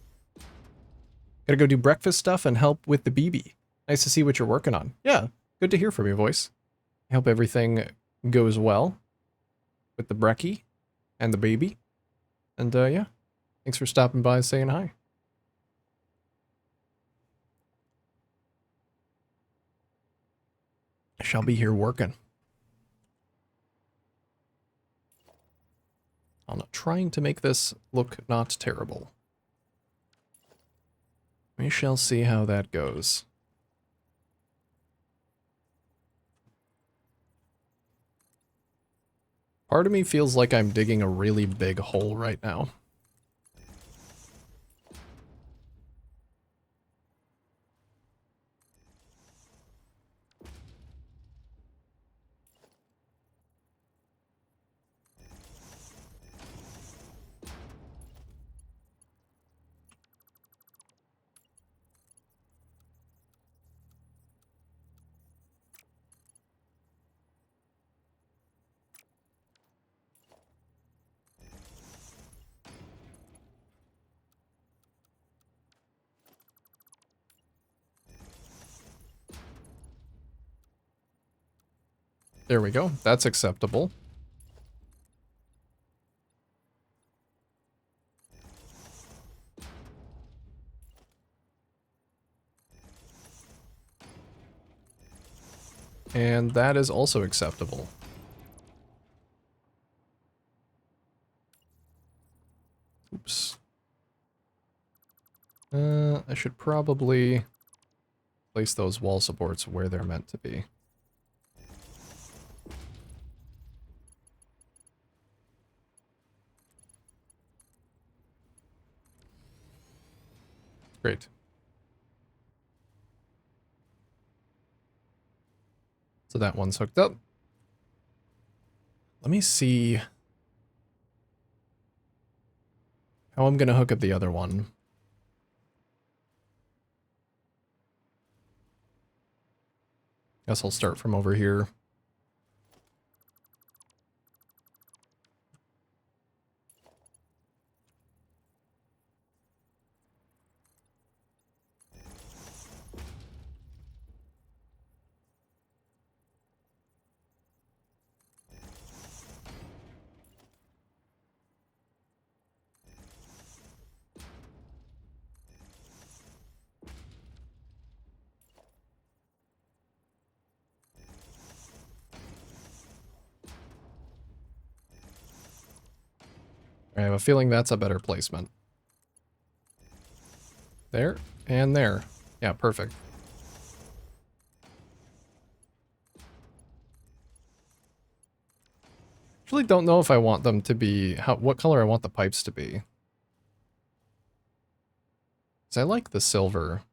Gotta go do breakfast stuff and help with the BB. Nice to see what you're working on. Yeah, good to hear from you, voice. I hope everything goes well with the brekkie and the baby. And yeah, thanks for stopping by and saying hi. I shall be here working. I'm not trying to make this look not terrible. We shall see how that goes. Part of me feels like I'm digging a really big hole right now. There we go. That's acceptable. And that is also acceptable. Oops. I should probably place those wall supports where they're meant to be. Great. So that one's hooked up. Let me see how I'm going to hook up the other one. Guess I'll start from over here. I have a feeling that's a better placement. There, and there. Yeah, perfect. Actually don't know if I want them to be... what color I want the pipes to be. 'Cause I like the silver.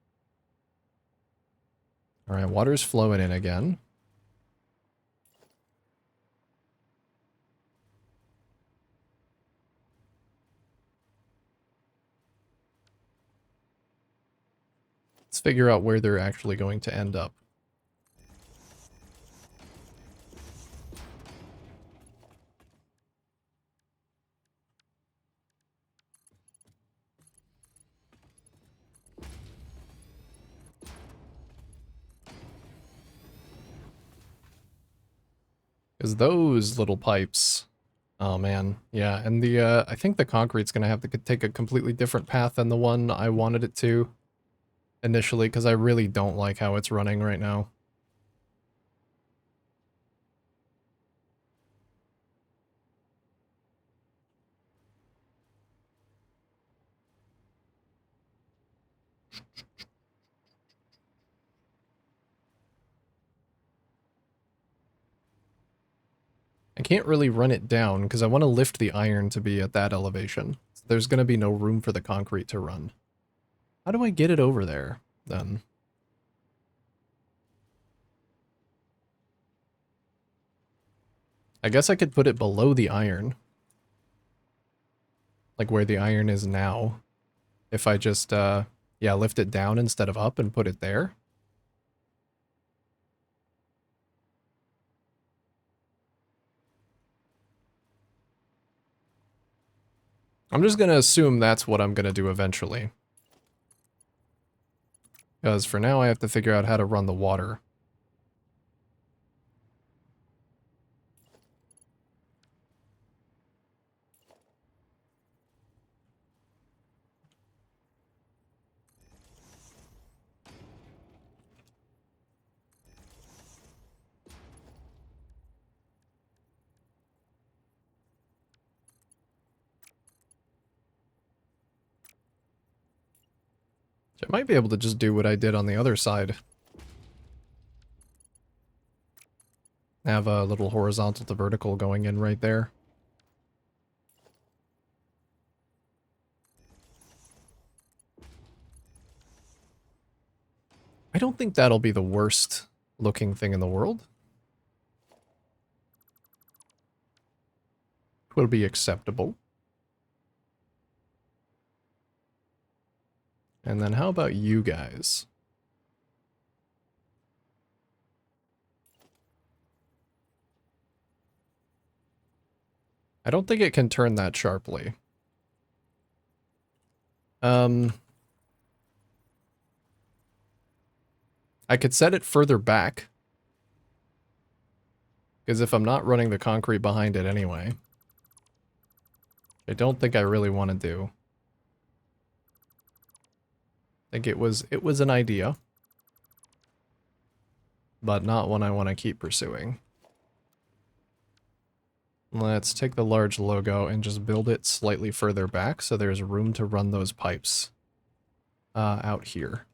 Alright, water's flowing in again. Let's figure out where they're actually going to end up. Because those little pipes... Oh man, yeah, and the, I think the concrete's gonna have to take a completely different path than the one I wanted it to initially, because I really don't like how it's running right now. I can't really run it down because I want to lift the iron to be at that elevation. So there's going to be no room for the concrete to run. How do I get it over there, then? I guess I could put it below the iron. Like where the iron is now. If I just, yeah, lift it down instead of up and put it there. I'm just going to assume that's what I'm going to do eventually. Because for now I have to figure out how to run the water. I might be able to just do what I did on the other side. Have a little horizontal to vertical going in right there. I don't think that'll be the worst looking thing in the world. It will be acceptable. And then how about you guys? I don't think it can turn that sharply. I could set it further back. Because if I'm not running the concrete behind it anyway. I don't think I really want to do. I think it was an idea. But not one I want to keep pursuing. Let's take the large logo and just build it slightly further back so there's room to run those pipes out here.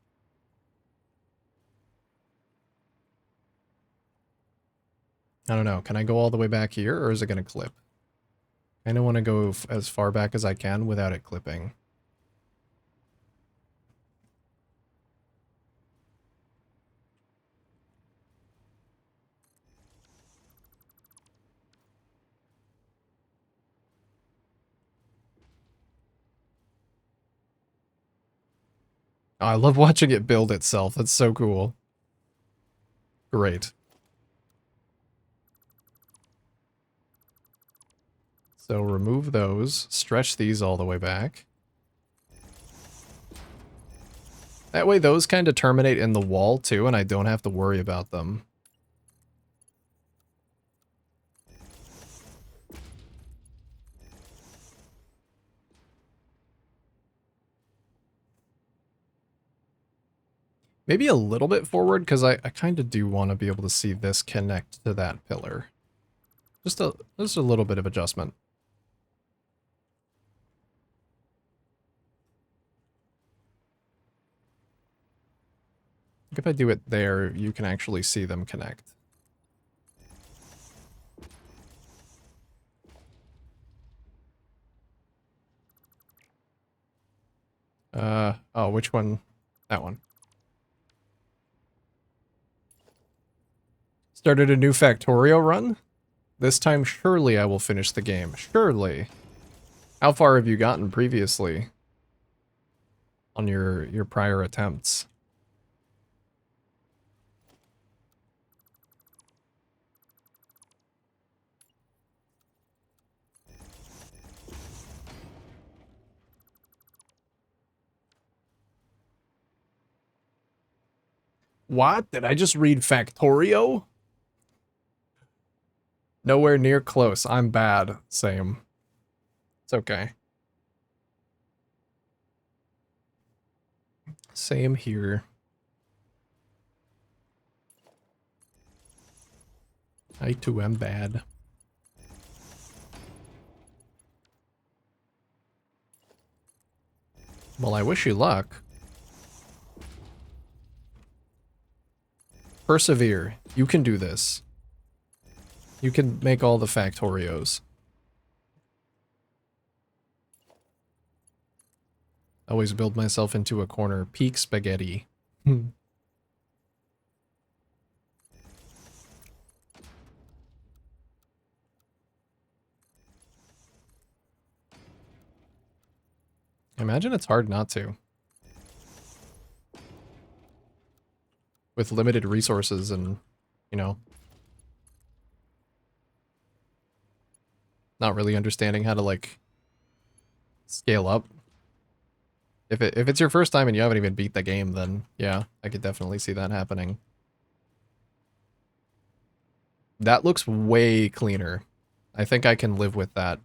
I don't know, can I go all the way back here or is it going to clip? I don't want to go as far back as I can without it clipping. Oh, I love watching it build itself. That's so cool. Great. So remove those, stretch these all the way back. That way those kind of terminate in the wall too, and I don't have to worry about them. Maybe a little bit forward, because I kind of do want to be able to see this connect to that pillar. Just a little bit of adjustment. If I do it there, you can actually see them connect. Oh, which one? That one. Started a new Factorio run? This time, surely I will finish the game. Surely. How far have you gotten previously on your prior attempts? What? Did I just read Factorio? Nowhere near close. I'm bad. Same. It's okay. Same here. I too am bad. Well, I wish you luck. Persevere. You can do this. You can make all the Factorios. Always build myself into a corner. Peak spaghetti. Imagine it's hard not to. With limited resources and, you know, not really understanding how to, like, scale up. If it's your first time and you haven't even beat the game, then yeah, I could definitely see that happening. That looks way cleaner. I think I can live with that.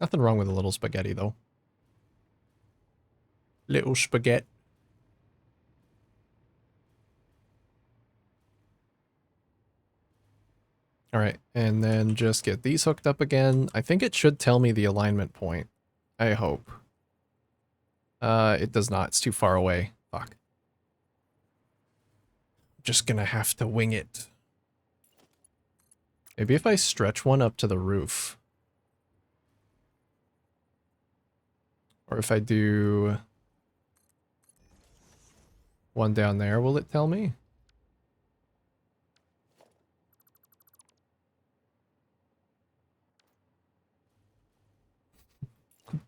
Nothing wrong with a little spaghetti, though. Little spaghetti. Alright, and then just get these hooked up again. I think it should tell me the alignment point. I hope. It does not. It's too far away. Fuck. Just gonna have to wing it. Maybe if I stretch one up to the roof. Or if I do one down there, will it tell me?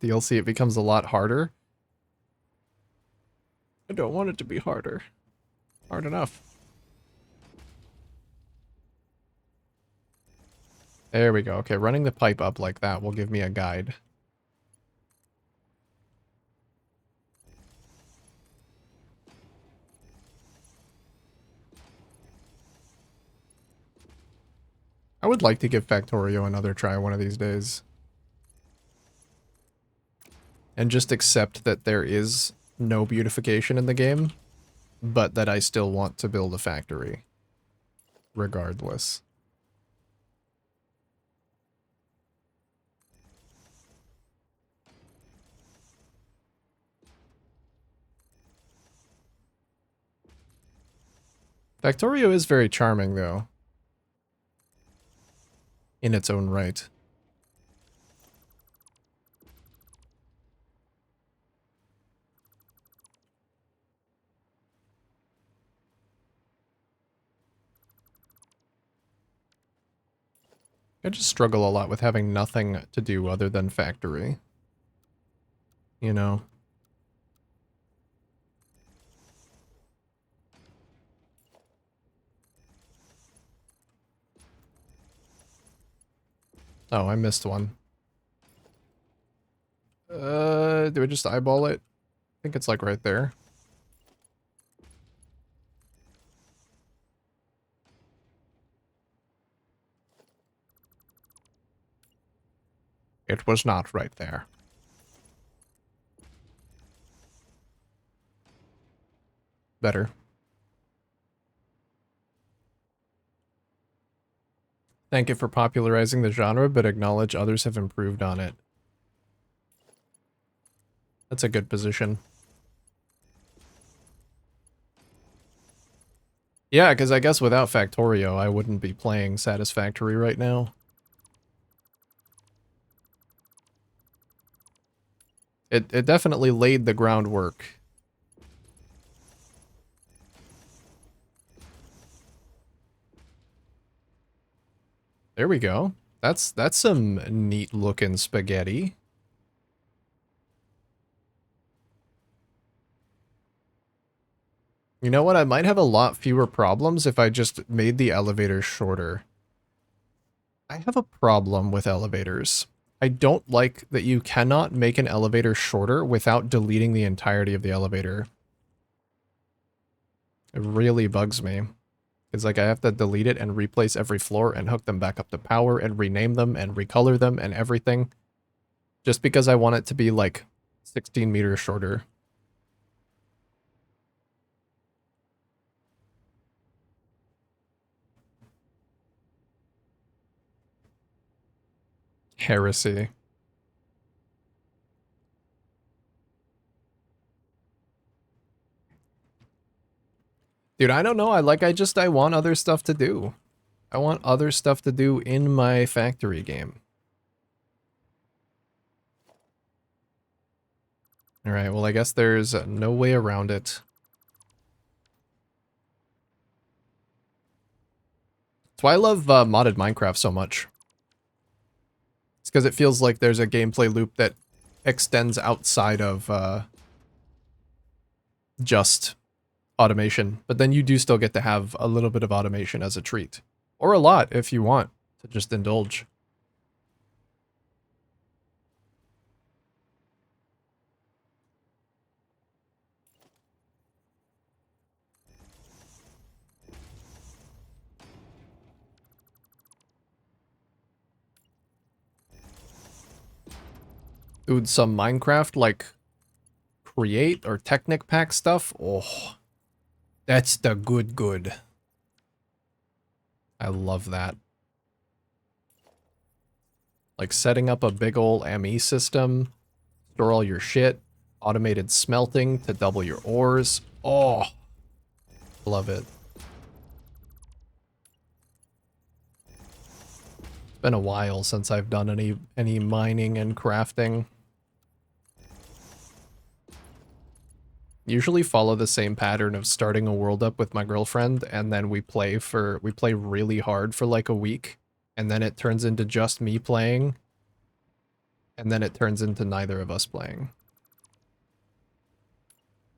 DLC, it becomes a lot harder. I don't want it to be harder. Hard enough. There we go. Okay, running the pipe up like that will give me a guide. I would like to give Factorio another try one of these days. And just accept that there is no beautification in the game, but that I still want to build a factory. Regardless. Factorio is very charming, though. In its own right. I just struggle a lot with having nothing to do other than factory. You know? Oh, I missed one. Do I just eyeball it? I think it's like right there. It was not right there. Better. Thank you for popularizing the genre, but acknowledge others have improved on it. That's a good position. Yeah, because I guess without Factorio, I wouldn't be playing Satisfactory right now. It definitely laid the groundwork. There we go. That's some neat looking spaghetti. You know what? I might have a lot fewer problems if I just made the elevator shorter. I have a problem with elevators. I don't like that you cannot make an elevator shorter without deleting the entirety of the elevator. It really bugs me. It's like I have to delete it and replace every floor and hook them back up to power and rename them and recolor them and everything. Just because I want it to be like 16 meters shorter. Heresy. Dude, I don't know. I want other stuff to do. I want other stuff to do in my factory game. Alright, well I guess there's no way around it. That's why I love modded Minecraft so much. It's because it feels like there's a gameplay loop that extends outside of just automation. But then you do still get to have a little bit of automation as a treat. Or a lot if you want to just indulge. Dude, some Minecraft, like, create or Technic pack stuff. Oh, that's the good. I love that. Like setting up a big ol' ME system, store all your shit, automated smelting to double your ores. Oh, love it. It's been a while since I've done any mining and crafting. Usually follow the same pattern of starting a world up with my girlfriend, and then we play really hard for like a week, and then it turns into just me playing, and then it turns into neither of us playing.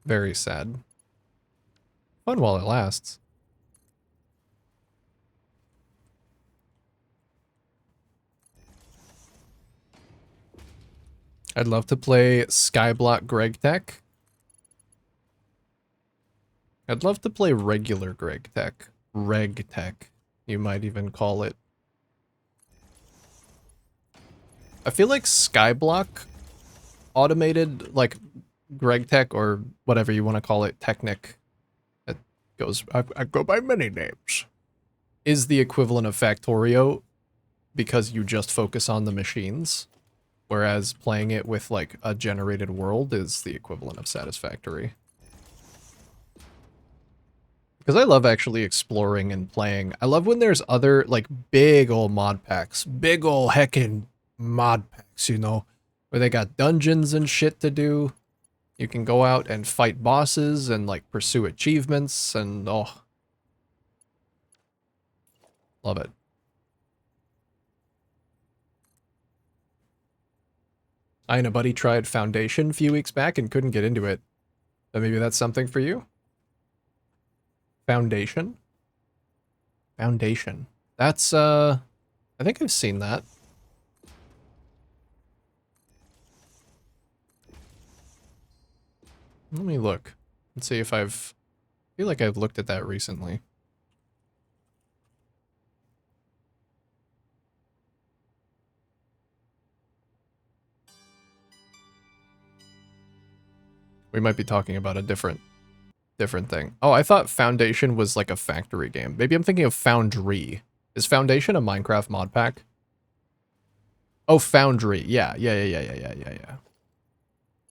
Very sad. Fun while it lasts. I'd love to play Skyblock Greg Tech. I'd love to play regular Greg Tech. Reg Tech, you might even call it. I feel like Skyblock automated, like Greg Tech or whatever you want to call it, Technic. It goes, I go by many names. Is the equivalent of Factorio because you just focus on the machines. Whereas playing it with like a generated world is the equivalent of Satisfactory. Because I love actually exploring and playing. I love when there's other, like, big ol' mod packs. Big ol' heckin' mod packs, you know? Where they got dungeons and shit to do. You can go out and fight bosses and, like, pursue achievements and, oh. Love it. I and a buddy tried Foundation a few weeks back and couldn't get into it. So maybe that's something for you? Foundation? Foundation. That's, I think I've seen that. Let me look and see if I feel like I've looked at that recently. We might be talking about a different thing. Oh, I thought Foundation was like a factory game. Maybe I'm thinking of Foundry. Is Foundation a Minecraft mod pack? Oh, Foundry. Yeah.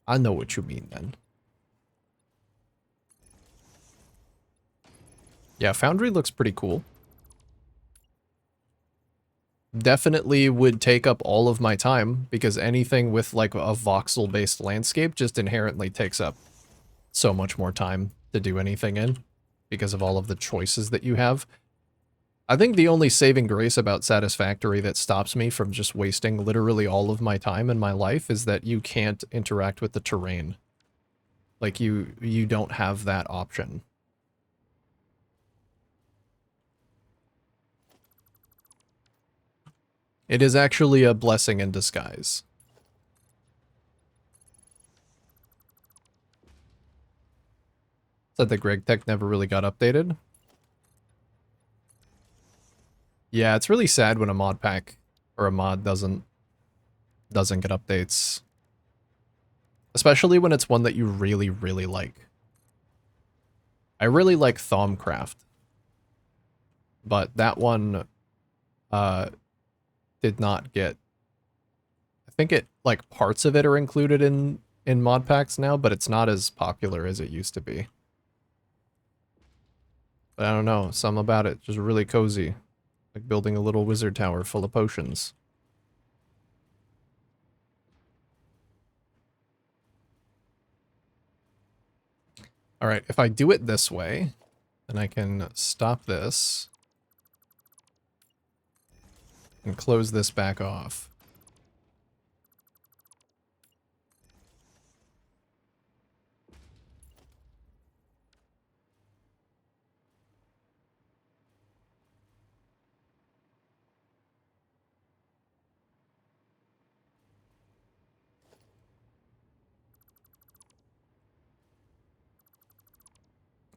I know what you mean then. Yeah, Foundry looks pretty cool. Definitely would take up all of my time because anything with like a voxel-based landscape just inherently takes up so much more time to do anything in because of all of the choices that you have. I think the only saving grace about Satisfactory that stops me from just wasting literally all of my time in my life is that you can't interact with the terrain. Like you don't have that option. It is actually a blessing in disguise. Said the Greg Tech never really got updated. Yeah, it's really sad when a mod pack or a mod doesn't get updates. Especially when it's one that you really, really like. I really like Thaumcraft. But that one did not get, I think it like parts of it are included in mod packs now, but it's not as popular as it used to be. But I don't know, something about it just really cozy. Like building a little wizard tower full of potions. Alright, if I do it this way, then I can stop this and close this back off.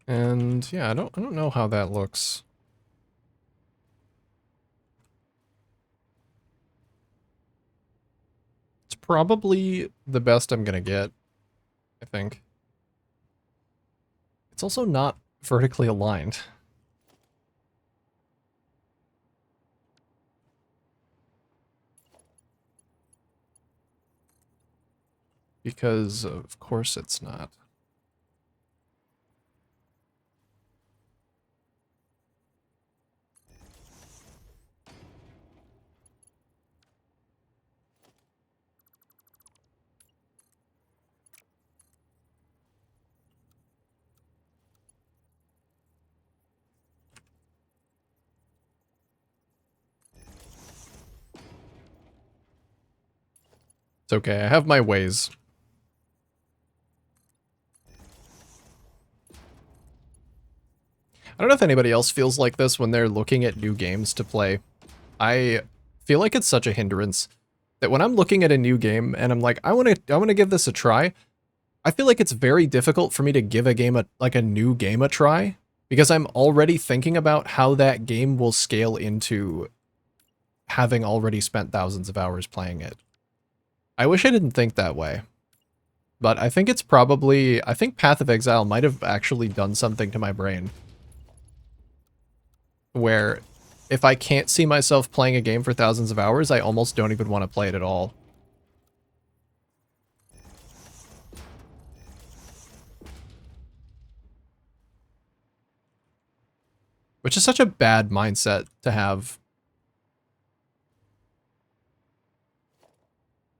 And yeah, I don't know how that looks. It's probably the best I'm gonna get, I think. It's also not vertically aligned. Because of course it's not. It's okay, I have my ways. I don't know if anybody else feels like this when they're looking at new games to play. I feel like it's such a hindrance that when I'm looking at a new game and I'm like, I want to give this a try, I feel like it's very difficult for me to give a game a new game a try because I'm already thinking about how that game will scale into having already spent thousands of hours playing it. I wish I didn't think that way. But I think it's probably, I think Path of Exile might have actually done something to my brain. Where if I can't see myself playing a game for thousands of hours, I almost don't even want to play it at all. Which is such a bad mindset to have.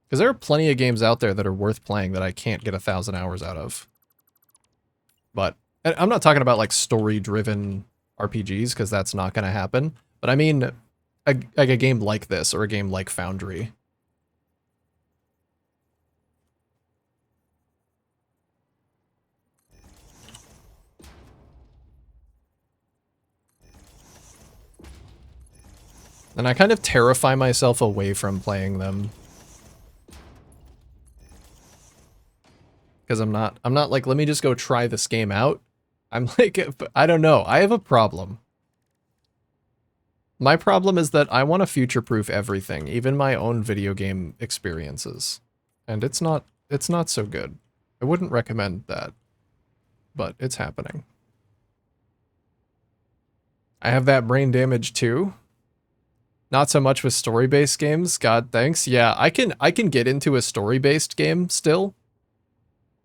Because there are plenty of games out there that are worth playing that I can't get 1,000 hours out of. But I'm not talking about like story-driven RPGs, because that's not going to happen. But I mean, like a game like this, or a game like Foundry. And I kind of terrify myself away from playing them. Because I'm not like, let me just go try this game out. I'm like, I don't know. I have a problem. My problem is that I want to future-proof everything, even my own video game experiences. And it's not so good. I wouldn't recommend that. But it's happening. I have that brain damage too. Not so much with story-based games. God, thanks. Yeah, I can get into a story-based game still.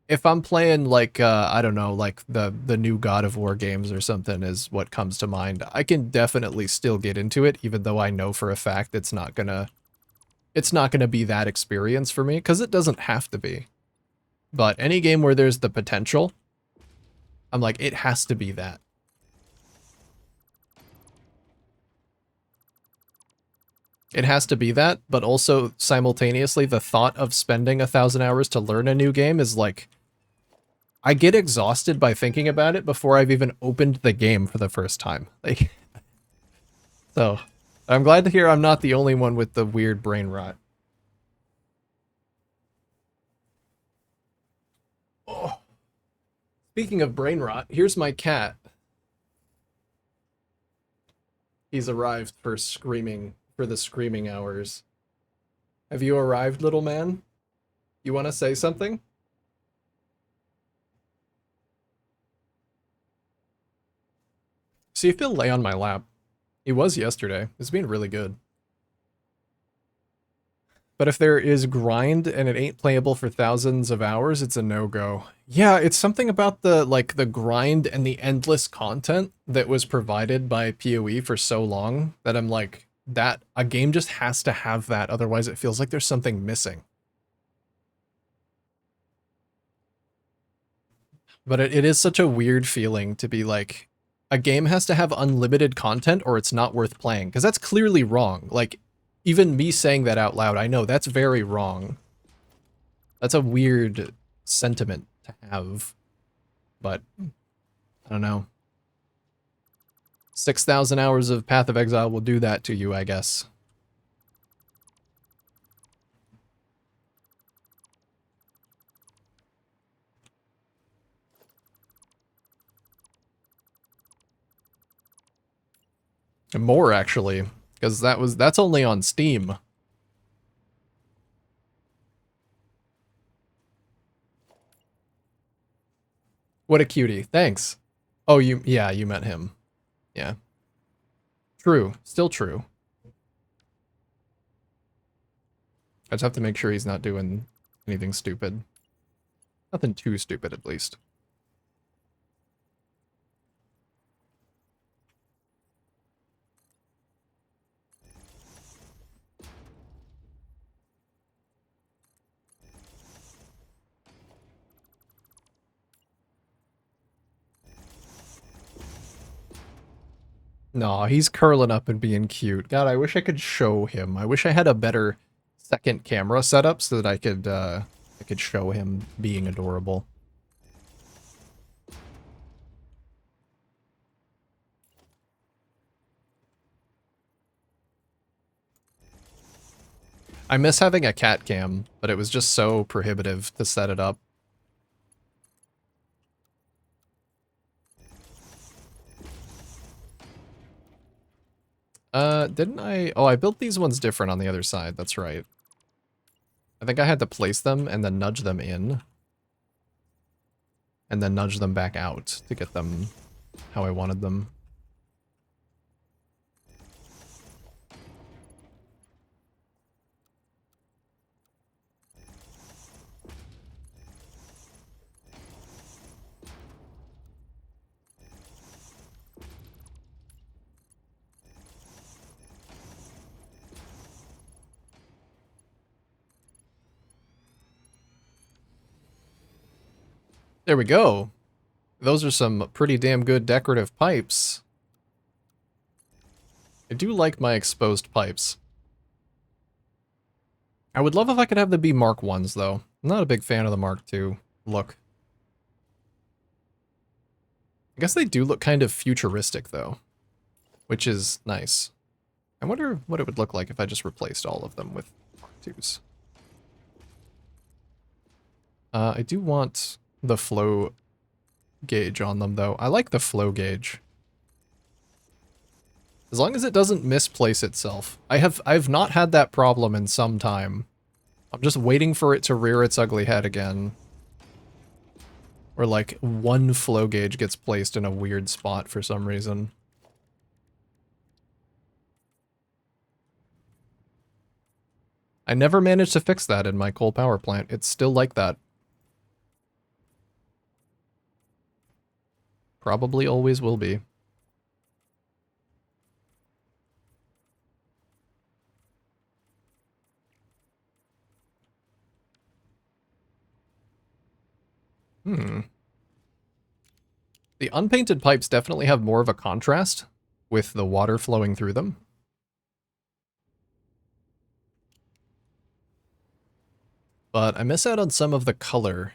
If I'm playing like I don't know, like the new God of War games or something is what comes to mind. I can definitely still get into it even though I know for a fact it's not gonna be that experience for me cuz it doesn't have to be. But any game where there's the potential, I'm like it has to be that. It has to be that, but also simultaneously the thought of spending 1,000 hours to learn a new game is like I get exhausted by thinking about it before I've even opened the game for the first time. Like, so I'm glad to hear I'm not the only one with the weird brain rot. Oh. Speaking of brain rot, here's my cat. He's arrived for the screaming hours. Have you arrived, little man? You want to say something? See if he'll lay on my lap. He was yesterday. It's been really good. But if there is grind and it ain't playable for thousands of hours, it's a no-go. Yeah, it's something about the grind and the endless content that was provided by PoE for so long that I'm like, that a game just has to have that, otherwise it feels like there's something missing. But it is such a weird feeling to be like, a game has to have unlimited content or it's not worth playing, because that's clearly wrong. Like, even me saying that out loud, I know that's very wrong. That's a weird sentiment to have, but I don't know. 6,000 hours of Path of Exile will do that to you, I guess. And more, actually, because that's only on Steam. What a cutie. Thanks. Oh, yeah, you met him. Yeah. True. Still true. I just have to make sure he's not doing anything stupid. Nothing too stupid, at least. Nah, he's curling up and being cute. God, I wish I could show him. I wish I had a better second camera setup so that I could show him being adorable. I miss having a cat cam, but it was just so prohibitive to set it up. Didn't I? Oh, I built these ones different on the other side. That's right. I think I had to place them and then nudge them in. And then nudge them back out to get them how I wanted them. There we go. Those are some pretty damn good decorative pipes. I do like my exposed pipes. I would love if I could have them be Mark 1s, though. I'm not a big fan of the Mark 2 look. I guess they do look kind of futuristic, though, which is nice. I wonder what it would look like if I just replaced all of them with Mark 2s. I do want the flow gauge on them, though. I like the flow gauge. As long as it doesn't misplace itself. I've not had that problem in some time. I'm just waiting for it to rear its ugly head again. Or like one flow gauge gets placed in a weird spot for some reason. I never managed to fix that in my coal power plant. It's still like that. Probably always will be. Hmm. The unpainted pipes definitely have more of a contrast with the water flowing through them. But I miss out on some of the color.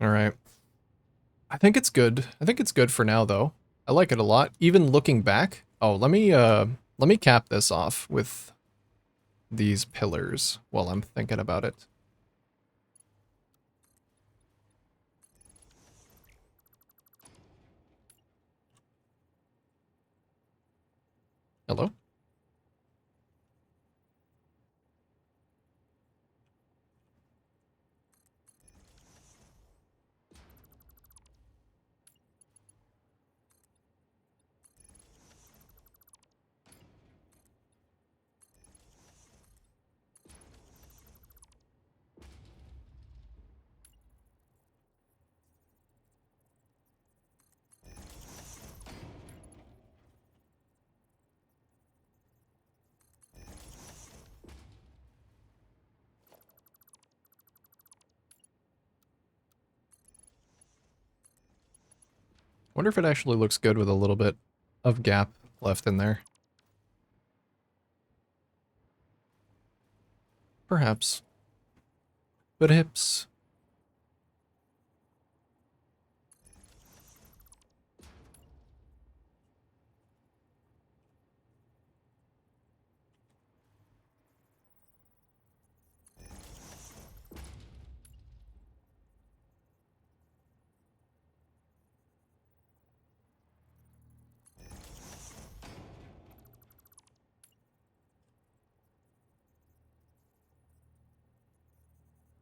All right. I think it's good. I think it's good for now, though. I like it a lot. Even looking back. Oh, let me cap this off with these pillars while I'm thinking about it. Hello? Wonder if it actually looks good with a little bit of gap left in there. Perhaps. Perhaps.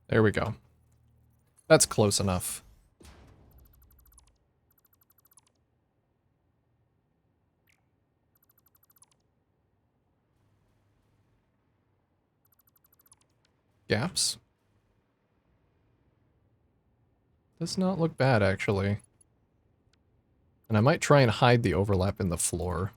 There we go. That's close enough. Gaps? Does not look bad, actually. And I might try and hide the overlap in the floor.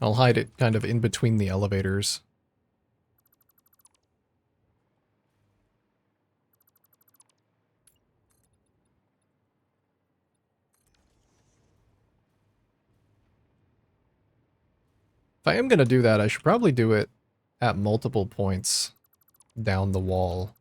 I'll hide it kind of in between the elevators. If I am going to do that, I should probably do it at multiple points down the wall.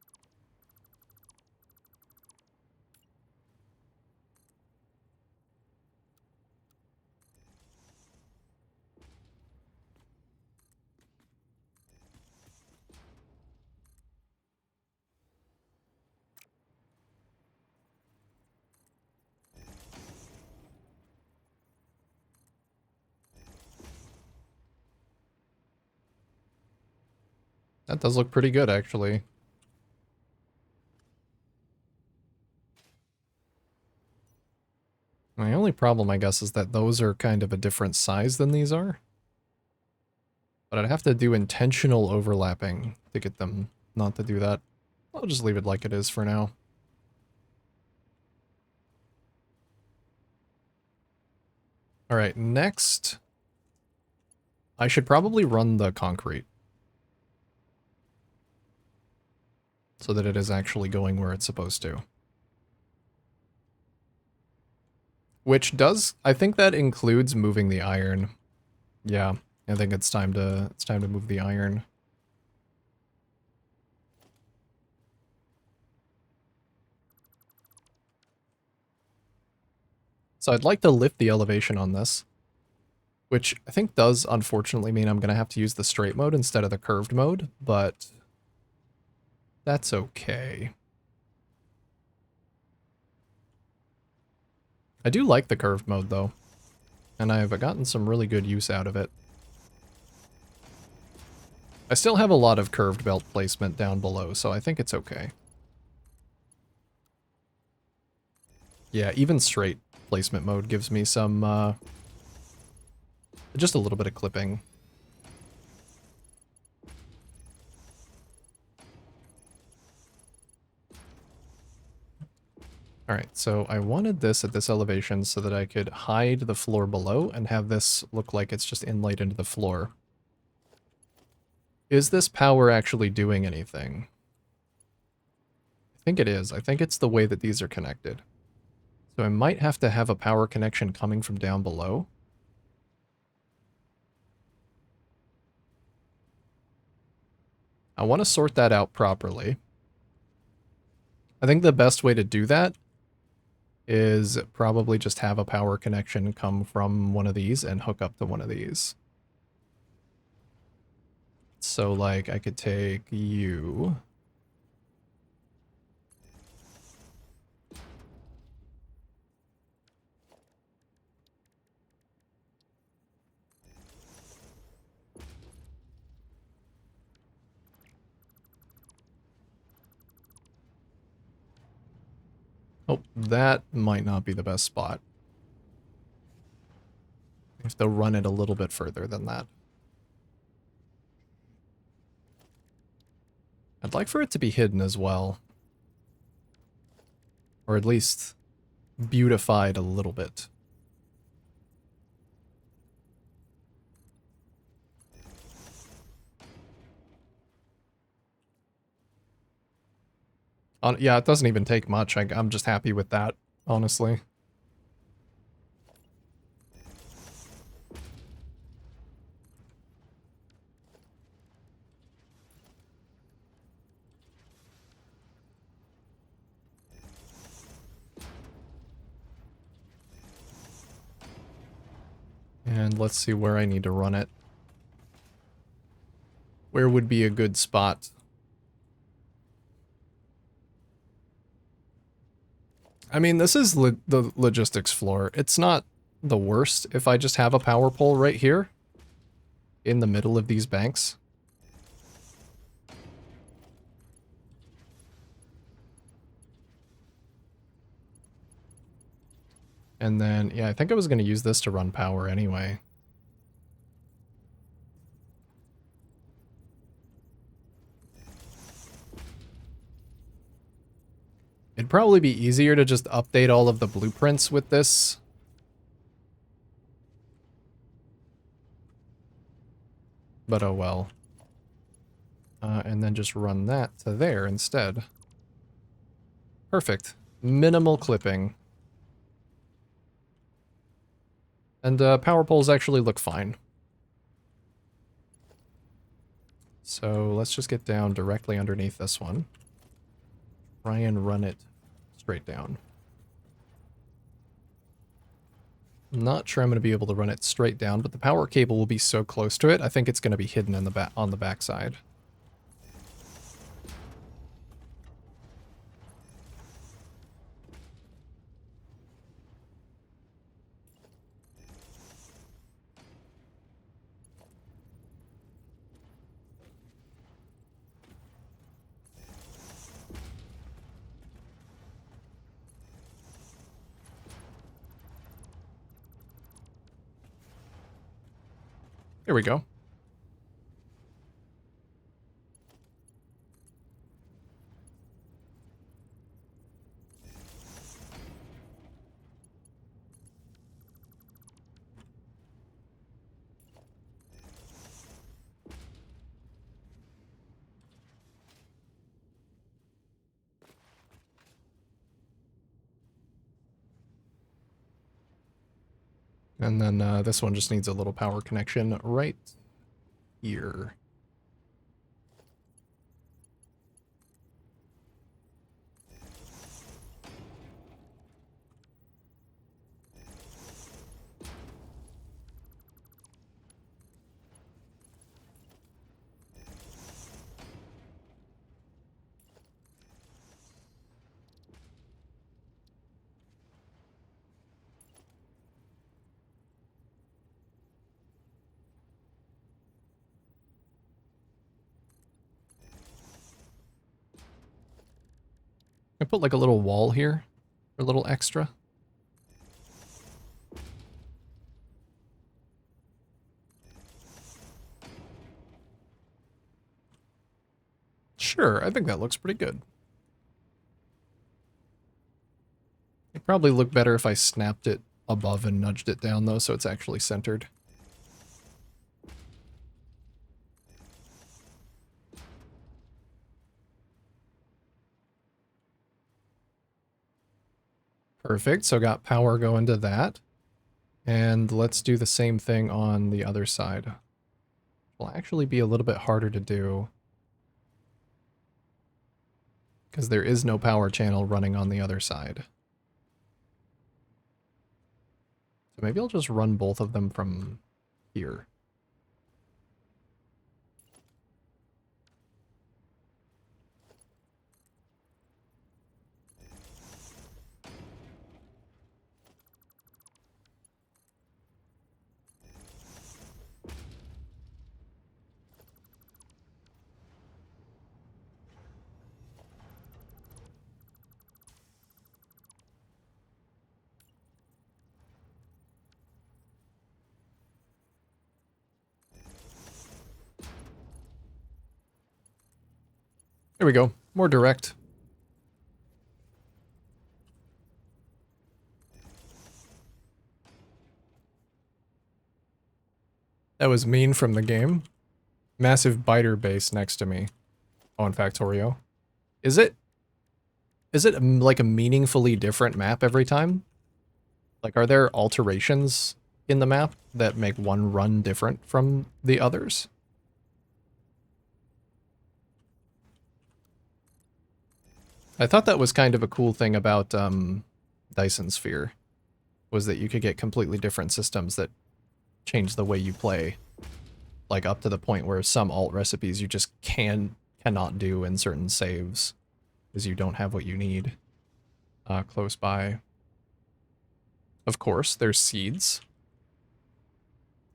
That does look pretty good, actually. My only problem, I guess, is that those are kind of a different size than these are. But I'd have to do intentional overlapping to get them not to do that. I'll just leave it like it is for now. Alright, next, I should probably run the concrete. So that it is actually going where it's supposed to. Which does, I think that includes moving the iron. Yeah, I think it's time to move the iron. So I'd like to lift the elevation on this, which I think does unfortunately mean I'm going to have to use the straight mode instead of the curved mode, but that's okay. I do like the curved mode, though. And I've gotten some really good use out of it. I still have a lot of curved belt placement down below, so I think it's okay. Yeah, even straight placement mode gives me some, just a little bit of clipping. Alright, so I wanted this at this elevation so that I could hide the floor below and have this look like it's just inlaid into the floor. Is this power actually doing anything? I think it is. I think it's the way that these are connected. So I might have to have a power connection coming from down below. I want to sort that out properly. I think the best way to do that is probably just have a power connection come from one of these and hook up to one of these. So, like, I could take you. Oh, that might not be the best spot. I have to run it a little bit further than that. I'd like for it to be hidden as well. Or at least beautified a little bit. Yeah, it doesn't even take much. I'm just happy with that, honestly. And let's see where I need to run it. Where would be a good spot? I mean, this is the logistics floor. It's not the worst if I just have a power pole right here in the middle of these banks. And then, yeah, I think I was going to use this to run power anyway. It'd probably be easier to just update all of the blueprints with this. But oh well. And then just run that to there instead. Perfect. Minimal clipping. And power poles actually look fine. So let's just get down directly underneath this one. Try and run it straight down. I'm not sure I'm going to be able to run it straight down, but the power cable will be so close to it, I think it's going to be hidden in the on the backside. Here we go. And then this one just needs a little power connection right here. I put like a little wall here, or a little extra. Sure, I think that looks pretty good. It'd probably look better if I snapped it above and nudged it down though, so it's actually centered. Perfect, so got power going to that. And let's do the same thing on the other side. Will actually be a little bit harder to do, because there is no power channel running on the other side. So maybe I'll just run both of them from here. There we go. More direct. That was mean from the game. Massive biter base next to me. Oh, in Factorio. Is it like a meaningfully different map every time? Like, are there alterations in the map that make one run different from the others? I thought that was kind of a cool thing about Dyson Sphere, was that you could get completely different systems that change the way you play. Like up to the point where some alt recipes you just cannot do in certain saves, because you don't have what you need close by. Of course, there's seeds.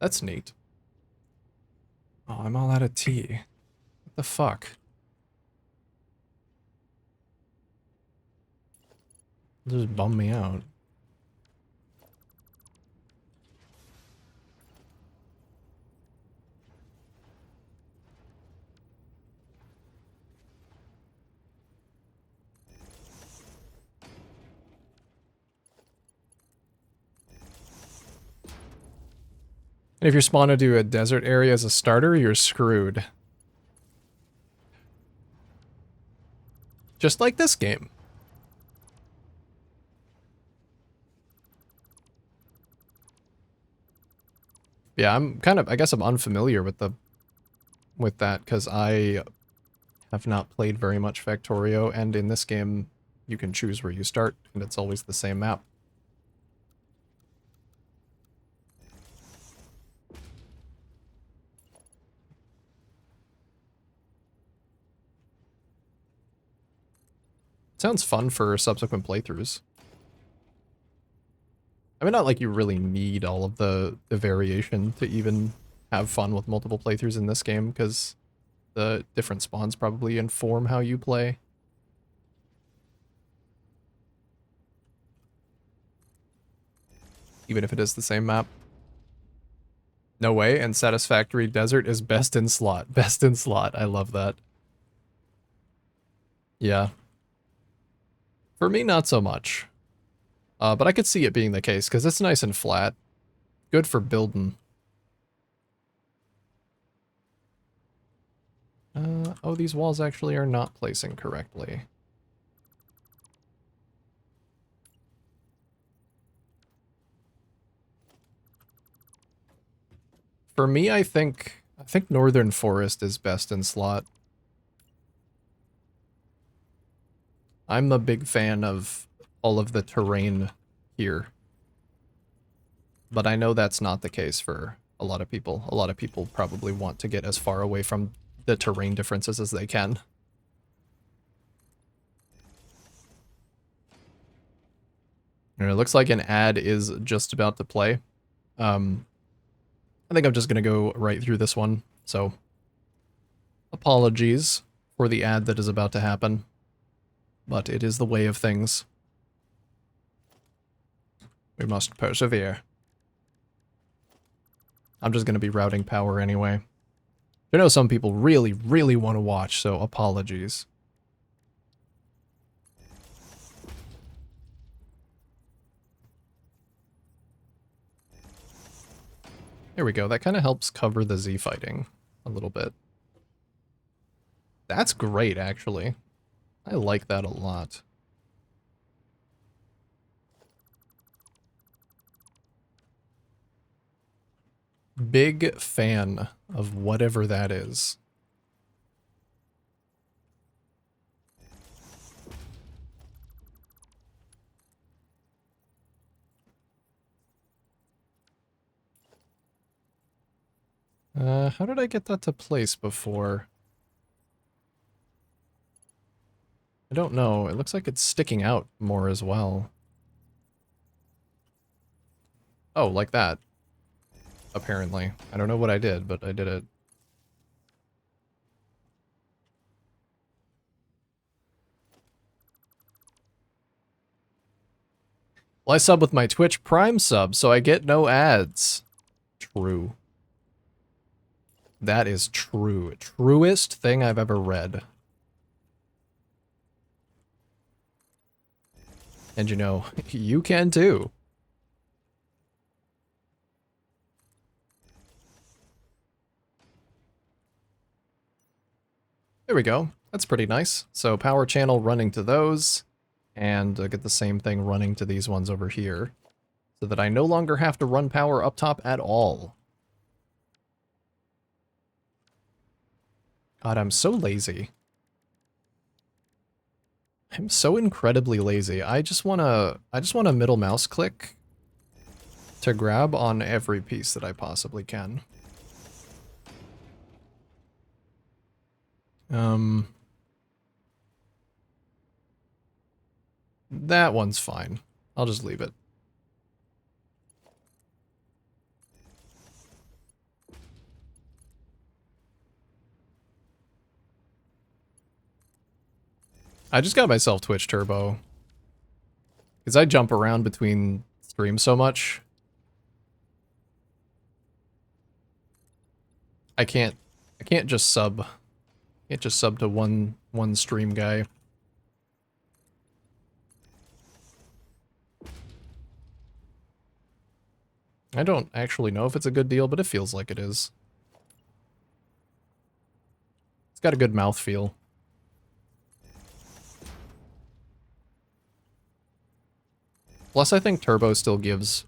That's neat. Oh, I'm all out of tea. What the fuck? Just bum me out. And if you're spawned into a desert area as a starter, you're screwed. Just like this game. Yeah, I guess I'm unfamiliar with that, because I have not played very much Factorio, and in this game, you can choose where you start, and it's always the same map. Sounds fun for subsequent playthroughs. I mean, not like you really need all of the variation to even have fun with multiple playthroughs in this game, because the different spawns probably inform how you play. Even if it is the same map. No way, and Satisfactory Desert is best in slot. Best in slot, I love that. Yeah. For me, not so much. But I could see it being the case, because it's nice and flat. Good for building. Oh, these walls actually are not placing correctly. For me, I think Northern Forest is best in slot. I'm a big fan of all of the terrain here. But I know that's not the case for a lot of people. A lot of people probably want to get as far away from the terrain differences as they can. And it looks like an ad is just about to play. I think I'm just going to go right through this one, so apologies for the ad that is about to happen. but it is the way of things. We must persevere. I'm just going to be routing power anyway. I know some people really, really want to watch, so apologies. There we go. That kind of helps cover the Z fighting a little bit. That's great, actually. I like that a lot. Big fan of whatever that is. How did I get that to place before? I don't know. It looks like it's sticking out more as well. Oh, like that. Apparently. I don't know what I did, but I did it. Well, I sub with my Twitch Prime sub, so I get no ads. True. That is true. Truest thing I've ever read. And you know, you can too. There we go. That's pretty nice. So power channel running to those, and get the same thing running to these ones over here, so that I no longer have to run power up top at all. God, I'm so lazy. I'm so incredibly lazy. I just want a middle mouse click to grab on every piece that I possibly can. That one's fine. I'll just leave it. I just got myself Twitch Turbo. Because I jump around between streams so much. I can't just sub. Can't just sub to one stream guy. I don't actually know if it's a good deal, but it feels like it is. It's got a good mouthfeel. Plus, I think Turbo still gives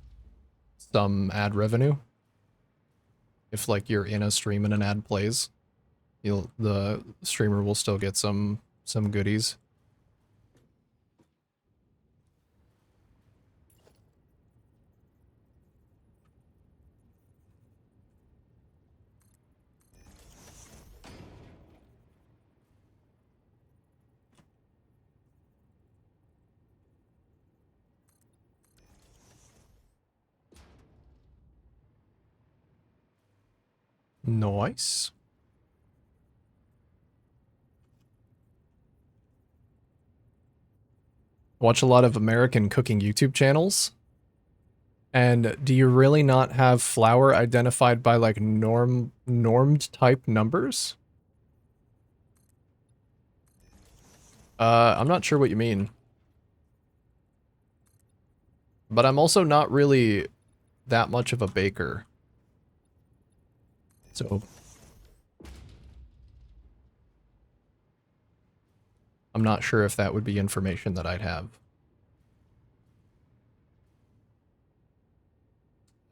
some ad revenue. If, like, you're in a stream and an ad plays, the streamer will still get some goodies. Nice. Watch a lot of American cooking YouTube channels. And do you really not have flour identified by like normed type numbers? I'm not sure what you mean. But I'm also not really that much of a baker. So I'm not sure if that would be information that I'd have.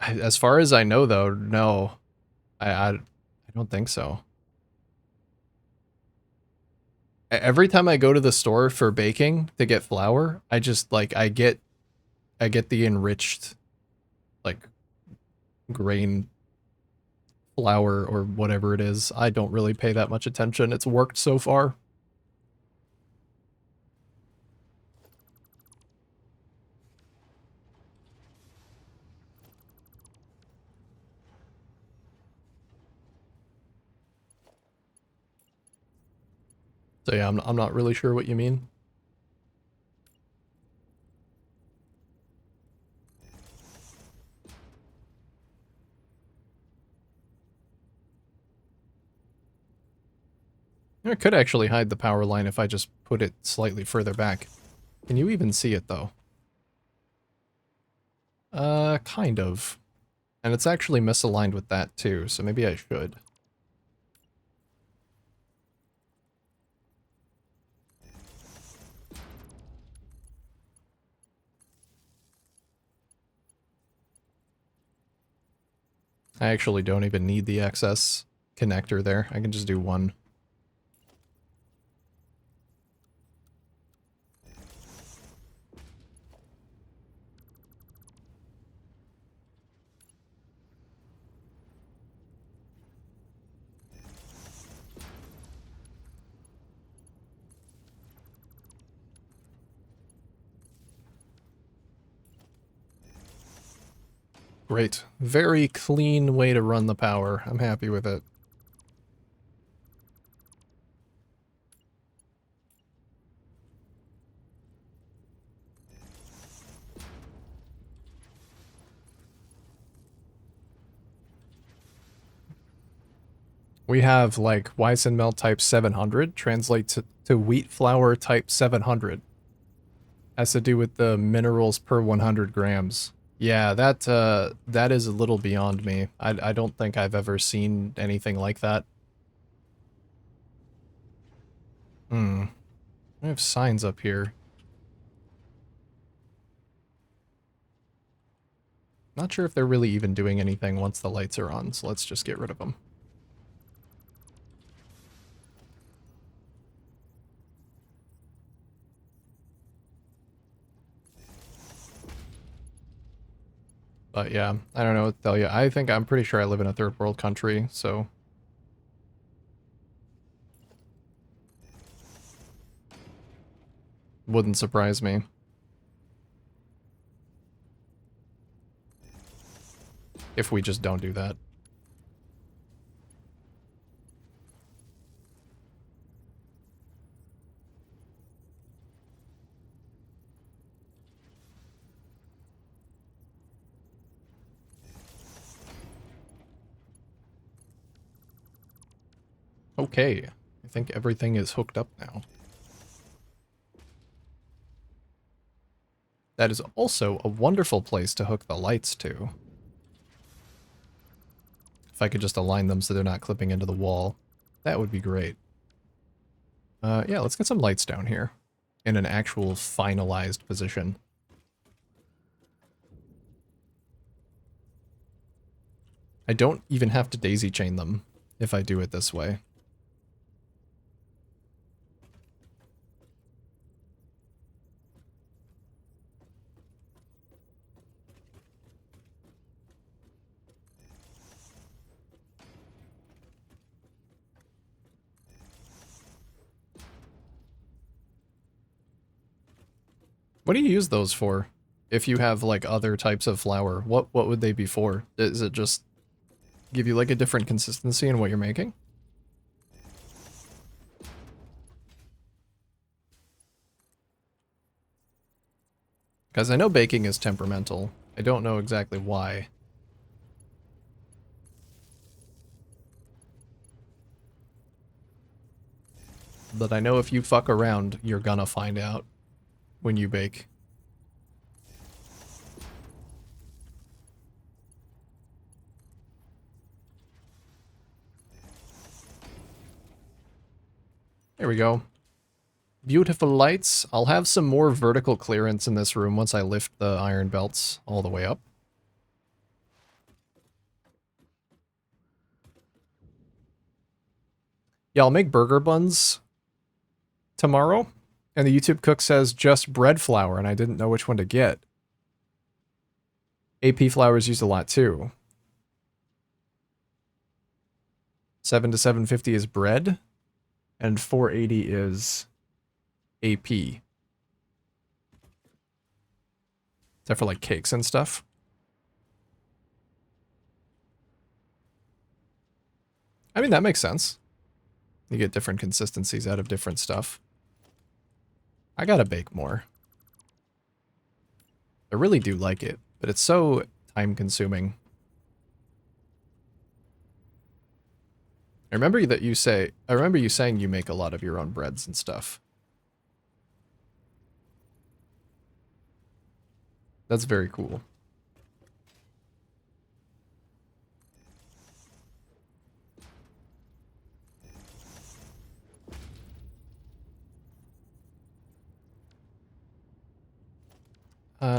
As far as I know, though, no. I don't think so. Every time I go to the store for baking to get flour, I just, like, I get the enriched, like, grain flour or whatever it is. I don't really pay that much attention. It's worked so far. So yeah, I'm not really sure what you mean. I could actually hide the power line if I just put it slightly further back. Can you even see it, though? Kind of. And it's actually misaligned with that, too, so maybe I should. I actually don't even need the excess connector there. I can just do one. Great. Very clean way to run the power. I'm happy with it. We have like Weizenmehl type 700 translates to wheat flour type 700. Has to do with the minerals per 100 grams. Yeah, that is a little beyond me. I don't think I've ever seen anything like that. Hmm. I have signs up here. Not sure if they're really even doing anything once the lights are on, so let's just get rid of them. But yeah, I don't know what to tell you. I'm pretty sure I live in a third world country, so... Wouldn't surprise me. If we just don't do that. Okay, I think everything is hooked up now. That is also a wonderful place to hook the lights to. If I could just align them so they're not clipping into the wall, that would be great. Yeah, let's get some lights down here in an actual finalized position. I don't even have to daisy chain them if I do it this way. What do you use those for? If you have like other types of flour, what would they be for? Is it just give you like a different consistency in what you're making? Because I know baking is temperamental. I don't know exactly why. But I know if you fuck around, you're gonna find out when you bake. There we go. Beautiful lights. I'll have some more vertical clearance in this room once I lift the iron belts all the way up. Yeah, I'll make burger buns tomorrow. And the YouTube cook says just bread flour, and I didn't know which one to get. AP flour is used a lot too. 7 to 750 is bread, and 480 is AP. Is that for like cakes and stuff? I mean, that makes sense. You get different consistencies out of different stuff. I gotta bake more. I really do like it, but it's so time consuming. I remember you saying you make a lot of your own breads and stuff. That's very cool.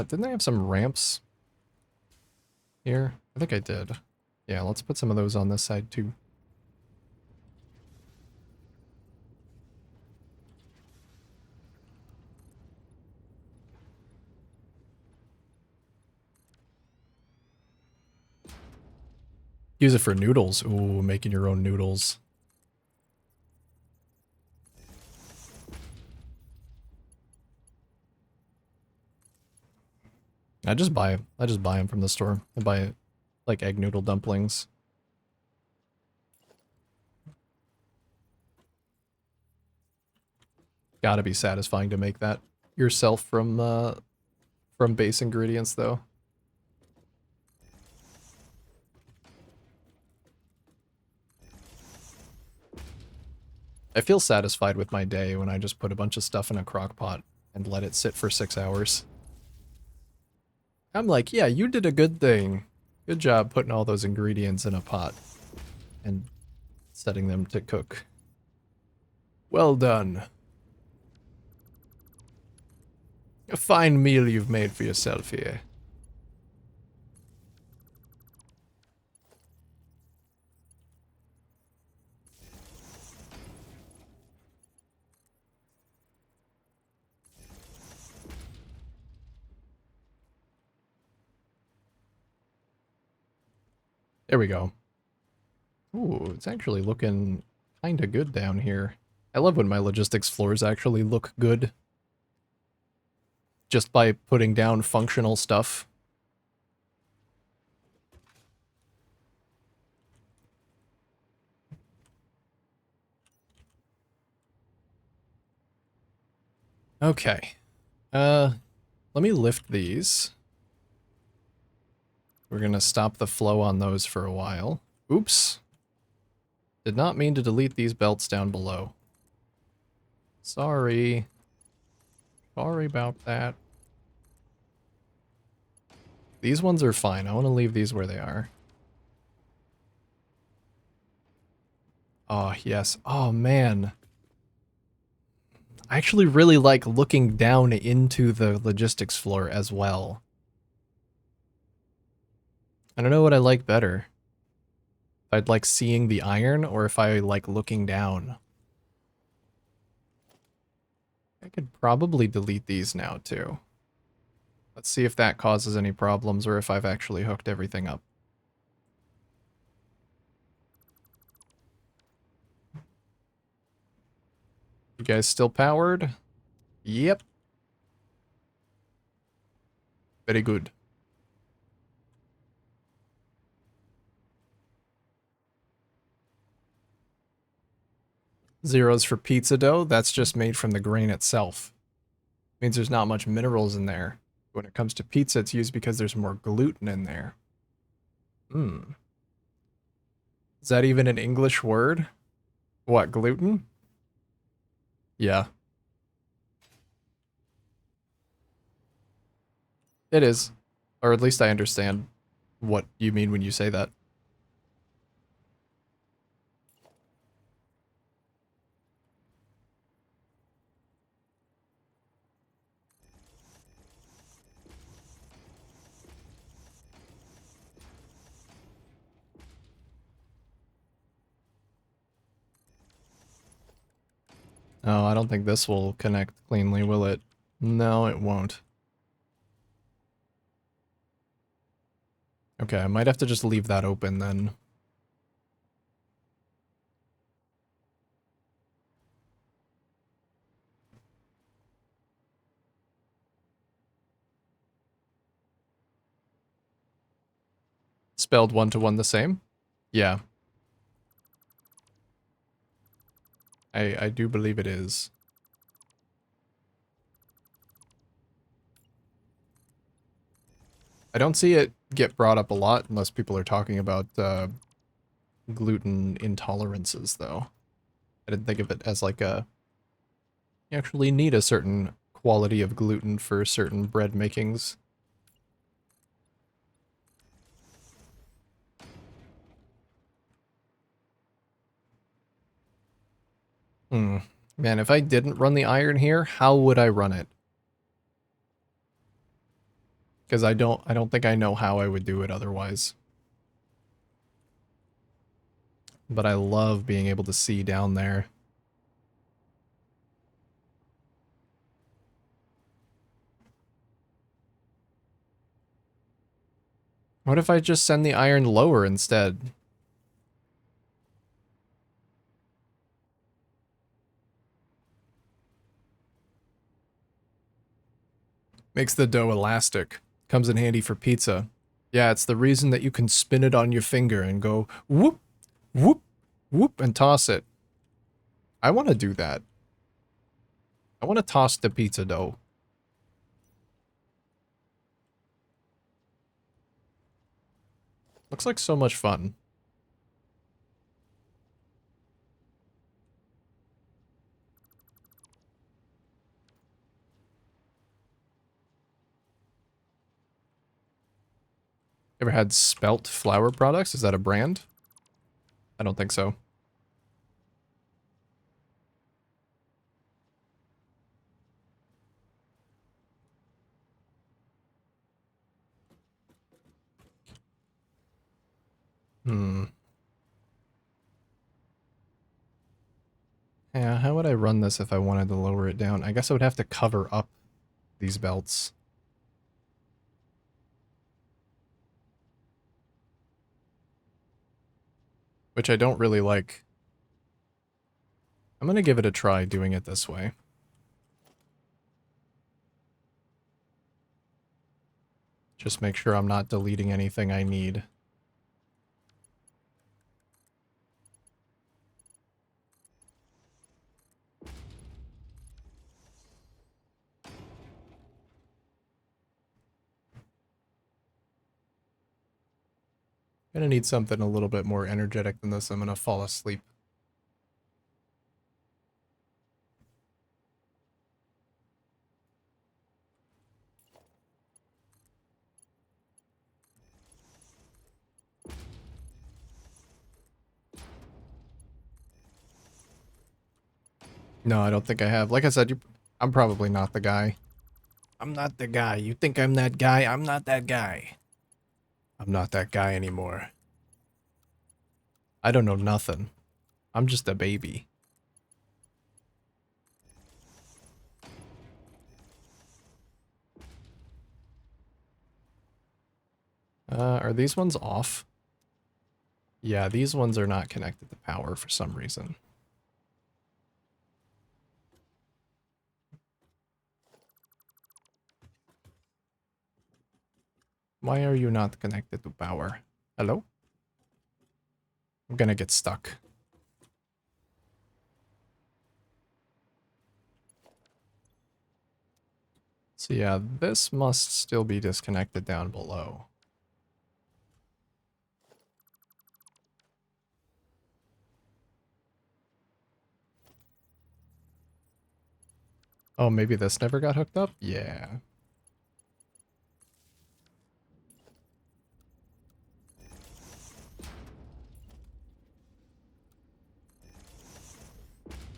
Didn't I have some ramps here? I think I did. Yeah, let's put some of those on this side too. Use it for noodles. Ooh, making your own noodles. I just buy them from the store. I buy like egg noodle dumplings. Gotta be satisfying to make that yourself from base ingredients though. I feel satisfied with my day when I just put a bunch of stuff in a crock pot and let it sit for 6 hours. I'm like, yeah, you did a good thing. Good job putting all those ingredients in a pot and setting them to cook. Well done. A fine meal you've made for yourself here. There we go. Ooh, it's actually looking kinda good down here. I love when my logistics floors actually look good. Just by putting down functional stuff. Okay. Let me lift these. We're gonna stop the flow on those for a while. Oops. Did not mean to delete these belts down below. Sorry. Sorry about that. These ones are fine. I want to leave these where they are. Oh, yes. Oh, man. I actually really like looking down into the logistics floor as well. I don't know what I like better. If I'd like seeing the iron or if I like looking down. I could probably delete these now too. Let's see if that causes any problems or if I've actually hooked everything up. You guys still powered? Yep. Very good. Zeros for pizza dough, that's just made from the grain itself. Means there's not much minerals in there. When it comes to pizza, it's used because there's more gluten in there. Hmm. Is that even an English word? What, gluten? Yeah. It is. Or at least I understand what you mean when you say that. Oh, I don't think this will connect cleanly, will it? No, it won't. Okay, I might have to just leave that open then. Spelled one-to-one the same? Yeah. I do believe it is. I don't see it get brought up a lot unless people are talking about gluten intolerances, though. I didn't think of it as like a... You actually need a certain quality of gluten for certain bread makings. Hmm. Man, if I didn't run the iron here, how would I run it? Because I don't think I know how I would do it otherwise. But I love being able to see down there. What if I just send the iron lower instead? Makes the dough elastic. Comes in handy for pizza. Yeah, it's the reason that you can spin it on your finger and go whoop, whoop, whoop, and toss it. I want to do that. I want to toss the pizza dough. Looks like so much fun. Ever had Spelt flour products? Is that a brand? I don't think so. Hmm. Yeah, how would I run this if I wanted to lower it down? I guess I would have to cover up these belts. Which I don't really like. I'm gonna give it a try doing it this way. Just make sure I'm not deleting anything I need. Gonna need something a little bit more energetic than this. I'm gonna fall asleep. No, I don't think I have. Like I said, I'm probably not the guy. I'm not the guy. You think I'm that guy? I'm not that guy. I'm not that guy anymore. I don't know nothing. I'm just a baby. Are these ones off? Yeah, these ones are not connected to power for some reason. Why are you not connected to power? Hello? I'm gonna get stuck. So yeah, this must still be disconnected down below. Oh, maybe this never got hooked up? Yeah.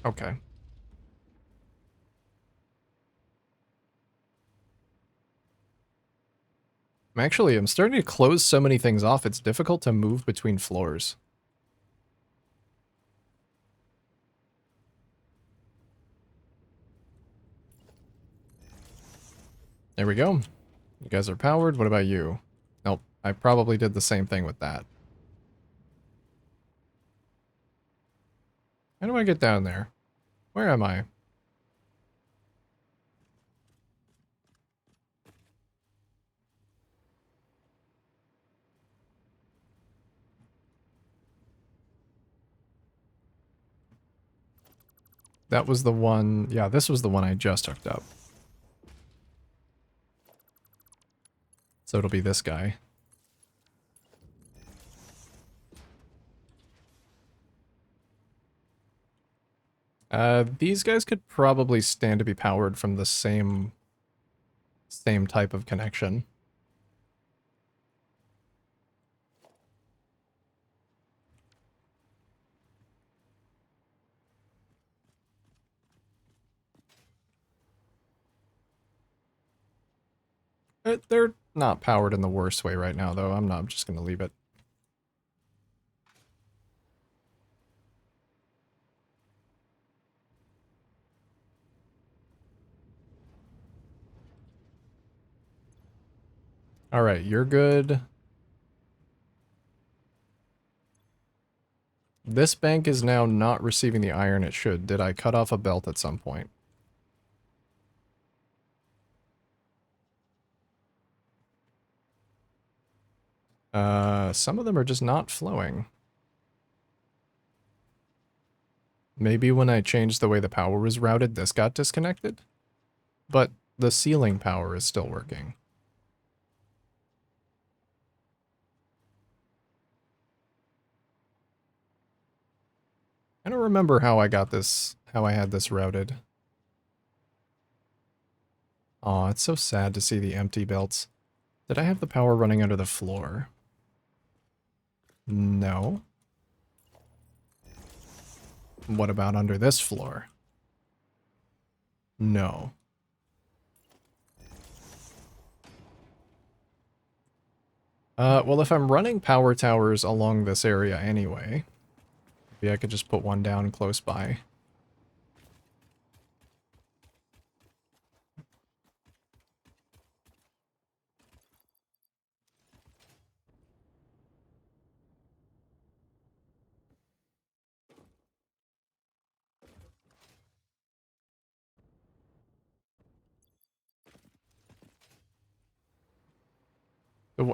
Okay. I'm starting to close so many things off, it's difficult to move between floors. There we go. You guys are powered. What about you? Nope. I probably did the same thing with that. How do I get down there? Where am I? That was the one... Yeah, this was the one I just hooked up. So it'll be this guy. These guys could probably stand to be powered from the same type of connection. They're not powered in the worst way right now, though. I'm just gonna leave it. Alright, you're good. This bank is now not receiving the iron it should. Did I cut off a belt at some point? Some of them are just not flowing. Maybe when I changed the way the power was routed, this got disconnected? But the ceiling power is still working. I don't remember how I got this, how I had this routed. Aw, it's so sad to see the empty belts. Did I have the power running under the floor? No. What about under this floor? No. Well, if I'm running power towers along this area anyway, maybe I could just put one down close by.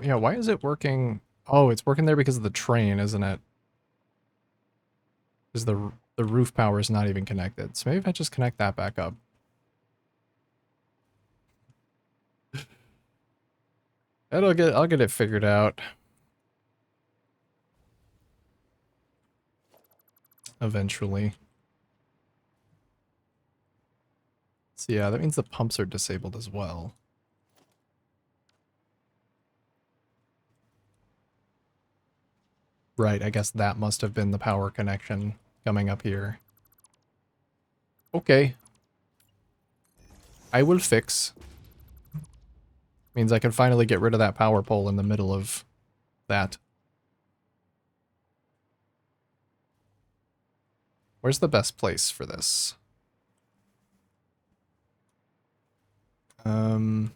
Yeah, why is it working? Oh, it's working there because of the train, isn't it? Because the roof power is not even connected. So maybe if I just connect that back up. I'll get it figured out. Eventually. So yeah, that means the pumps are disabled as well. Right, I guess that must have been the power connection coming up here. Okay. I will fix. Means I can finally get rid of that power pole in the middle of that. Where's the best place for this? I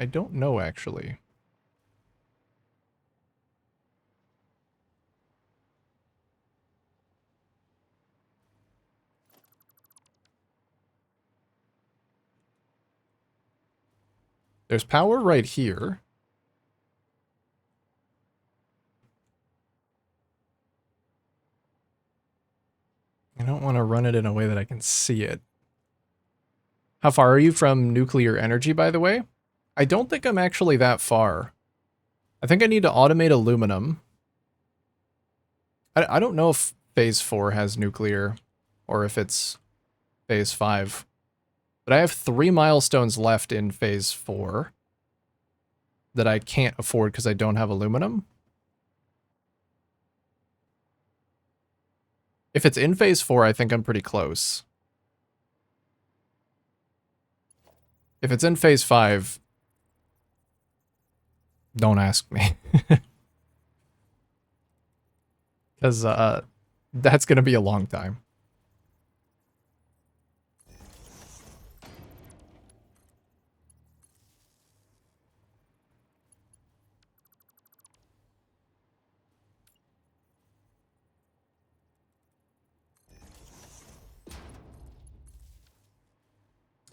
don't know actually. There's power right here. I don't want to run it in a way that I can see it. How far are you from nuclear energy, by the way? I don't think I'm actually that far. I think I need to automate aluminum. I don't know if phase 4 has nuclear or if it's phase 5. But I have 3 milestones left in phase 4 that I can't afford because I don't have aluminum. If it's in phase 4, I think I'm pretty close. If it's in phase 5, don't ask me. Because that's going to be a long time.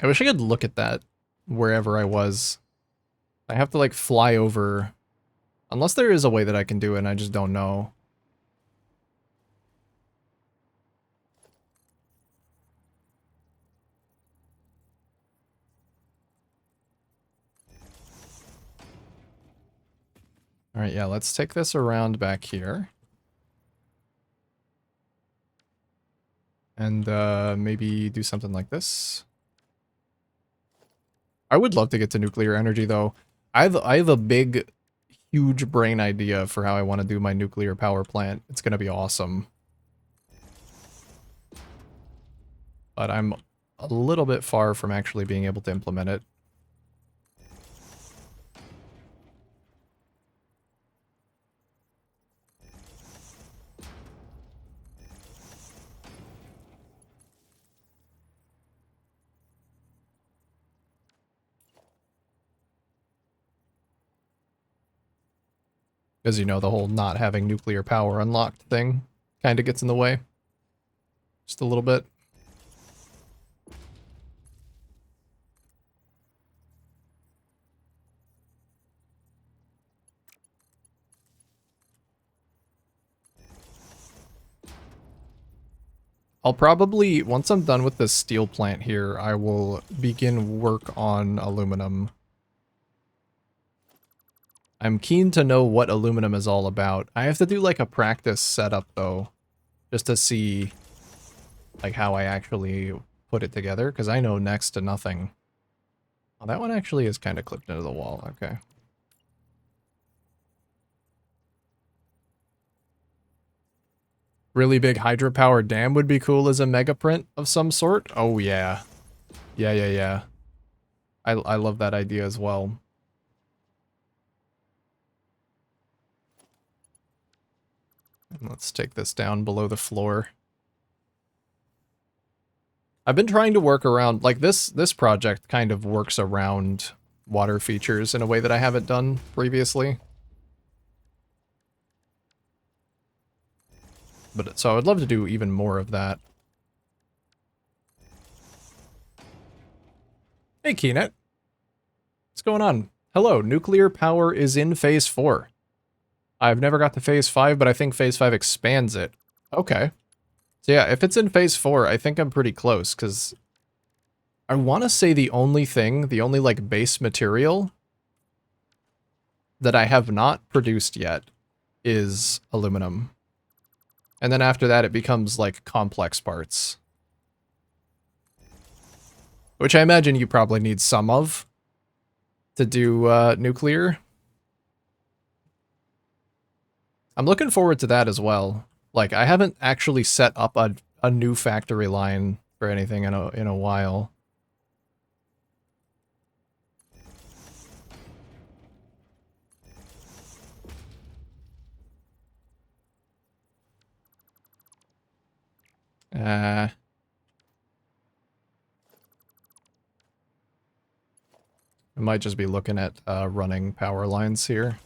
I wish I could look at that wherever I was. I have to like fly over. Unless there is a way that I can do it and I just don't know. Alright, yeah, let's take this around back here. And maybe do something like this. I would love to get to nuclear energy, though. I have a big, huge brain idea for how I want to do my nuclear power plant. It's going to be awesome. But I'm a little bit far from actually being able to implement it. Because, you know, the whole not having nuclear power unlocked thing kind of gets in the way. Just a little bit. I'll probably, once I'm done with this steel plant here, I will begin work on aluminum. I'm keen to know what aluminum is all about. I have to do like a practice setup though, just to see like how I actually put it together, because I know next to nothing. Oh, that one actually is kind of clipped into the wall, okay. Really big hydropower dam would be cool as a mega print of some sort. Oh yeah. Yeah. I love that idea as well. And let's take this down below the floor. I've been trying to work around, like this project kind of works around water features in a way that I haven't done previously. But so I would love to do even more of that. Hey Keenet. What's going on? Hello, nuclear power is in phase 4. I've never got to phase 5, but I think phase 5 expands it. Okay. So yeah, if it's in phase 4, I think I'm pretty close, because I want to say the only like base material that I have not produced yet is aluminum. And then after that, it becomes like complex parts. Which I imagine you probably need some of to do nuclear. I'm looking forward to that as well. Like, I haven't actually set up a new factory line for anything in a while. I might just be looking at running power lines here.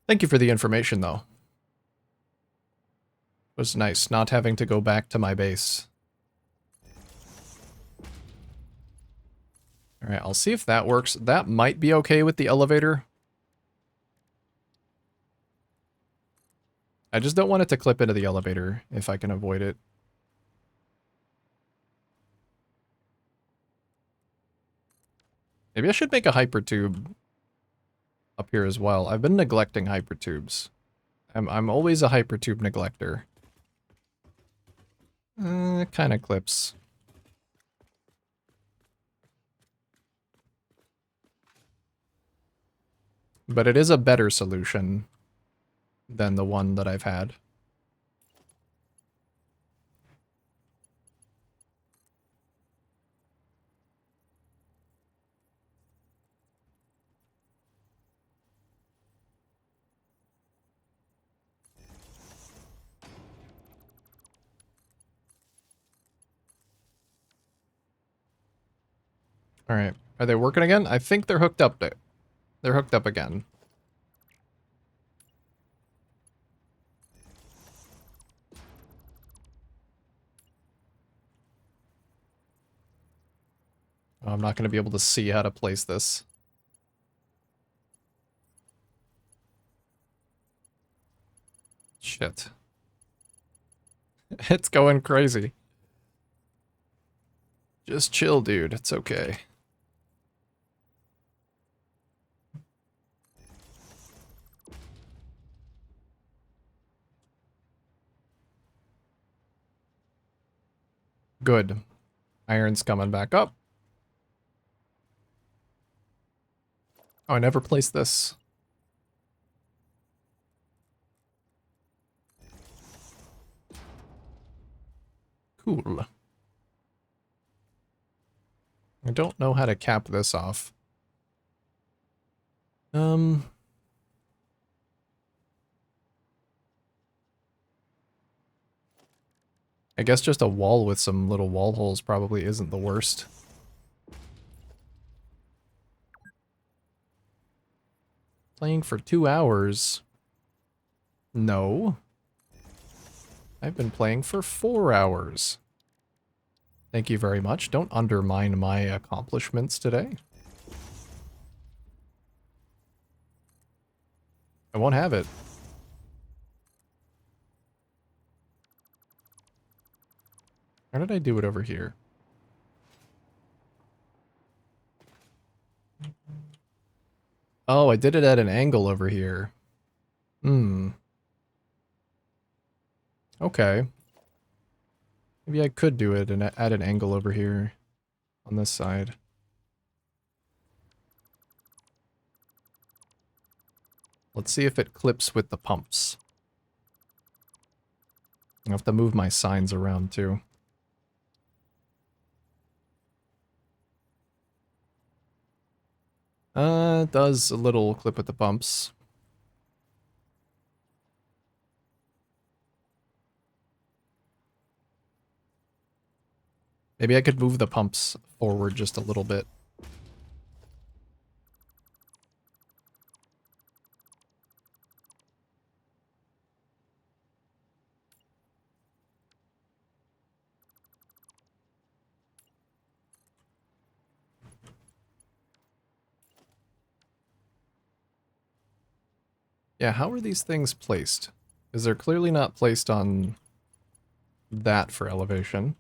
Thank you for the information, though. It was nice not having to go back to my base. Alright, I'll see if that works. That might be okay with the elevator. I just don't want it to clip into the elevator if I can avoid it. Maybe I should make a hypertube up here as well. I've been neglecting hypertubes. I'm always a hypertube neglector. It kind of clips. But it is a better solution than the one that I've had. Alright. Are they working again? I think they're hooked up. They're hooked up again. Oh, I'm not going to be able to see how to place this. Shit. It's going crazy. Just chill, dude. It's okay. Good. Iron's coming back up. Oh, I never placed this. Cool. I don't know how to cap this off. I guess just a wall with some little wall holes probably isn't the worst. Playing for 2 hours? No. I've been playing for 4 hours. Thank you very much. Don't undermine my accomplishments today. I won't have it. How did I do it over here? Oh, I did it at an angle over here. Hmm. Okay. Maybe I could do it at an angle over here on this side. Let's see if it clips with the pumps. I have to move my signs around too. It does a little clip with the pumps. Maybe I could move the pumps forward just a little bit. Yeah, how are these things placed? Because they're clearly not placed on that for elevation.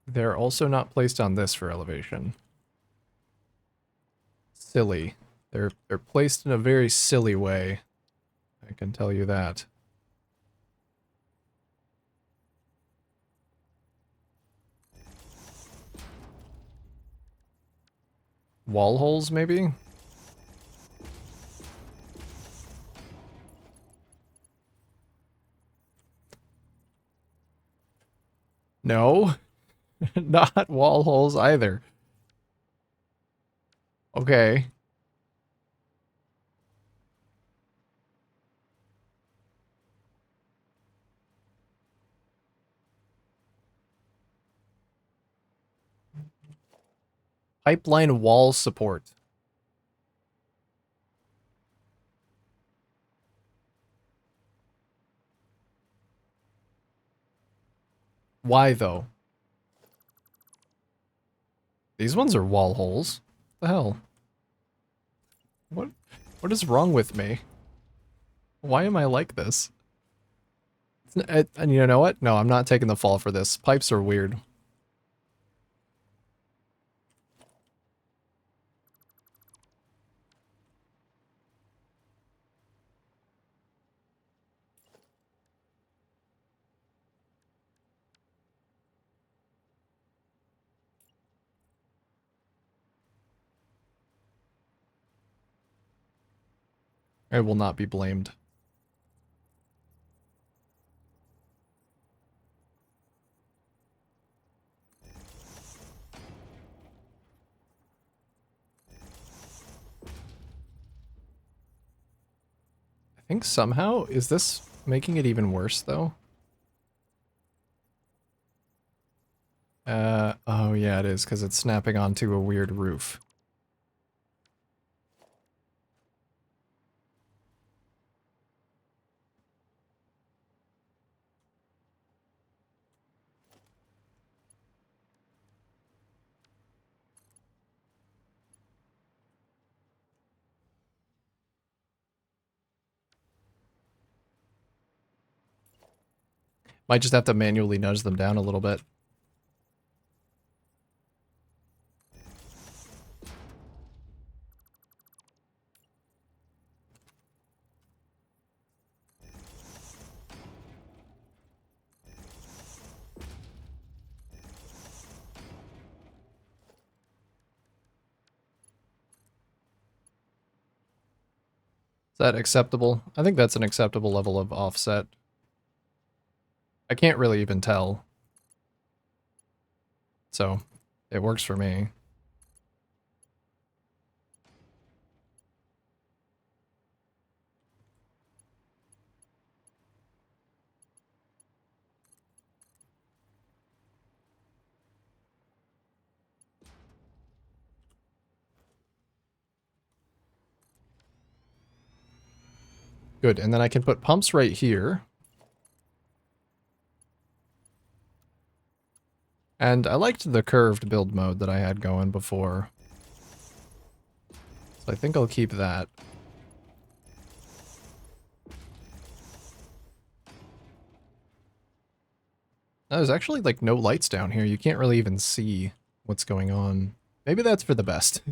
They're also not placed on this for elevation. Silly. They're placed in a very silly way. I can tell you that. Wall holes, maybe? No. Not wall holes either. Okay. Pipeline wall support. Why, though? These ones are wall holes. What the hell? What is wrong with me? Why am I like this? And you know what? No, I'm not taking the fall for this. Pipes are weird. I will not be blamed. I think somehow, is this making it even worse, though? Oh yeah, it is, because it's snapping onto a weird roof. Might just have to manually nudge them down a little bit. Is that acceptable? I think that's an acceptable level of offset. I can't really even tell. So, it works for me. Good, and then I can put pumps right here. And I liked the curved build mode that I had going before. So I think I'll keep that. There's actually like no lights down here. You can't really even see what's going on. Maybe that's for the best.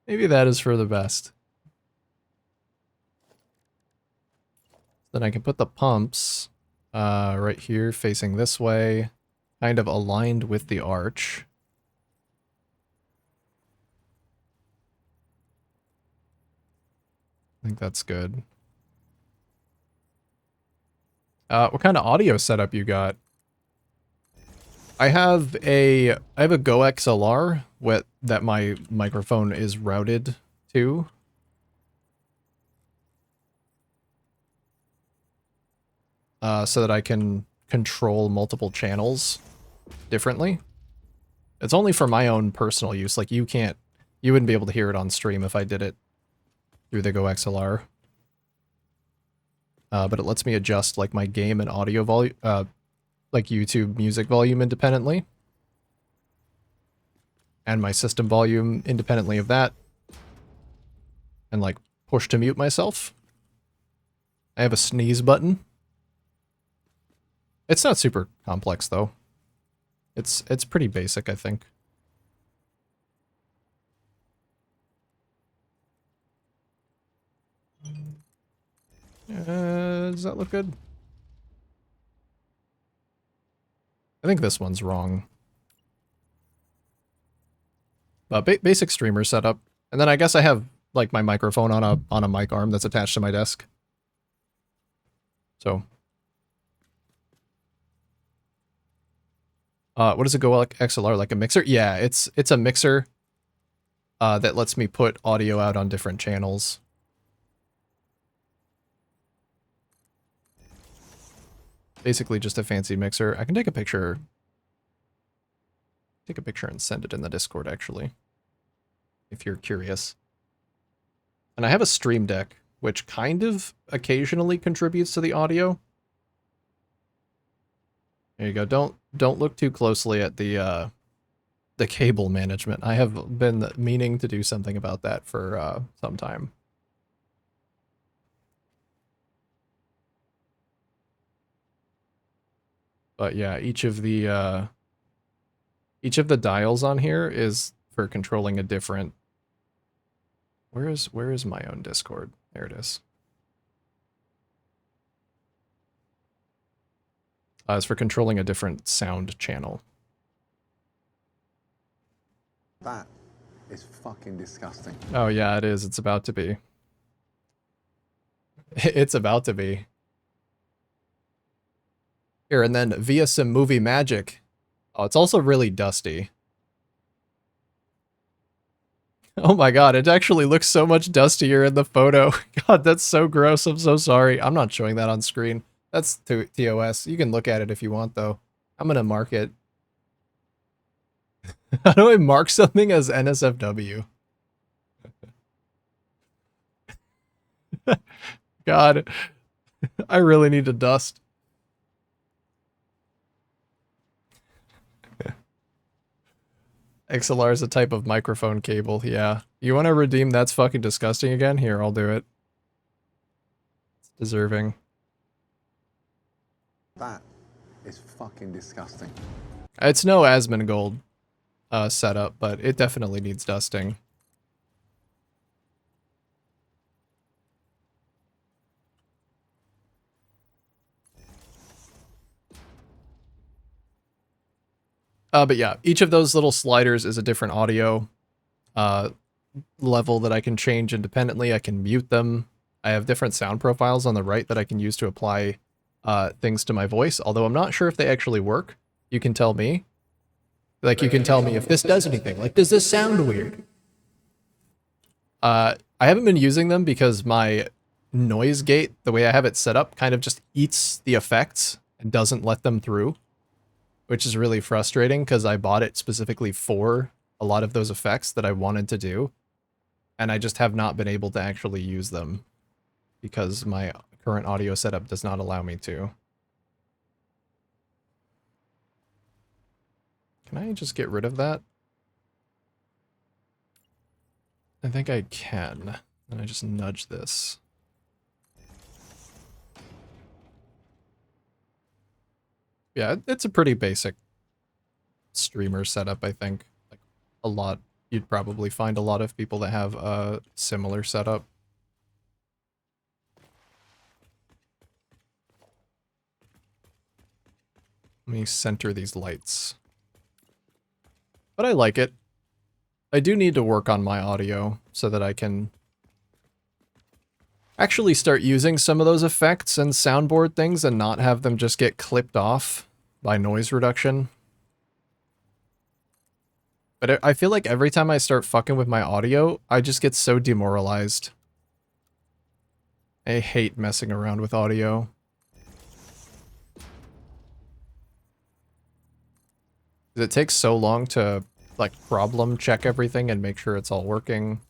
Maybe that is for the best. Then I can put the pumps right here facing this way, kind of aligned with the arch. I think that's good. What kind of audio setup you got? I have a Go XLR that my microphone is routed to. So that I can control multiple channels differently. It's only for my own personal use. Like you wouldn't be able to hear it on stream if I did it through the Go XLR. But it lets me adjust like my game and audio volume, like YouTube music volume independently. And my system volume independently of that. And like push to mute myself. I have a sneeze button. It's not super complex though. It's pretty basic, I think. Does that look good? I think this one's wrong. Basic streamer setup. And then I guess I have like my microphone on a mic arm that's attached to my desk. So what does it go like XLR, like a mixer? Yeah, it's a mixer that lets me put audio out on different channels. Basically just a fancy mixer. I can take a picture. Take a picture and send it in the Discord, actually, if you're curious. And I have a Stream Deck, which kind of occasionally contributes to the audio. There you go. Don't look too closely at the cable management. I have been meaning to do something about that for some time. But yeah, each of the dials on here is for controlling a different. Where is my own Discord? There it is. It's for controlling a different sound channel. That is fucking disgusting. Oh yeah, it is. It's about to be. It's about to be. Here, and then via some movie magic. Oh, it's also really dusty. Oh my god, it actually looks so much dustier in the photo. God, that's so gross. I'm so sorry. I'm not showing that on screen. That's TOS. You can look at it if you want, though. I'm gonna mark it. How do I mark something as NSFW? God, I really need to dust. XLR is a type of microphone cable, yeah. You want to redeem That's Fucking Disgusting again? Here, I'll do it. It's deserving. That is fucking disgusting. It's no Asmongold setup, but it definitely needs dusting. But yeah, each of those little sliders is a different audio level that I can change independently. I can mute them. I have different sound profiles on the right that I can use to apply things to my voice, although I'm not sure if they actually work. You can tell me. Like, you can tell me if this does anything. Like, does this sound weird? I haven't been using them because my noise gate, the way I have it set up, kind of just eats the effects and doesn't let them through, which is really frustrating because I bought it specifically for a lot of those effects that I wanted to do, and I just have not been able to actually use them because my current audio setup does not allow me to. Can I just get rid of that? I think I can. And I just nudge this. Yeah, it's a pretty basic streamer setup, I think. Like, a lot, you'd probably find a lot of people that have a similar setup. Let me center these lights. But I like it. I do need to work on my audio so that I can actually start using some of those effects and soundboard things and not have them just get clipped off by noise reduction. But I feel like every time I start fucking with my audio, I just get so demoralized. I hate messing around with audio. It takes so long to, like, problem check everything and make sure it's all working.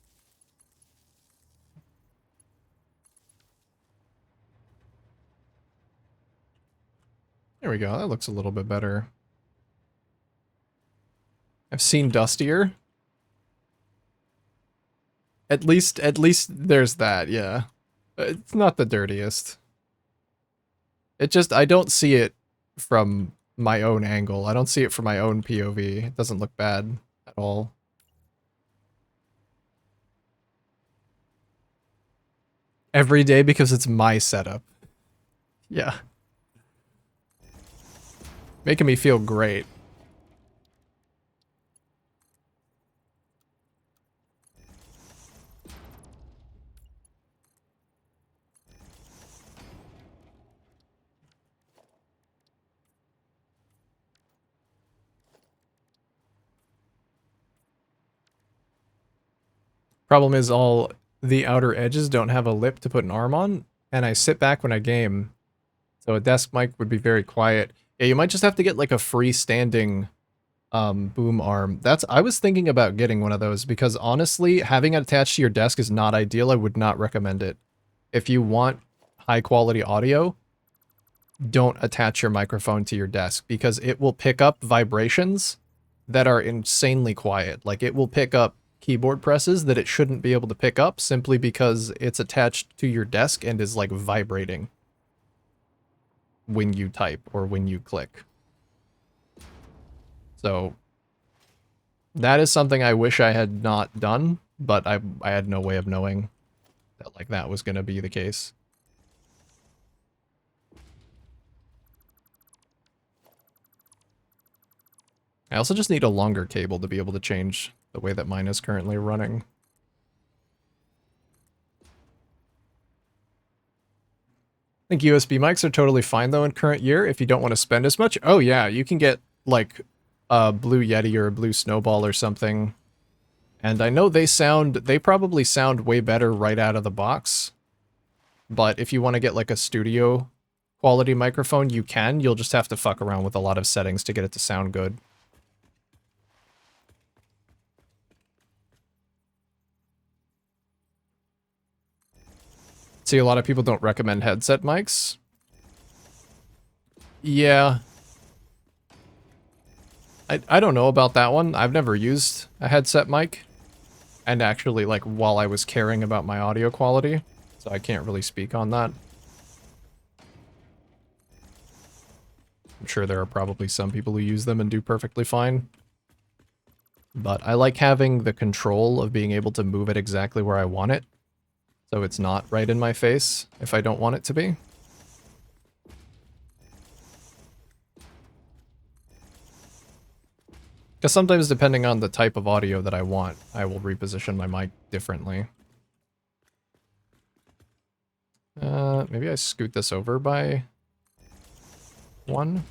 There we go, that looks a little bit better. I've seen dustier. At least there's that, yeah. It's not the dirtiest. It just, I don't see it from my own angle. I don't see it from my own POV. It doesn't look bad at all. Every day because it's my setup. Yeah. Making me feel great. Problem is all the outer edges don't have a lip to put an arm on, and I sit back when I game, so a desk mic would be very quiet. Yeah, you might just have to get like a freestanding boom arm. I was thinking about getting one of those because honestly, having it attached to your desk is not ideal. I would not recommend it. If you want high quality audio, don't attach your microphone to your desk because it will pick up vibrations that are insanely quiet. Like, it will pick up keyboard presses that it shouldn't be able to pick up simply because it's attached to your desk and is like vibrating when you type or when you click. So that is something I wish I had not done, but I had no way of knowing that like that was going to be the case. I also just need a longer cable to be able to change the way that mine is currently running. I think USB mics are totally fine though in current year if you don't want to spend as much. Oh yeah, you can get like a Blue Yeti or a Blue Snowball or something. And I know they probably sound way better right out of the box. But if you want to get like a studio quality microphone, you can. You'll just have to fuck around with a lot of settings to get it to sound good. See, a lot of people don't recommend headset mics. Yeah. I don't know about that one. I've never used a headset mic. And actually, like, while I was caring about my audio quality. So I can't really speak on that. I'm sure there are probably some people who use them and do perfectly fine. But I like having the control of being able to move it exactly where I want it, so it's not right in my face if I don't want it to be. Because sometimes, depending on the type of audio that I want, I will reposition my mic differently. Maybe I scoot this over by one.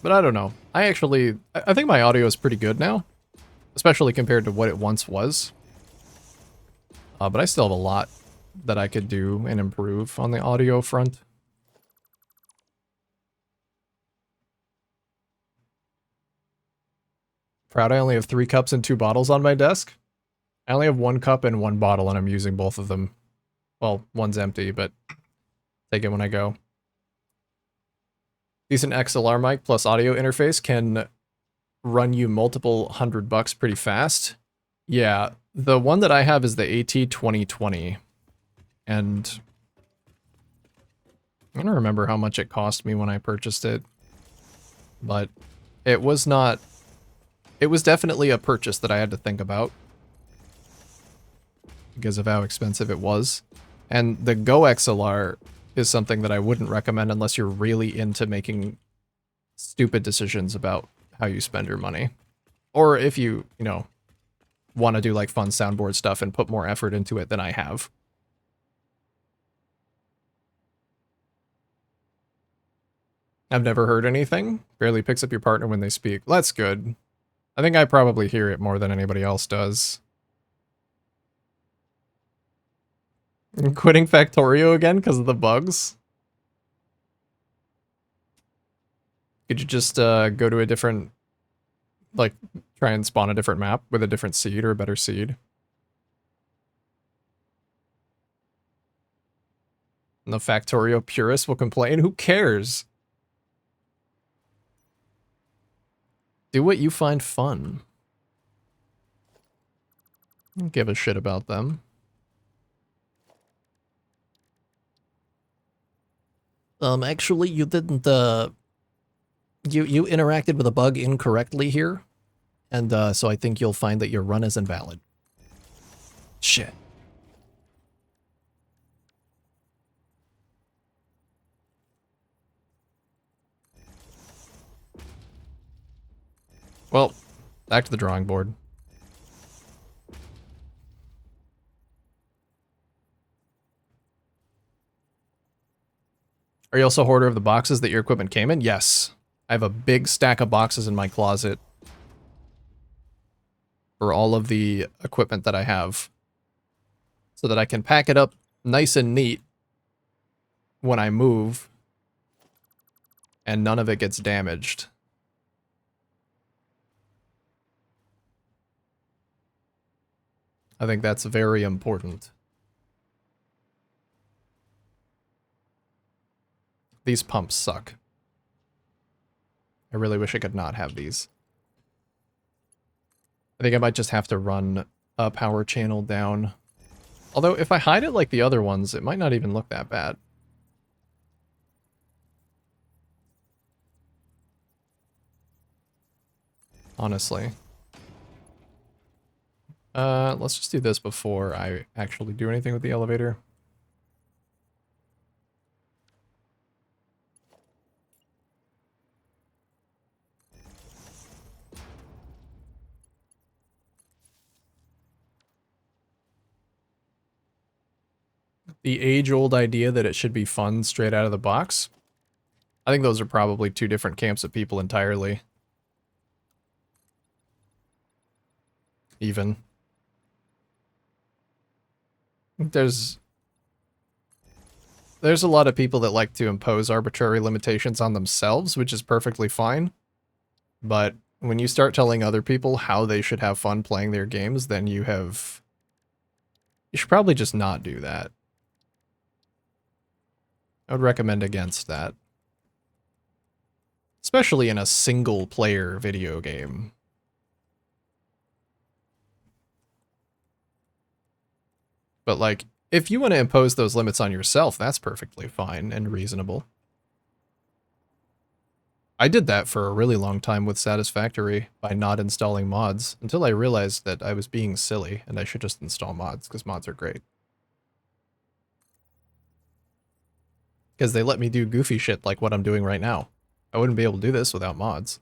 But I don't know. I think my audio is pretty good now, especially compared to what it once was. But I still have a lot that I could do and improve on the audio front. Proud I only have 3 cups and 2 bottles on my desk. I only have 1 cup and 1 bottle, and I'm using both of them. Well, one's empty, but take it when I go. Decent XLR mic plus audio interface can run you multiple $100 pretty fast. Yeah, the one that I have is the AT2020, and I don't remember how much it cost me when I purchased it, but it was not... It was definitely a purchase that I had to think about because of how expensive it was. And the Go XLR is something that I wouldn't recommend unless you're really into making stupid decisions about how you spend your money. Or if you know, want to do like fun soundboard stuff and put more effort into it than I have. I've never heard anything. Barely picks up your partner when they speak. That's good. I think I probably hear it more than anybody else does. I'm quitting Factorio again because of the bugs? Could you just go to a different... Like, try and spawn a different map with a different seed or a better seed? And the Factorio purists will complain. Who cares? Do what you find fun. Don't give a shit about them. Actually, you didn't, You interacted with a bug incorrectly here, and, so I think you'll find that your run is invalid. Shit. Well, back to the drawing board. Are you also a hoarder of the boxes that your equipment came in? Yes. I have a big stack of boxes in my closet for all of the equipment that I have, so that I can pack it up nice and neat when I move, and none of it gets damaged. I think that's very important. These pumps suck. I really wish I could not have these. I think I might just have to run a power channel down. Although, if I hide it like the other ones, it might not even look that bad. Honestly. Let's just do this before I actually do anything with the elevator. The age-old idea that it should be fun straight out of the box. I think those are probably two different camps of people entirely. Even. There's a lot of people that like to impose arbitrary limitations on themselves, which is perfectly fine. But when you start telling other people how they should have fun playing their games, then you should probably just not do that. I would recommend against that. Especially in a single-player video game. But like, if you want to impose those limits on yourself, that's perfectly fine and reasonable. I did that for a really long time with Satisfactory by not installing mods until I realized that I was being silly and I should just install mods because mods are great. Because they let me do goofy shit like what I'm doing right now. I wouldn't be able to do this without mods.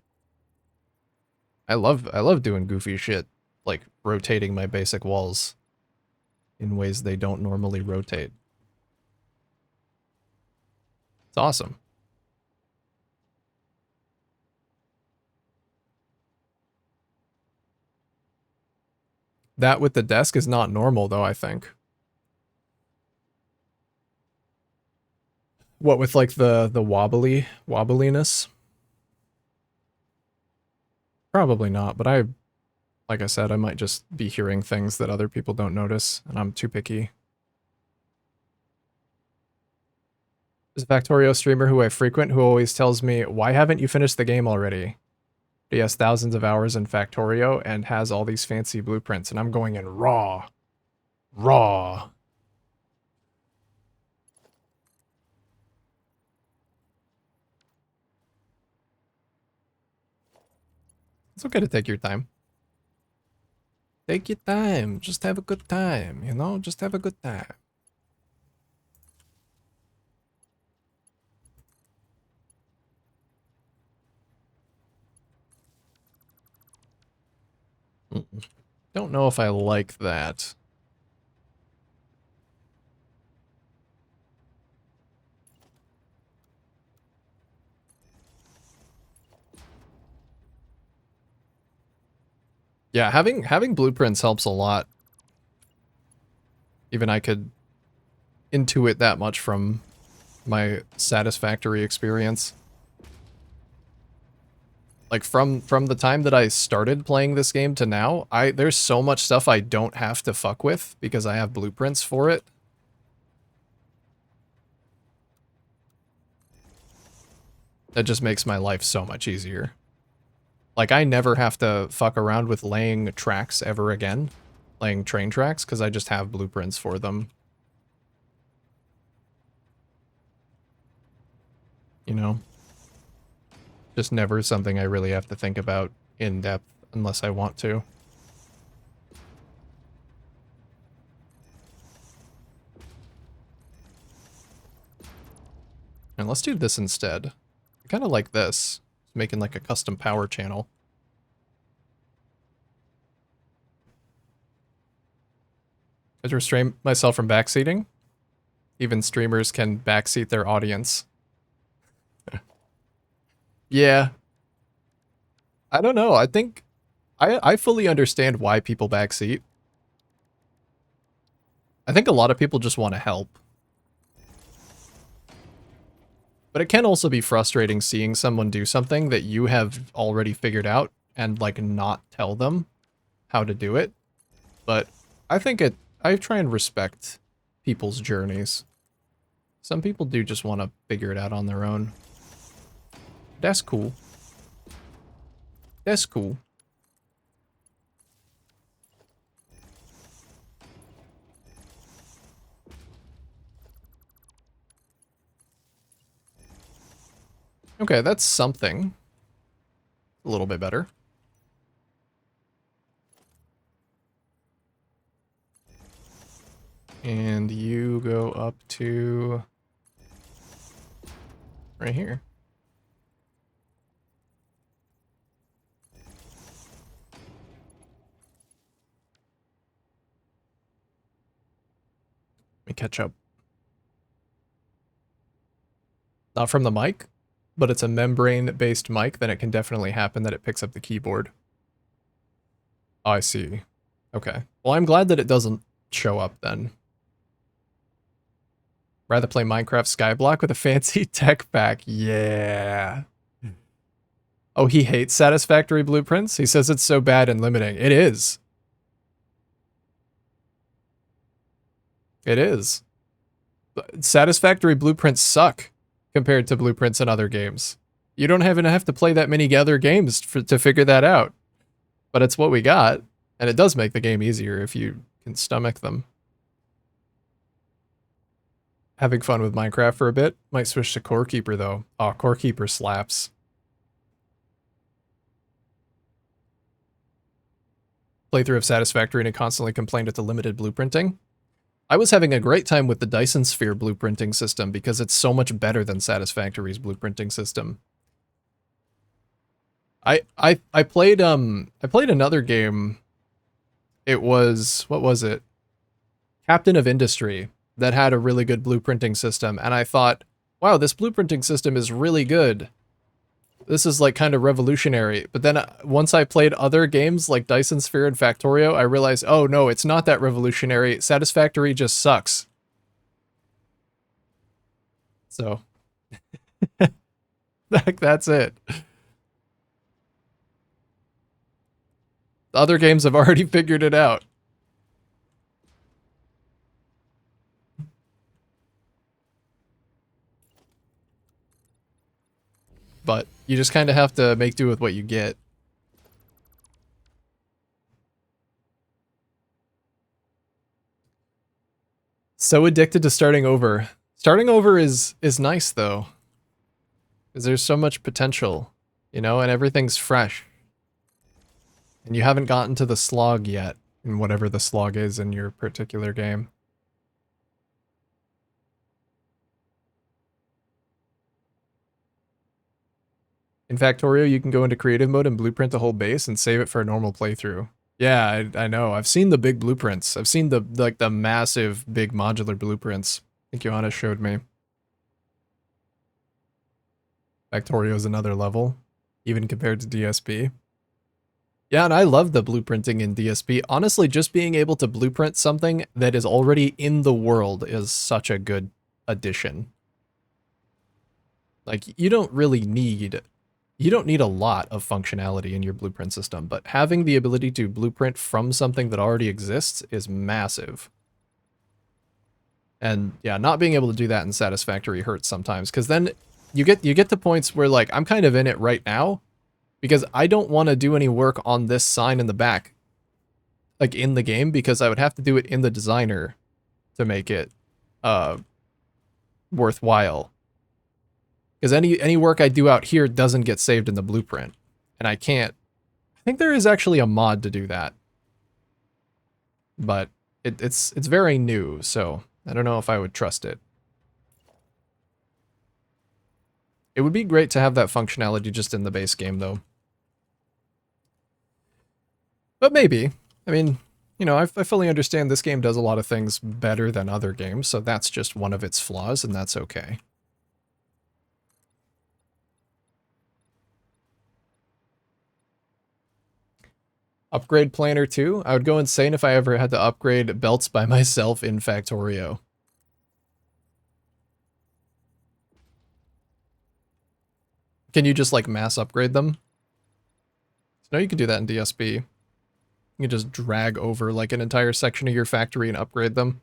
I love doing goofy shit, like rotating my basic walls in ways they don't normally rotate. It's awesome. That with the desk is not normal though, I think. What with like the wobbliness? Probably not, but like I said, I might just be hearing things that other people don't notice, and I'm too picky. There's a Factorio streamer who I frequent who always tells me, why haven't you finished the game already? He has thousands of hours in Factorio and has all these fancy blueprints, and I'm going in raw. Raw. It's okay to take your time. Take your time. Just have a good time, you know? Just have a good time. Don't know if I like that. Yeah, having blueprints helps a lot. Even I could intuit that much from my Satisfactory experience. Like from the time that I started playing this game to now, there's so much stuff I don't have to fuck with because I have blueprints for it. That just makes my life so much easier. Like, I never have to fuck around with laying tracks ever again. Laying train tracks, because I just have blueprints for them. You know? Just never something I really have to think about in depth unless I want to. And let's do this instead. I kind of like this. Making like a custom power channel. I just restrain myself from backseating. Even streamers can backseat their audience. Yeah. I don't know. I think I fully understand why people backseat. I think a lot of people just want to help. But it can also be frustrating seeing someone do something that you have already figured out and like not tell them how to do it. But I try and respect people's journeys. Some people do just want to figure it out on their own. That's cool. That's cool. Okay, that's something. A little bit better. And you go up to right here. Let me catch up. Not from the mic, but it's a membrane-based mic, then it can definitely happen that it picks up the keyboard. Oh, I see. Okay. Well, I'm glad that it doesn't show up then. Rather play Minecraft Skyblock with a fancy tech pack. Yeah. Oh, he hates Satisfactory blueprints? He says it's so bad and limiting. It is. It is. Satisfactory blueprints suck compared to blueprints in other games. You don't even have to play that many other games to figure that out. But it's what we got, and it does make the game easier if you can stomach them. having fun with Minecraft for a bit. Might switch to Core Keeper though. Oh, Core Keeper slaps. Playthrough of Satisfactory and it constantly complained at the limited blueprinting. I was having a great time with the Dyson Sphere blueprinting system because it's so much better than Satisfactory's blueprinting system. I played another game. It was, what was it? Captain of Industry, that had a really good blueprinting system, and I thought, wow, this blueprinting system is really good. This is like kind of revolutionary. But then once I played other games like Dyson Sphere and Factorio, I realized, oh no, it's not that revolutionary. Satisfactory just sucks. So that's it. The other games have already figured it out. But you just kind of have to make do with what you get. So addicted to starting over. Starting over is nice though, because there's so much potential, you know, and everything's fresh. And you haven't gotten to the slog yet, in whatever the slog is in your particular game. In Factorio, you can go into creative mode and blueprint the whole base and save it for a normal playthrough. Yeah, I know. I've seen the big blueprints. I've seen the massive, big modular blueprints. I think Johanna showed me. Factorio is another level, even compared to DSP. Yeah, and I love the blueprinting in DSP. Honestly, just being able to blueprint something that is already in the world is such a good addition. Like, you don't need a lot of functionality in your blueprint system, but having the ability to blueprint from something that already exists is massive. And yeah, not being able to do that in Satisfactory hurts sometimes, because then you get to points where like I'm kind of in it right now because I don't want to do any work on this sign in the back, like in the game, because I would have to do it in the designer to make it worthwhile. Because any work I do out here doesn't get saved in the blueprint, and I can't. I think there is actually a mod to do that, but it's very new, so I don't know if I would trust it. It would be great to have that functionality just in the base game, though. But maybe. I mean, you know, I fully understand this game does a lot of things better than other games, so that's just one of its flaws, and that's okay. Upgrade Planner 2? I would go insane if I ever had to upgrade belts by myself in Factorio. Can you just, like, mass upgrade them? No, you can do that in DSP. You can just drag over, like, an entire section of your factory and upgrade them.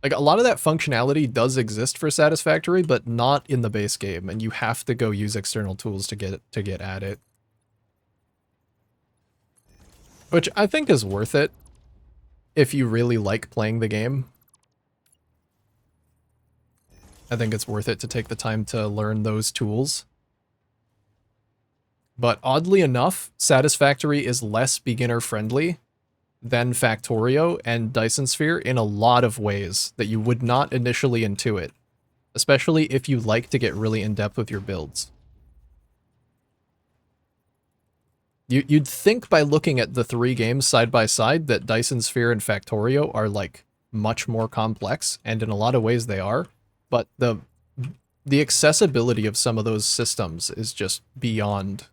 Like, a lot of that functionality does exist for Satisfactory, but not in the base game, and you have to go use external tools to get at it. Which I think is worth it if you really like playing the game. I think it's worth it to take the time to learn those tools. But oddly enough, Satisfactory is less beginner-friendly than Factorio and Dyson Sphere in a lot of ways that you would not initially intuit, especially if you like to get really in-depth with your builds. You'd think by looking at the three games side by side that Dyson Sphere and Factorio are like much more complex, and in a lot of ways they are, but the accessibility of some of those systems is just beyond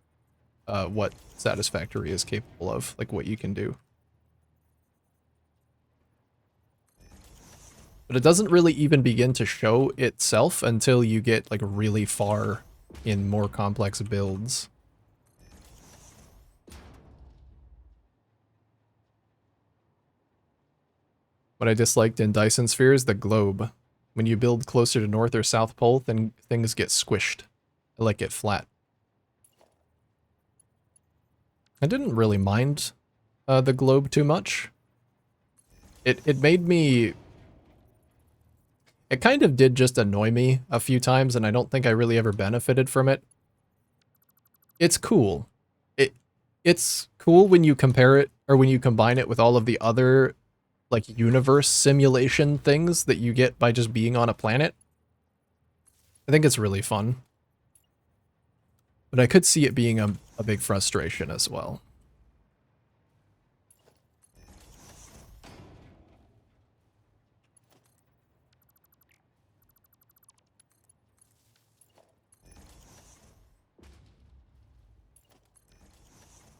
what Satisfactory is capable of, like what you can do. But it doesn't really even begin to show itself until you get like really far in more complex builds. What I disliked in Dyson Sphere is the globe. When you build closer to North or South Pole, then things get squished. They like get flat. I didn't really mind the globe too much. It made me It kind of did just annoy me a few times, and I don't think I really ever benefited from it. It's cool. It's cool when you compare it, or when you combine it with all of the other, like, universe simulation things that you get by just being on a planet. I think it's really fun. But I could see it being a big frustration as well.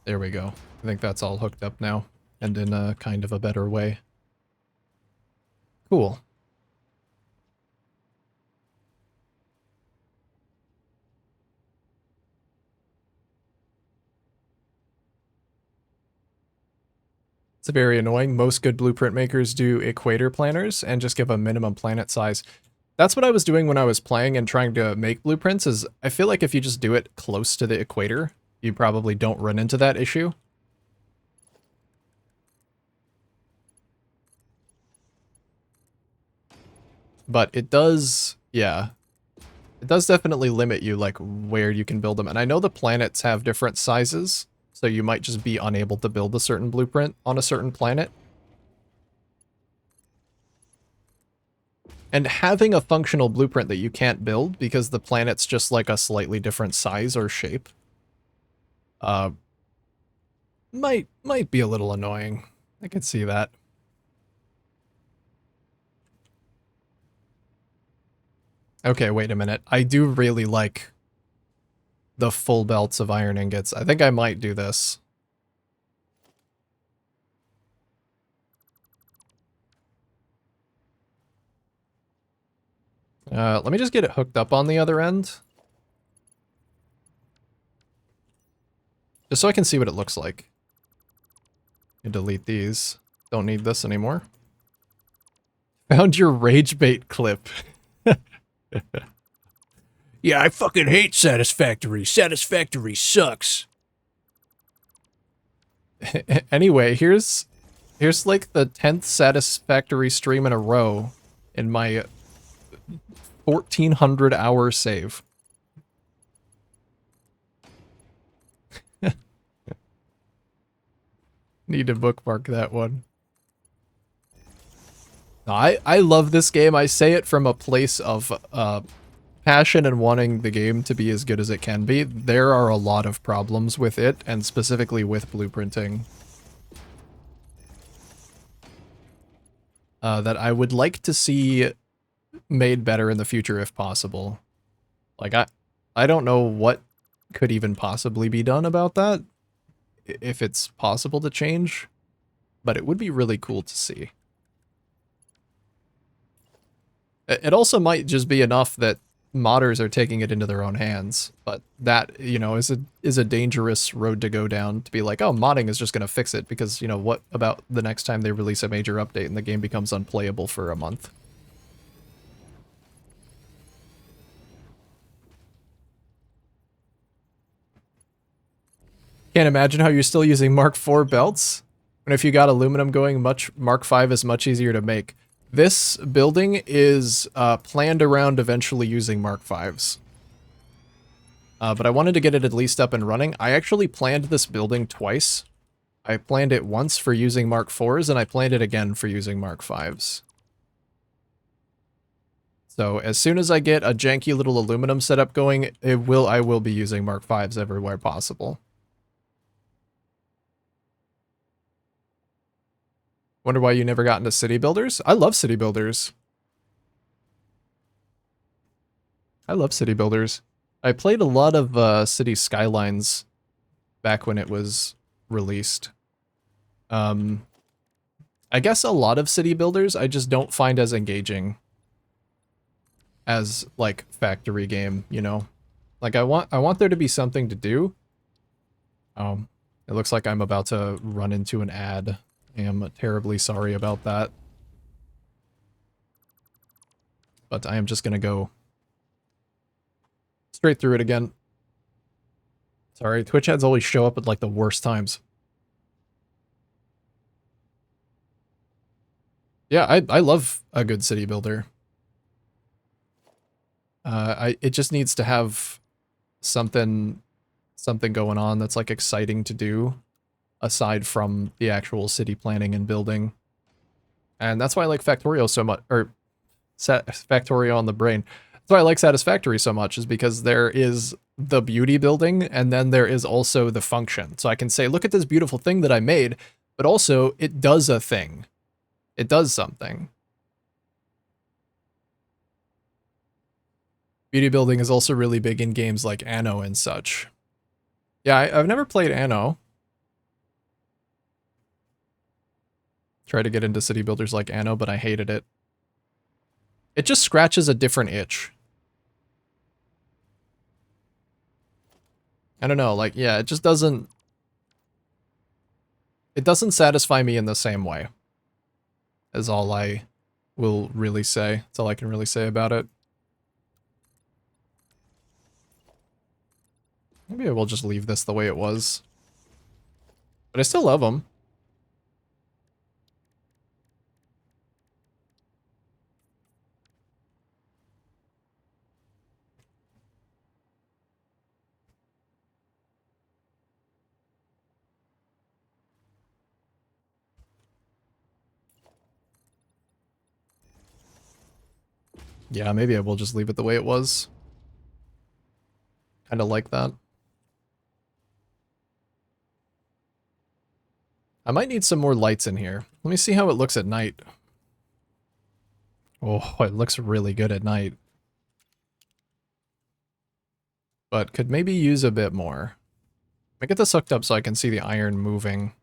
There we go. I think that's all hooked up now, and in a kind of a better way. Cool. It's very annoying. Most good blueprint makers do equator planners and just give a minimum planet size. That's what I was doing when I was playing and trying to make blueprints, is I feel like if you just do it close to the equator, you probably don't run into that issue. But it does, yeah. It does definitely limit you, like, where you can build them. And I know the planets have different sizes, so you might just be unable to build a certain blueprint on a certain planet. And having a functional blueprint that you can't build because the planet's just like a slightly different size or shape, might be a little annoying. I could see that. Okay, wait a minute. I do really like the full belts of iron ingots. I think I might do this. Let me just get it hooked up on the other end. Just so I can see what it looks like. And delete these. Don't need this anymore. Found your rage bait clip. Yeah, I fucking hate Satisfactory. Satisfactory sucks. Anyway, here's like the 10th Satisfactory stream in a row in my 1,400 hour save. Need to bookmark that one. I love this game. I say it from a place of passion and wanting the game to be as good as it can be. There are a lot of problems with it, and specifically with blueprinting, that I would like to see made better in the future if possible. Like, I don't know what could even possibly be done about that, if it's possible to change, but it would be really cool to see. It also might just be enough that modders are taking it into their own hands, but that, you know, is a dangerous road to go down, to be like, oh, modding is just going to fix it, because, you know, what about the next time they release a major update and the game becomes unplayable for a month? Can't imagine how you're still using Mark IV belts, and if you got aluminum going, Mark V is much easier to make. This building is planned around eventually using Mark Vs. But I wanted to get it at least up and running. I actually planned this building twice. I planned it once for using Mark IVs, and I planned it again for using Mark Vs. So as soon as I get a janky little aluminum setup going, I will be using Mark Vs everywhere possible. Wonder why you never got into city builders? I love city builders. I love city builders. I played a lot of City Skylines back when it was released. I guess a lot of city builders I just don't find as engaging as, like, factory game, you know? Like, I want there to be something to do. It looks like I'm about to run into an ad. I am terribly sorry about that. But I am just gonna go straight through it again. Sorry, Twitch ads always show up at, like, the worst times. Yeah, I love a good city builder. It just needs to have something going on that's like exciting to do aside from the actual city planning and building. And that's why I like Factorio so much, or Factorio on the brain. That's why I like Satisfactory so much, is because there is the beauty building and then there is also the function. So I can say, look at this beautiful thing that I made, but also it does a thing. It does something. Beauty building is also really big in games like Anno and such. Yeah, I've never played Anno. Tried to get into city builders like Anno, but I hated it. It just scratches a different itch. I don't know, like, yeah, it just doesn't... It doesn't satisfy me in the same way. Is all I will really say. That's all I can really say about it. Maybe I will just leave this the way it was. But I still love them. Yeah, maybe I will just leave it the way it was. Kind of like that. I might need some more lights in here. Let me see how it looks at night. Oh, it looks really good at night. But could maybe use a bit more. I get this hooked up so I can see the iron moving.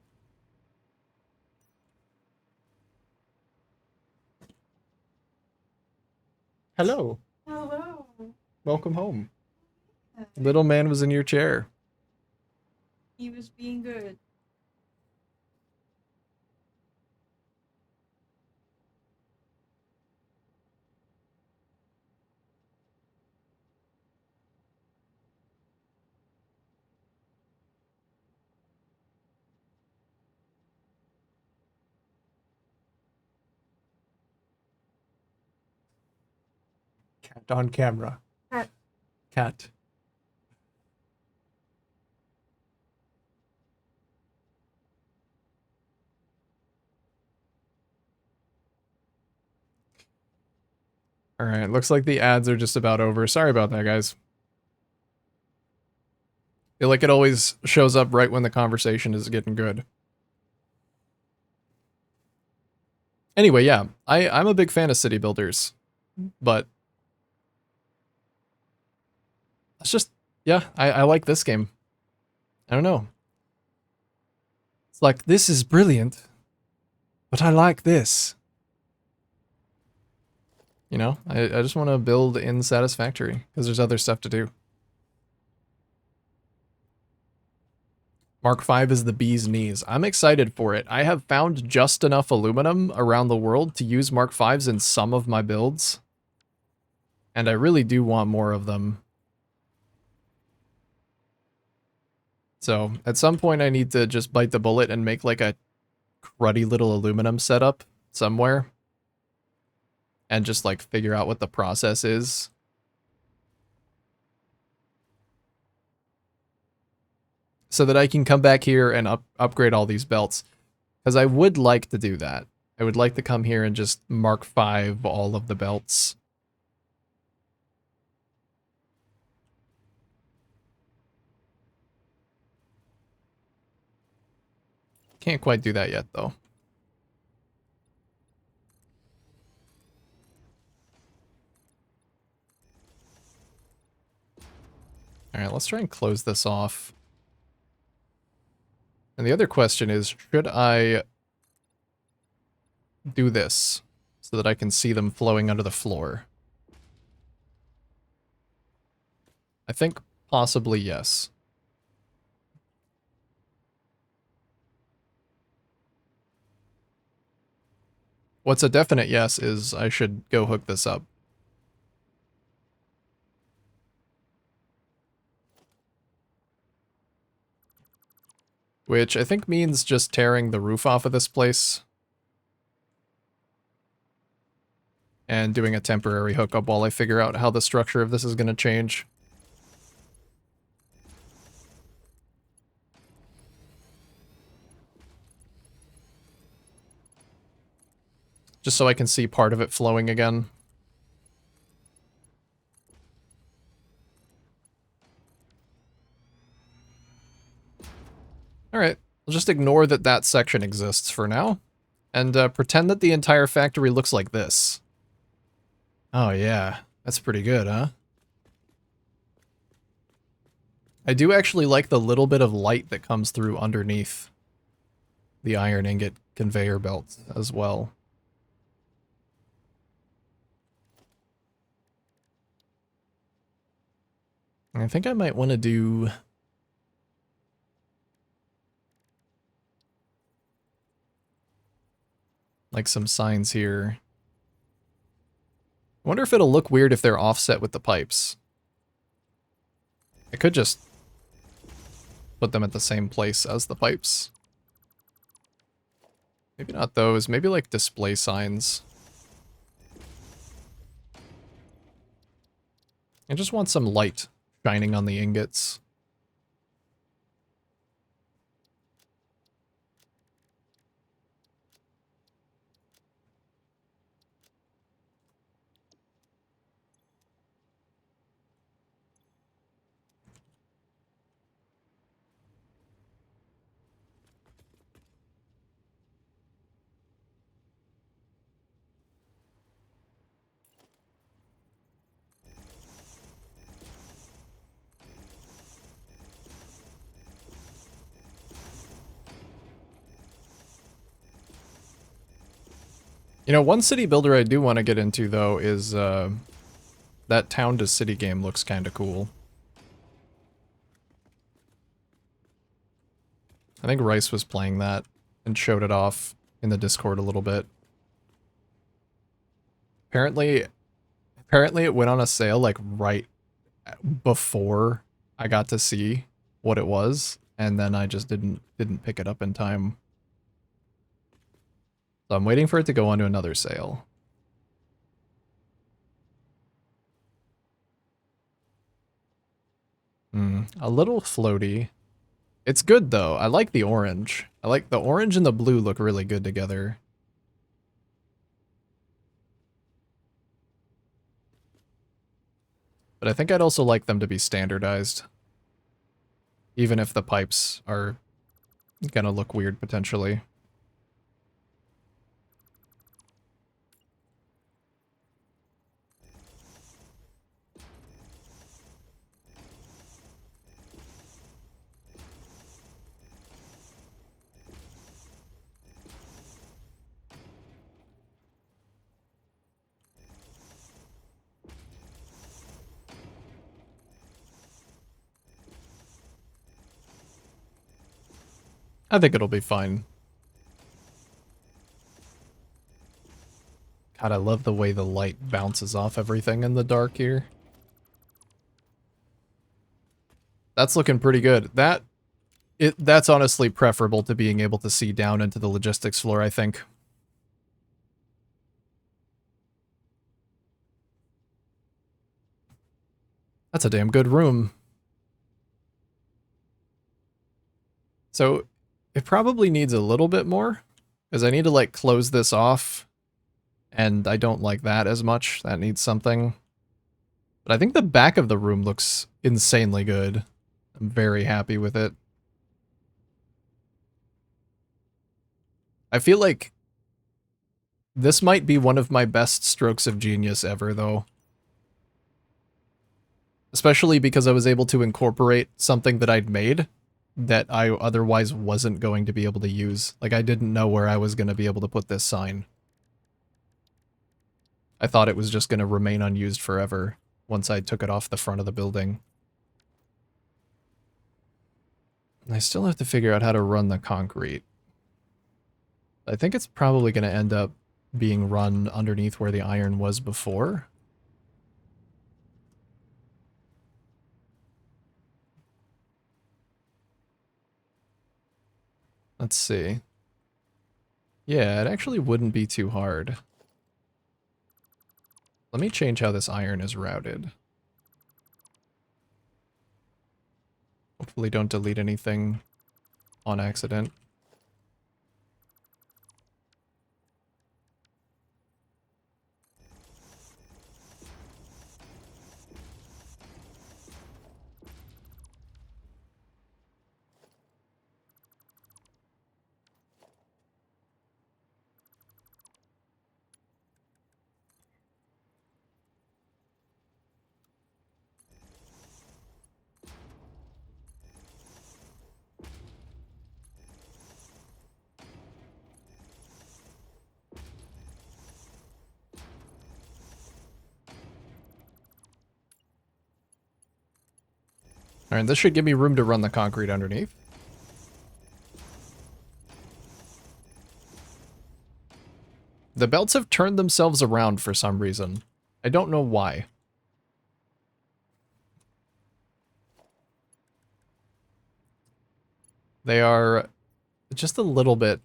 Hello. Hello. Welcome home. Little man was in your chair. He was being good. Cat on camera. Cat. Cat. Alright, looks like the ads are just about over. Sorry about that, guys. Feel like it always shows up right when the conversation is getting good. Anyway, yeah, I'm a big fan of city builders, but it's just, yeah, I like this game. I don't know. It's like, this is brilliant, but I like this. You know, I just want to build in Satisfactory, because there's other stuff to do. Mark V is the bee's knees. I'm excited for it. I have found just enough aluminum around the world to use Mark Vs in some of my builds. And I really do want more of them. So, at some point I need to just bite the bullet and make like a cruddy little aluminum setup somewhere. And just like figure out what the process is. So that I can come back here and upgrade all these belts. Because I would like to do that. I would like to come here and just Mark V all of the belts. Can't quite do that yet, though. Alright, let's try and close this off. And the other question is, should I do this so that I can see them flowing under the floor? I think possibly yes. What's a definite yes is I should go hook this up. Which I think means just tearing the roof off of this place. and doing a temporary hookup while I figure out how the structure of this is going to change. Just so I can see part of it flowing again. Alright, I'll just ignore that that section exists for now, and pretend that the entire factory looks like this. Oh yeah, that's pretty good, huh? I do actually like the little bit of light that comes through underneath the iron ingot conveyor belt as well. I think I might want to do... like some signs here. I wonder if it'll look weird if they're offset with the pipes. I could just put them at the same place as the pipes. Maybe not those, maybe like display signs. I just want some light shining on the ingots. You know, one city builder I do want to get into, though, is that town to city game looks kind of cool. I think Rice was playing that and showed it off in the Discord a little bit. Apparently it went on a sale like right before I got to see what it was, and then I just didn't pick it up in time. So I'm waiting for it to go on to another sale. A little floaty. It's good though. I like the orange. I like the orange and the blue look really good together. But I think I'd also like them to be standardized. Even if the pipes are gonna look weird potentially. I think it'll be fine. God, I love the way the light bounces off everything in the dark here. That's looking pretty good. That's honestly preferable to being able to see down into the logistics floor, I think. That's a damn good room. So, it probably needs a little bit more, because I need to, like, close this off, and I don't like that as much. That needs something. But I think the back of the room looks insanely good. I'm very happy with it. I feel like this might be one of my best strokes of genius ever, though. Especially because I was able to incorporate something that I'd made that I otherwise wasn't going to be able to use. Like, I didn't know where I was going to be able to put this sign. I thought it was just going to remain unused forever once I took it off the front of the building. I still have to figure out how to run the concrete. I think it's probably going to end up being run underneath where the iron was before. Let's see. Yeah, it actually wouldn't be too hard. Let me change how this iron is routed. Hopefully don't delete anything on accident. Alright, this should give me room to run the concrete underneath. The belts have turned themselves around for some reason. I don't know why. They are just a little bit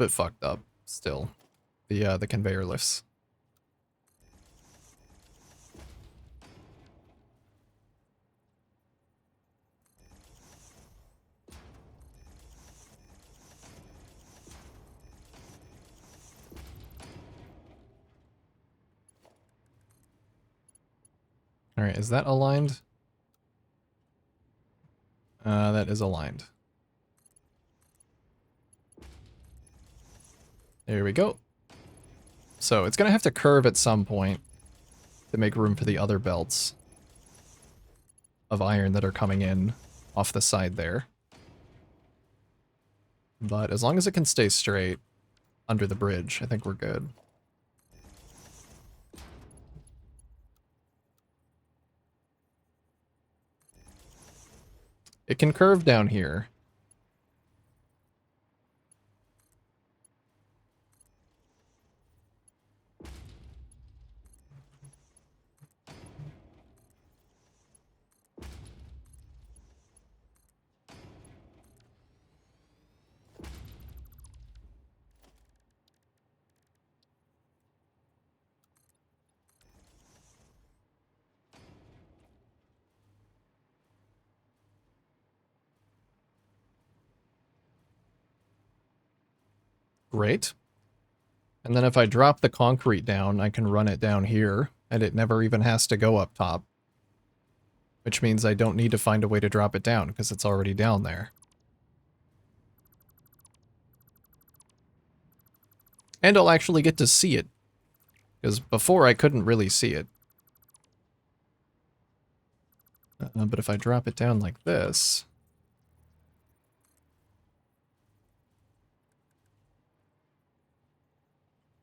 fucked up still. The conveyor lifts. Alright, is that aligned? That is aligned. There we go. So it's gonna have to curve at some point to make room for the other belts of iron that are coming in off the side there. But as long as it can stay straight under the bridge, I think we're good. It can curve down here. Great. And then if I drop the concrete down, I can run it down here, and it never even has to go up top. Which means I don't need to find a way to drop it down, because it's already down there. And I'll actually get to see it. Because before I couldn't really see it. But if I drop it down like this...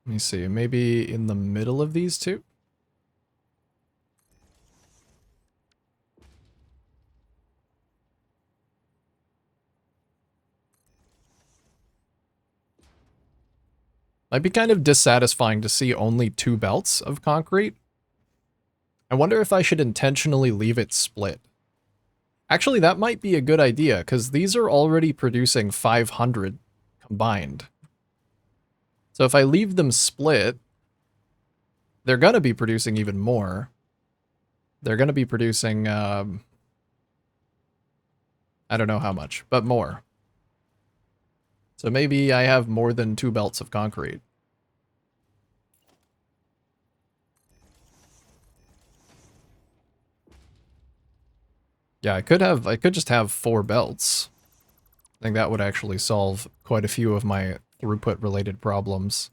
Let me see, maybe in the middle of these two? Might be kind of dissatisfying to see only 2 belts of concrete. I wonder if I should intentionally leave it split. Actually, that might be a good idea, because these are already producing 500 combined. So if I leave them split, they're going to be producing even more. They're going to be producing, I don't know how much, but more. So maybe I have more than 2 belts of concrete. Yeah, I could just have 4 belts. I think that would actually solve quite a few of my throughput related problems.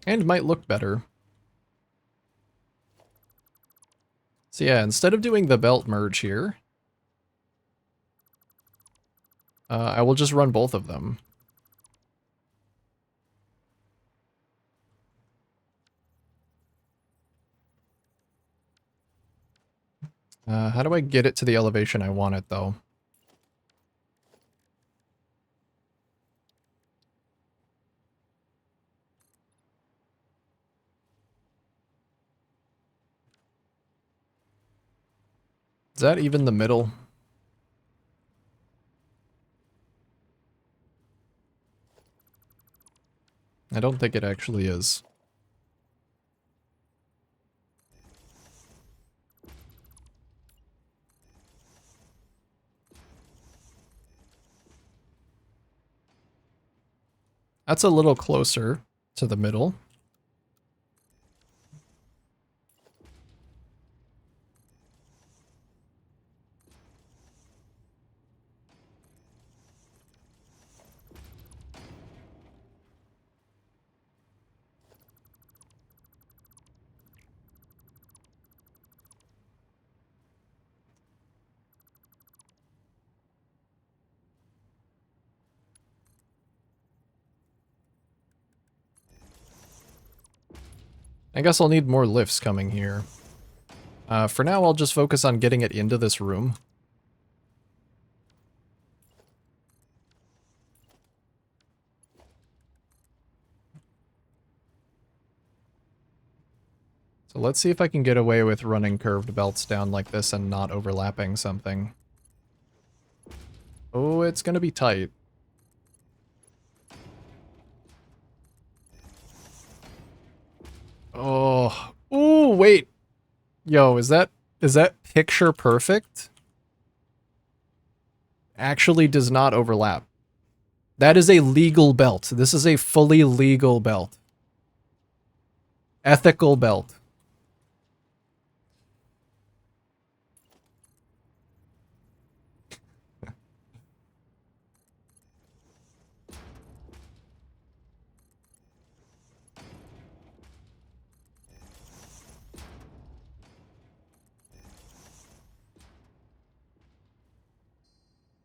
And might look better. So yeah, instead of doing the belt merge here, I will just run both of them. How do I get it to the elevation I want it, though? Is that even the middle? I don't think it actually is. That's a little closer to the middle. I guess I'll need more lifts coming here. For now, I'll just focus on getting it into this room. So let's see if I can get away with running curved belts down like this and not overlapping something. Oh, it's gonna be tight. Oh, ooh, wait. Yo, is that picture perfect? Actually does not overlap. That is a legal belt. This is a fully legal belt. Ethical belt.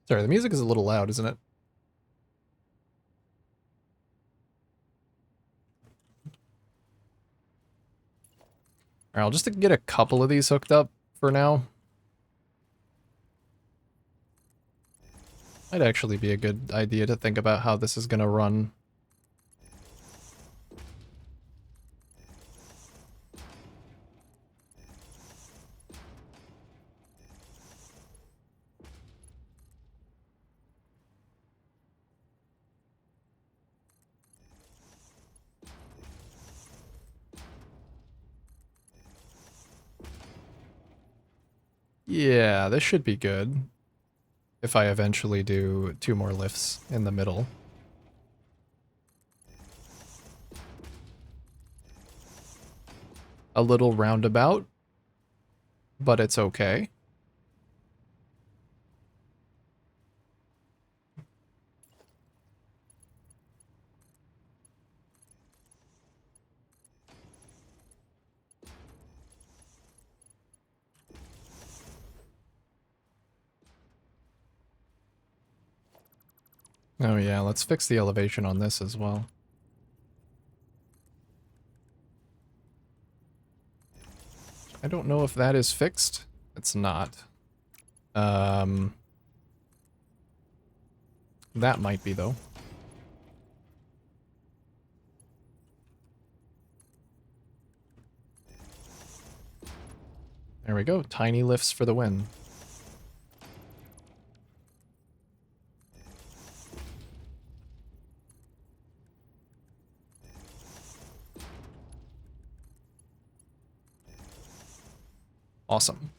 Sorry, the music is a little loud, isn't it? Alright, I'll just get a couple of these hooked up for now. Might actually be a good idea to think about how this is gonna run. Yeah, this should be good. If I eventually do 2 more lifts in the middle. A little roundabout, but it's okay. Oh yeah, let's fix the elevation on this as well. I don't know if that is fixed. It's not. That might be though. There we go. Tiny lifts for the win. Awesome.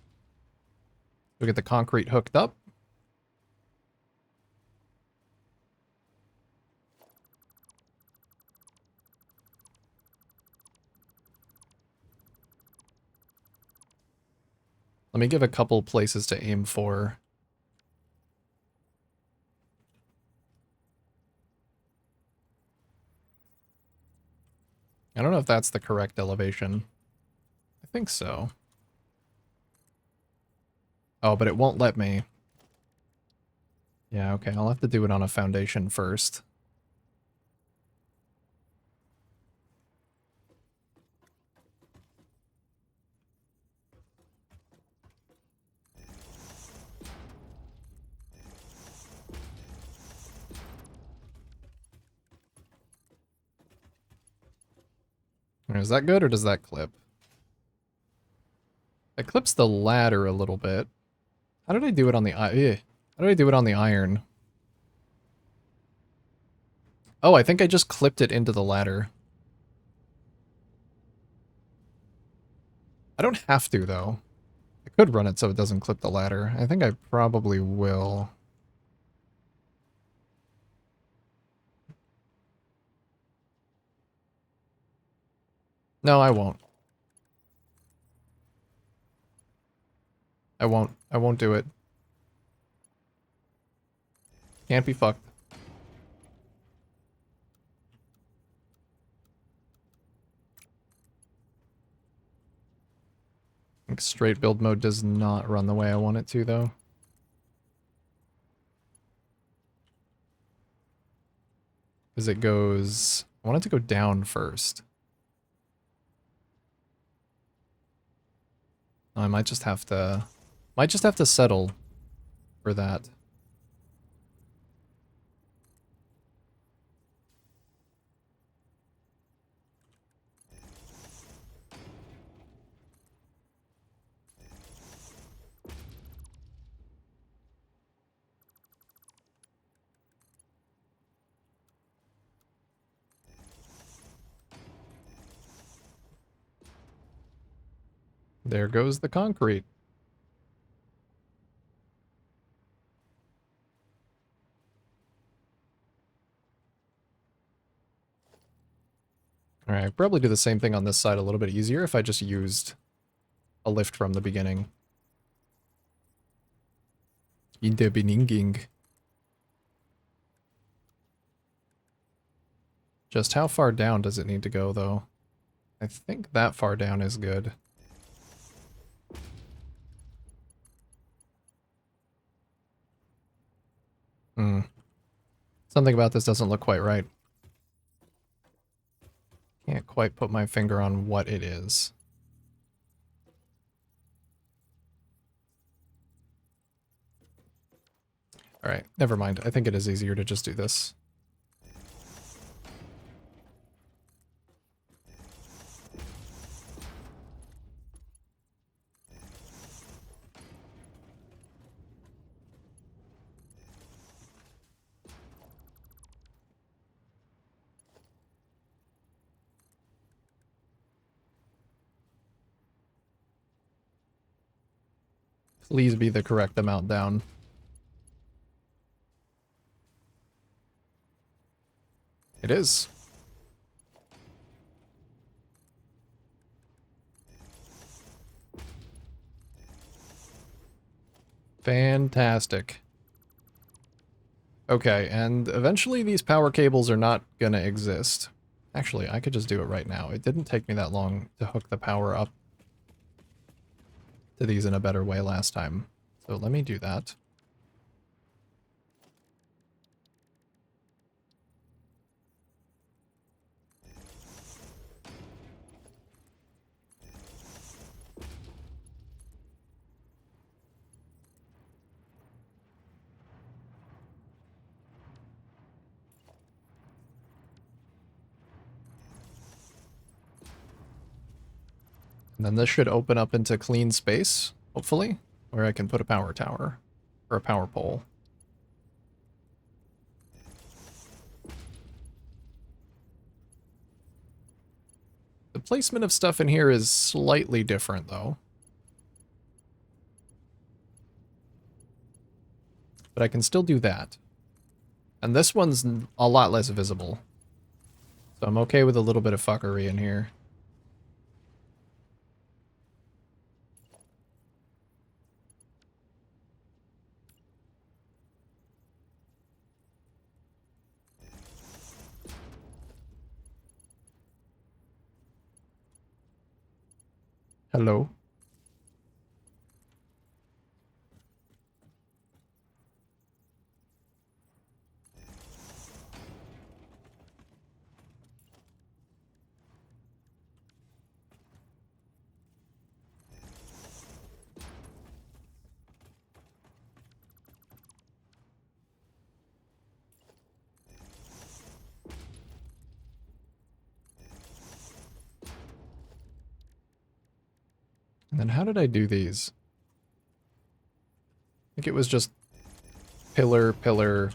We get the concrete hooked up. Let me give a couple places to aim for. I don't know if that's the correct elevation. I think so. Oh, but it won't let me. Yeah, okay, I'll have to do it on a foundation first. Is that good or does that clip? It clips the ladder a little bit. How did I do it on the how did I do it on the iron? Oh, I think I just clipped it into the ladder. I don't have to, though. I could run it so it doesn't clip the ladder. I think I probably will. No, I won't. I won't. I won't do it. Can't be fucked. I think straight build mode does not run the way I want it to, though. Because it goes... I want it to go down first. I might just have to... Might just have to settle for that. There goes the concrete. Alright, I'd probably do the same thing on this side a little bit easier if I just used a lift from the beginning. In the beginning. Just how far down does it need to go, though? I think that far down is good. Hmm. Something about this doesn't look quite right. Can't quite put my finger on what it is. Alright, never mind. I think it is easier to just do this. Please be the correct amount down. It is. Fantastic. Okay, and eventually these power cables are not gonna exist. Actually, I could just do it right now. It didn't take me that long to hook the power up to these in a better way last time. So let me do that. And then this should open up into clean space, hopefully, where I can put a power tower, or a power pole. The placement of stuff in here is slightly different, though. But I can still do that. And this one's a lot less visible. So I'm okay with a little bit of fuckery in here. Hello? And then how did I do these? I think it was just pillar, pillar,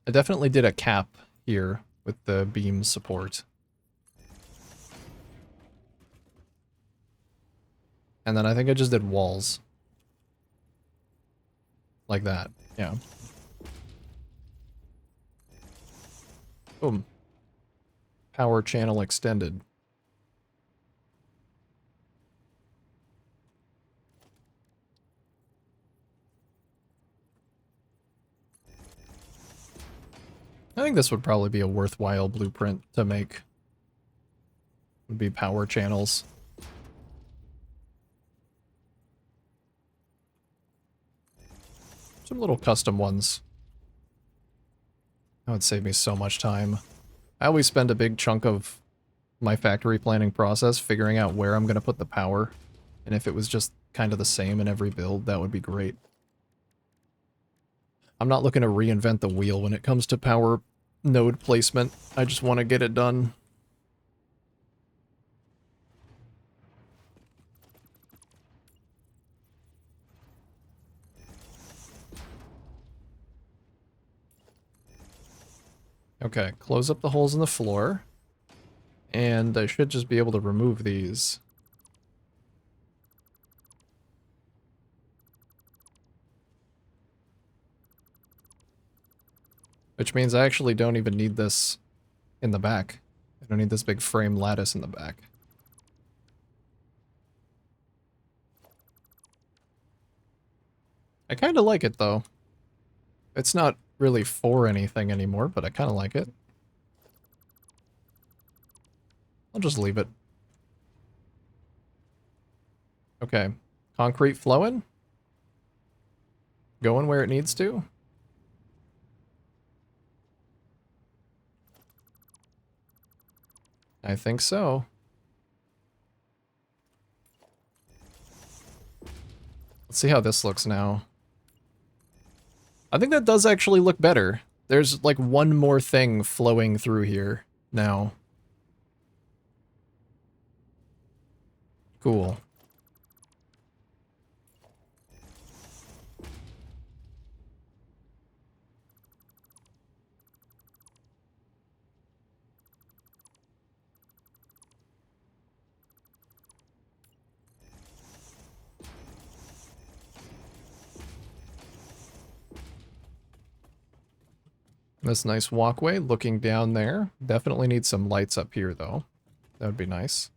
I definitely did a cap here with the beam support. And then I think I just did walls. Like that, yeah. Boom. Power channel extended. I think this would probably be a worthwhile blueprint to make. Would be power channels. Some little custom ones. That would save me so much time. I always spend a big chunk of my factory planning process figuring out where I'm going to put the power. And if it was just kind of the same in every build, that would be great. I'm not looking to reinvent the wheel when it comes to power node placement. I just want to get it done. Okay, close up the holes in the floor. And I should just be able to remove these. Which means I actually don't even need this in the back. I don't need this big frame lattice in the back. I kind of like it, though. It's not really for anything anymore, but I kind of like it. I'll just leave it. Okay. Concrete flowing? Going where it needs to? I think so. Let's see how this looks now. I think that does actually look better. There's like one more thing flowing through here now. Cool. This nice walkway looking down there. Definitely need some lights up here, though. That would be nice.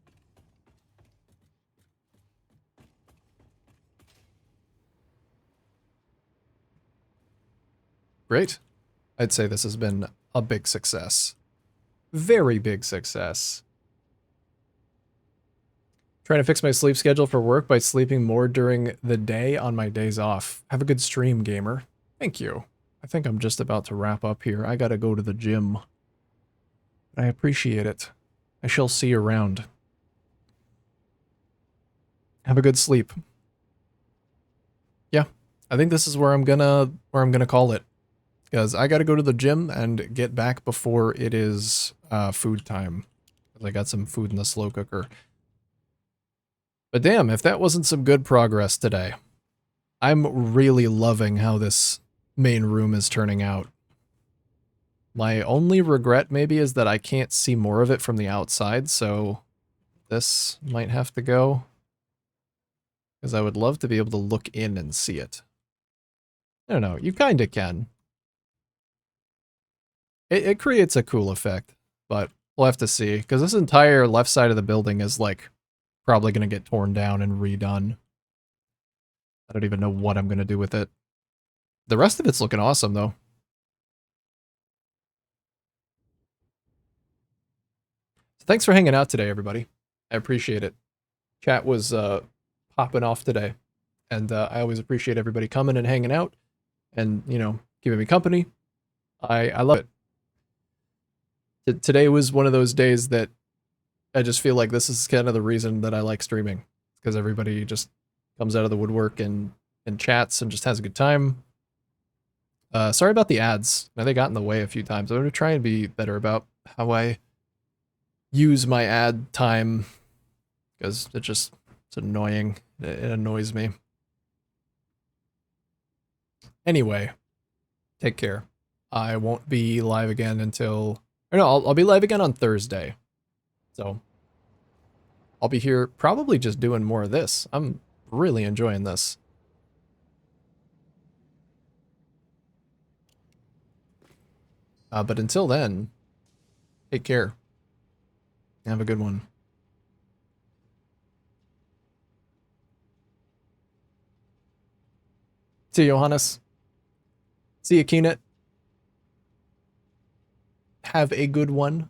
Great. I'd say this has been a big success. Very big success. Trying to fix my sleep schedule for work by sleeping more during the day on my days off. Have a good stream, gamer. Thank you. I think I'm just about to wrap up here. I gotta go to the gym. I appreciate it. I shall see you around. Have a good sleep. Yeah, I think this is where I'm gonna call it. Because I gotta go to the gym and get back before it is food time. I got some food in the slow cooker. But damn, if that wasn't some good progress today. I'm really loving how this main room is turning out. My only regret maybe is that I can't see more of it from the outside, so this might have to go. Because I would love to be able to look in and see it. I don't know, you kinda can. It creates a cool effect, but we'll have to see. Because this entire left side of the building is like probably gonna get torn down and redone. I don't even know what I'm gonna do with it. The rest of it's looking awesome, though. So thanks for hanging out today, everybody. I appreciate it. Chat was popping off today. And I always appreciate everybody coming and hanging out and, you know, giving me company. I love it. Today was one of those days that I just feel like this is kind of the reason that I like streaming. Because everybody just comes out of the woodwork and chats and just has a good time. Sorry about the ads. Now they got in the way a few times. I'm going to try and be better about how I use my ad time. Because it's annoying. It annoys me. Anyway, take care. I won't be live again until... Or no, I'll be live again on Thursday. So I'll be here probably just doing more of this. I'm really enjoying this. But until then, take care. Have a good one. See you, Johannes. See you, Keenet. Have a good one.